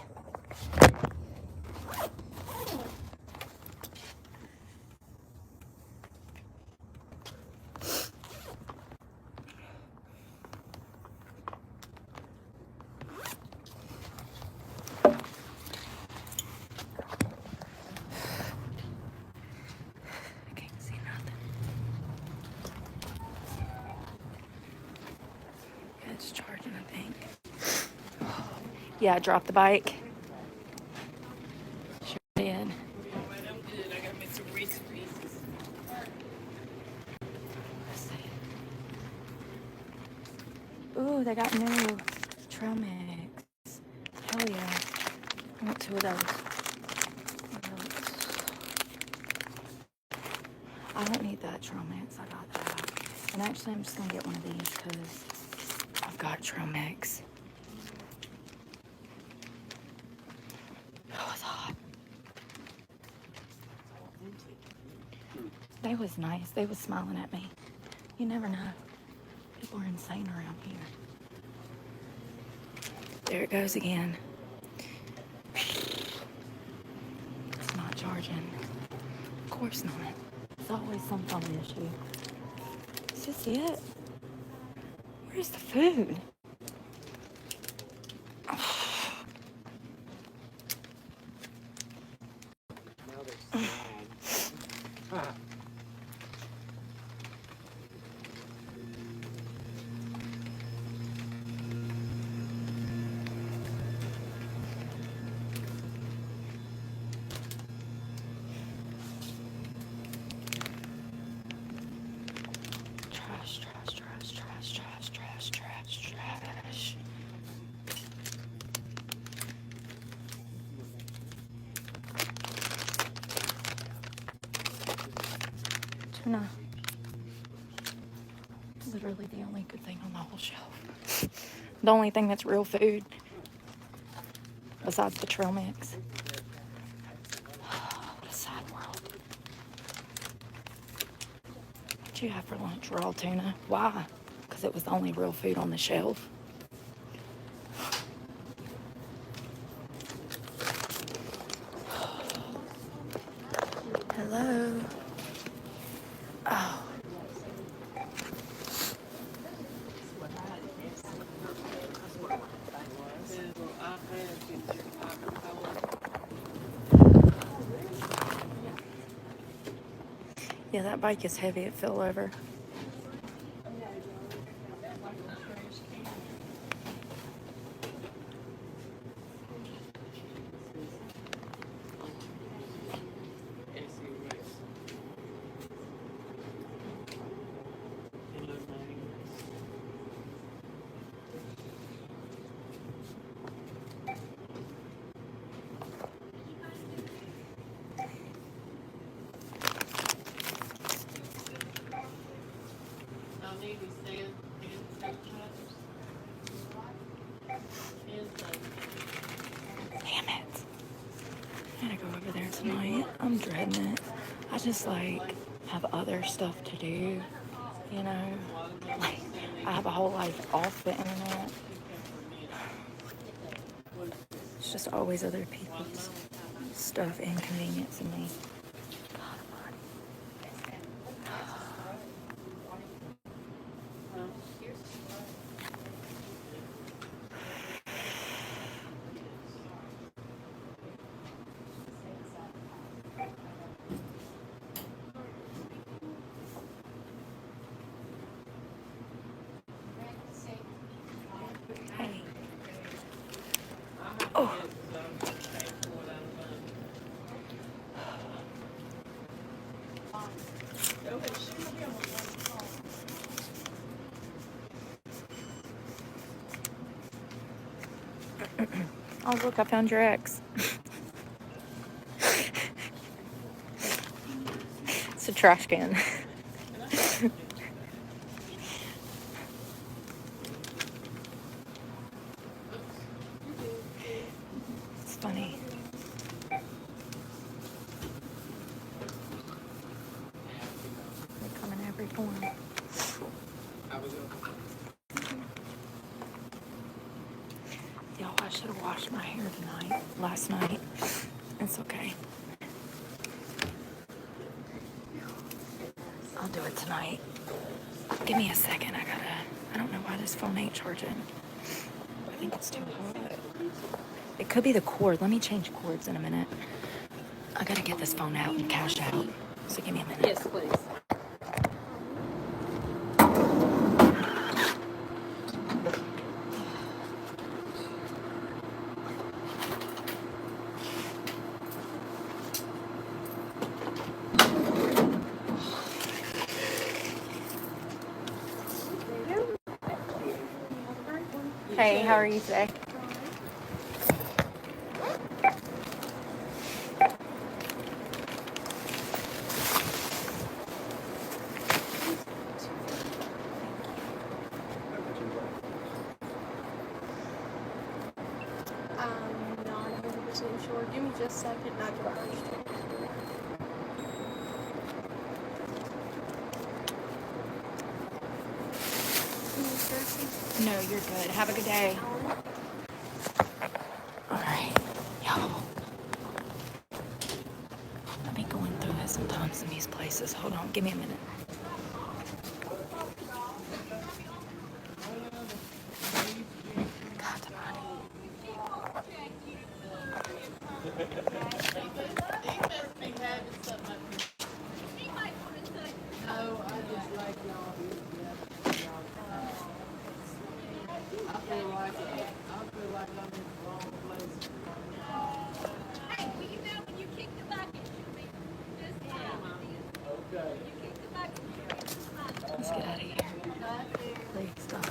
It's charging, I think. Yeah, I dropped the bike. Sure did. Ooh, they got new trail mix. Hell yeah. I want 2 of those. I don't need that trail mix. I got that. And actually, I'm just going to get one of these because I've got trail mix. Oh, it's hot. They was nice. They was smiling at me. You never know. People are insane around here. There it goes again. It's not charging. Of course not. It's always some kind of issue. Is this it? Where's the food? Trash, trash, trash, trash, trash, trash, trash, trash. Tuna. Literally the only good thing on the whole shelf. The only thing that's real food. Besides the trail mix. What a sad world. What'd you have for lunch? Raw tuna. Why? Because it was the only real food on the shelf. Hello. Oh. Yeah, that bike is heavy. It fell over. Damn it. I gotta go over there tonight. I'm dreading it. I just like have other stuff to do, you know? Like, I have a whole life off the internet. It's just always other people's stuff inconveniencing me. Hey. Oh. Oh, look, I found your ex. It's a trash can. It's funny. They come in every form. Y'all, I should have washed my hair last night. It's okay. I'll do it tonight. Give me a second. I don't know why this phone ain't charging. I think it's too hot. It could be the cord. Let me change cords in a minute. I gotta get this phone out and cash out. So give me a minute. Yes, please. Hey, how are you today? I'm not 100% sure. Give me just a second and I can understand. No, you're good. Have a good day. Alright. Yo. Let me go in through his sometimes in these places. Hold on, give me a minute. God let's get out of here. Please, God.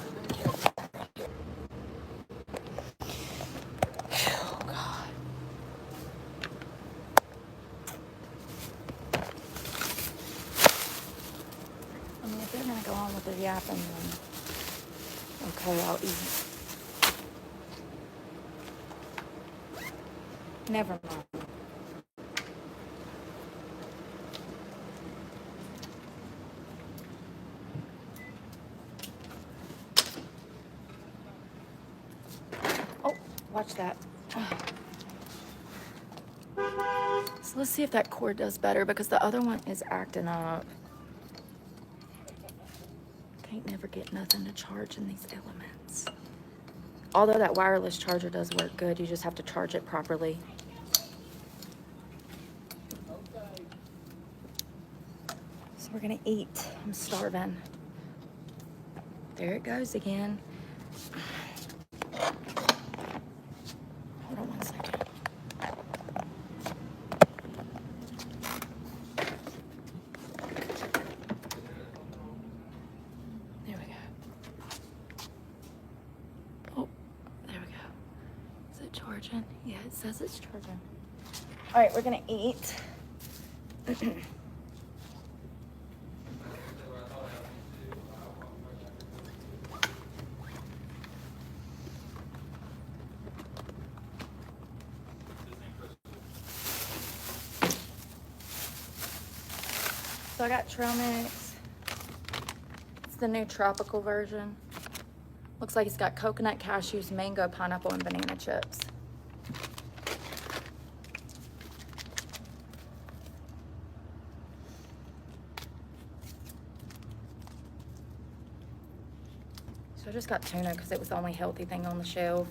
Oh, God. I mean, if they're going to go on with their yapping, then okay, I'll eat. Never mind. Oh, watch that. So let's see if that cord does better because the other one is acting up. Can't never get nothing to charge in these elements. Although that wireless charger does work good, you just have to charge it properly. So we're gonna eat. I'm starving. There it goes again. Hold on one second. There we go. Oh, there we go. Is it charging? Yeah, it says it's charging. All right, we're gonna eat. So I got trail mix. It's the new tropical version. Looks like it's got coconut, cashews, mango, pineapple, and banana chips. So I just got tuna because it was the only healthy thing on the shelf.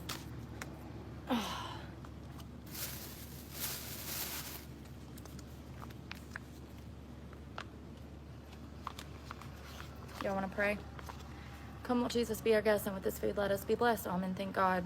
Y'all want to pray? Come, Lord Jesus, be our guest, and with this food, let us be blessed. Amen. Thank God.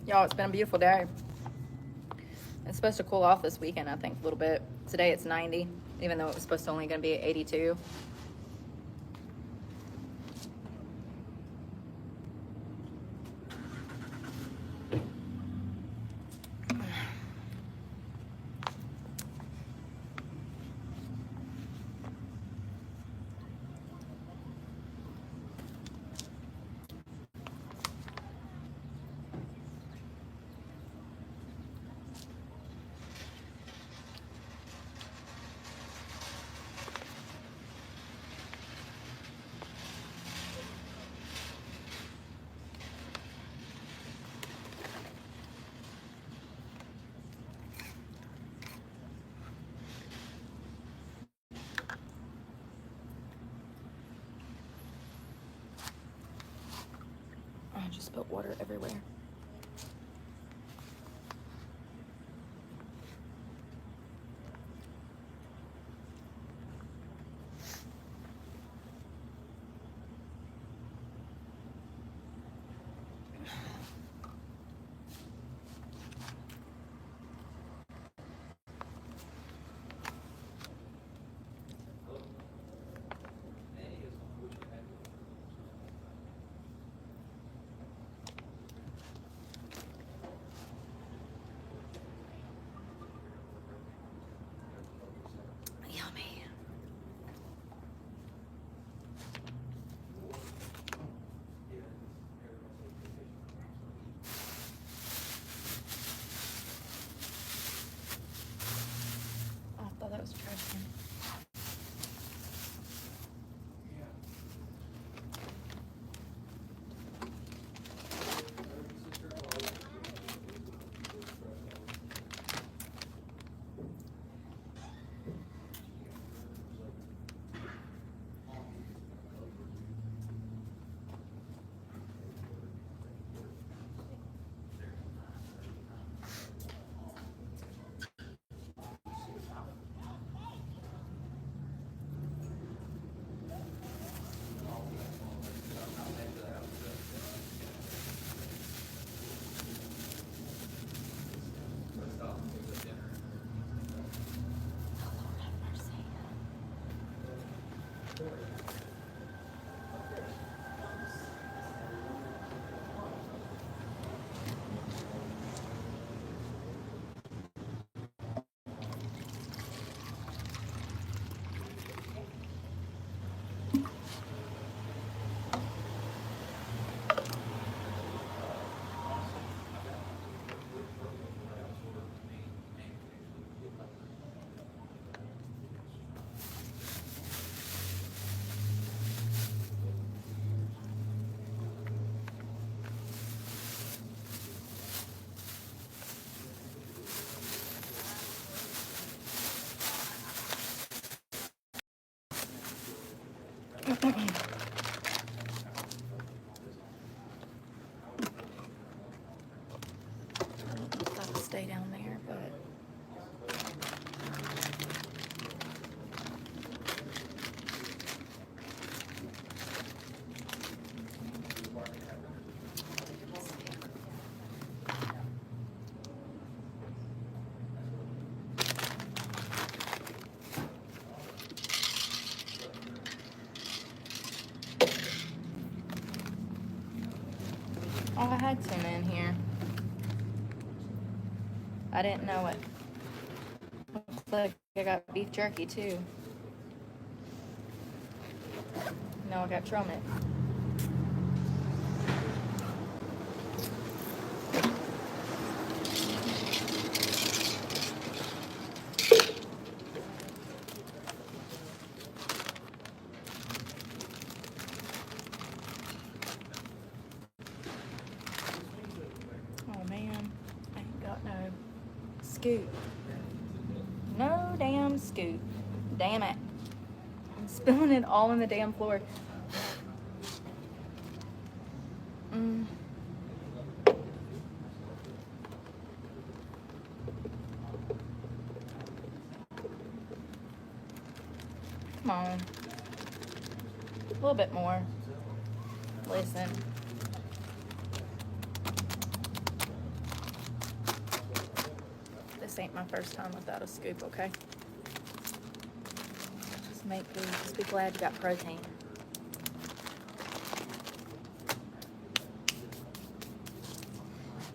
Y'all, it's been a beautiful day. It's supposed to cool off this weekend, I think, a little bit. Today it's 90, even though it was supposed to only going to be 82. I just put water everywhere. I'll stay down there, but oh, I had some in here. I didn't know it. Looks like I got beef jerky too. No, I got trail mix. Oh man, I ain't got no scoop. No damn scoop. Damn it. I'm spilling it all on the damn floor. Mm. Come on. A little bit more. Listen. This ain't my first time without a scoop, okay? Just be glad you got protein.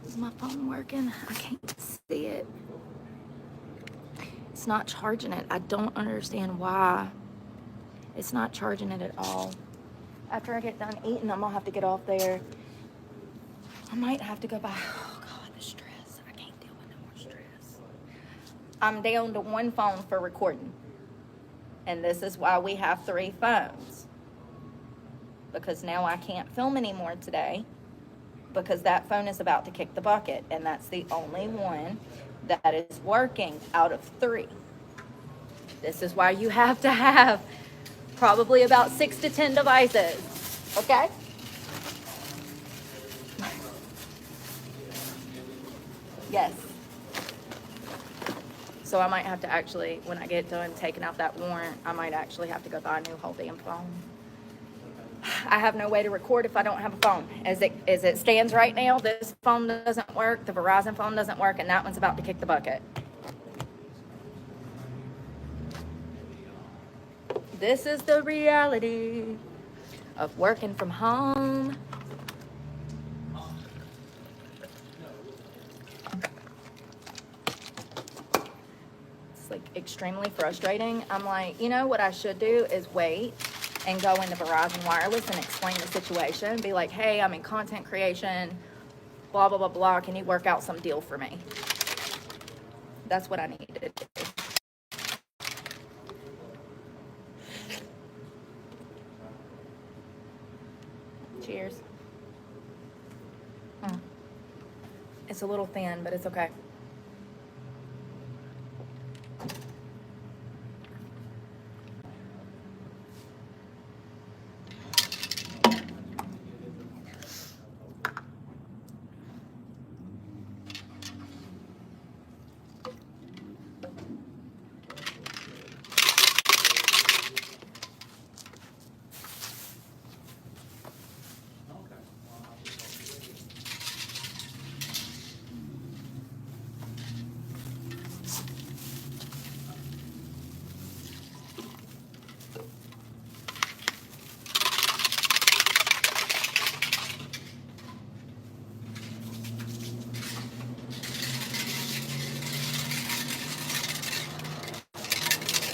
Is my phone working? I can't see it. It's not charging it. I don't understand why. It's not charging it at all. After I get done eating, I'm gonna have to get off there. I might have to go buy. Oh God, the stress. I can't deal with no more stress. I'm down to one phone for recording. And this is why we have 3 phones. Because now I can't film anymore today. Because that phone is about to kick the bucket. And that's the only one that is working out of 3. This is why you have to have probably about 6 to 10 devices. Okay? Yes. So I might have to actually, when I get done taking out that warrant, I might actually have to go buy a new whole damn phone. I have no way to record if I don't have a phone. As it stands right now, this phone doesn't work, the Verizon phone doesn't work, and that one's about to kick the bucket. This is the reality of working from home. It's like extremely frustrating. I'm like, you know what I should do is wait and go into Verizon Wireless and explain the situation. Be like, hey, I'm in content creation, blah, blah, blah, blah. Can you work out some deal for me? That's what I need to do. Cheers. It's a little thin, but it's okay.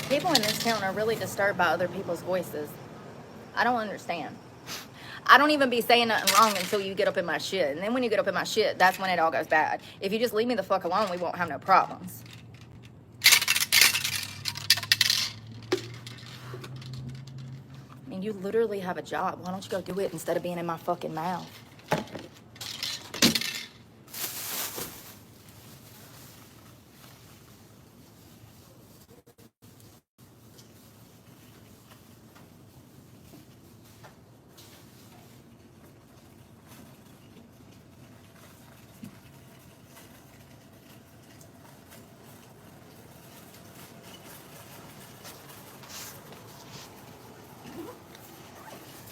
People in this town are really disturbed by other people's voices. I don't understand. I don't even be saying nothing wrong until you get up in my shit. And then when you get up in my shit, that's when it all goes bad. If you just leave me the fuck alone, we won't have no problems. I mean, you literally have a job. Why don't you go do it instead of being in my fucking mouth?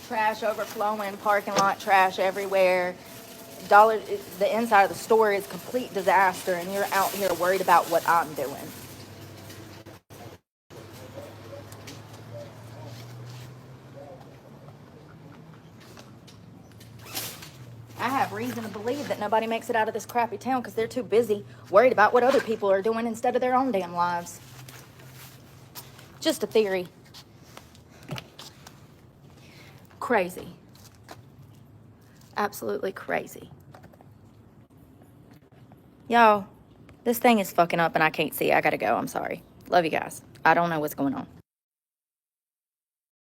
Trash overflowing, parking lot trash everywhere. The inside of the store is complete disaster, and you're out here worried about what I'm doing. I have reason to believe that nobody makes it out of this crappy town because they're too busy worried about what other people are doing instead of their own damn lives. Just a theory. Crazy. Absolutely crazy. Y'all, this thing is fucking up and I can't see. I gotta go. I'm sorry. Love you guys. I don't know what's going on.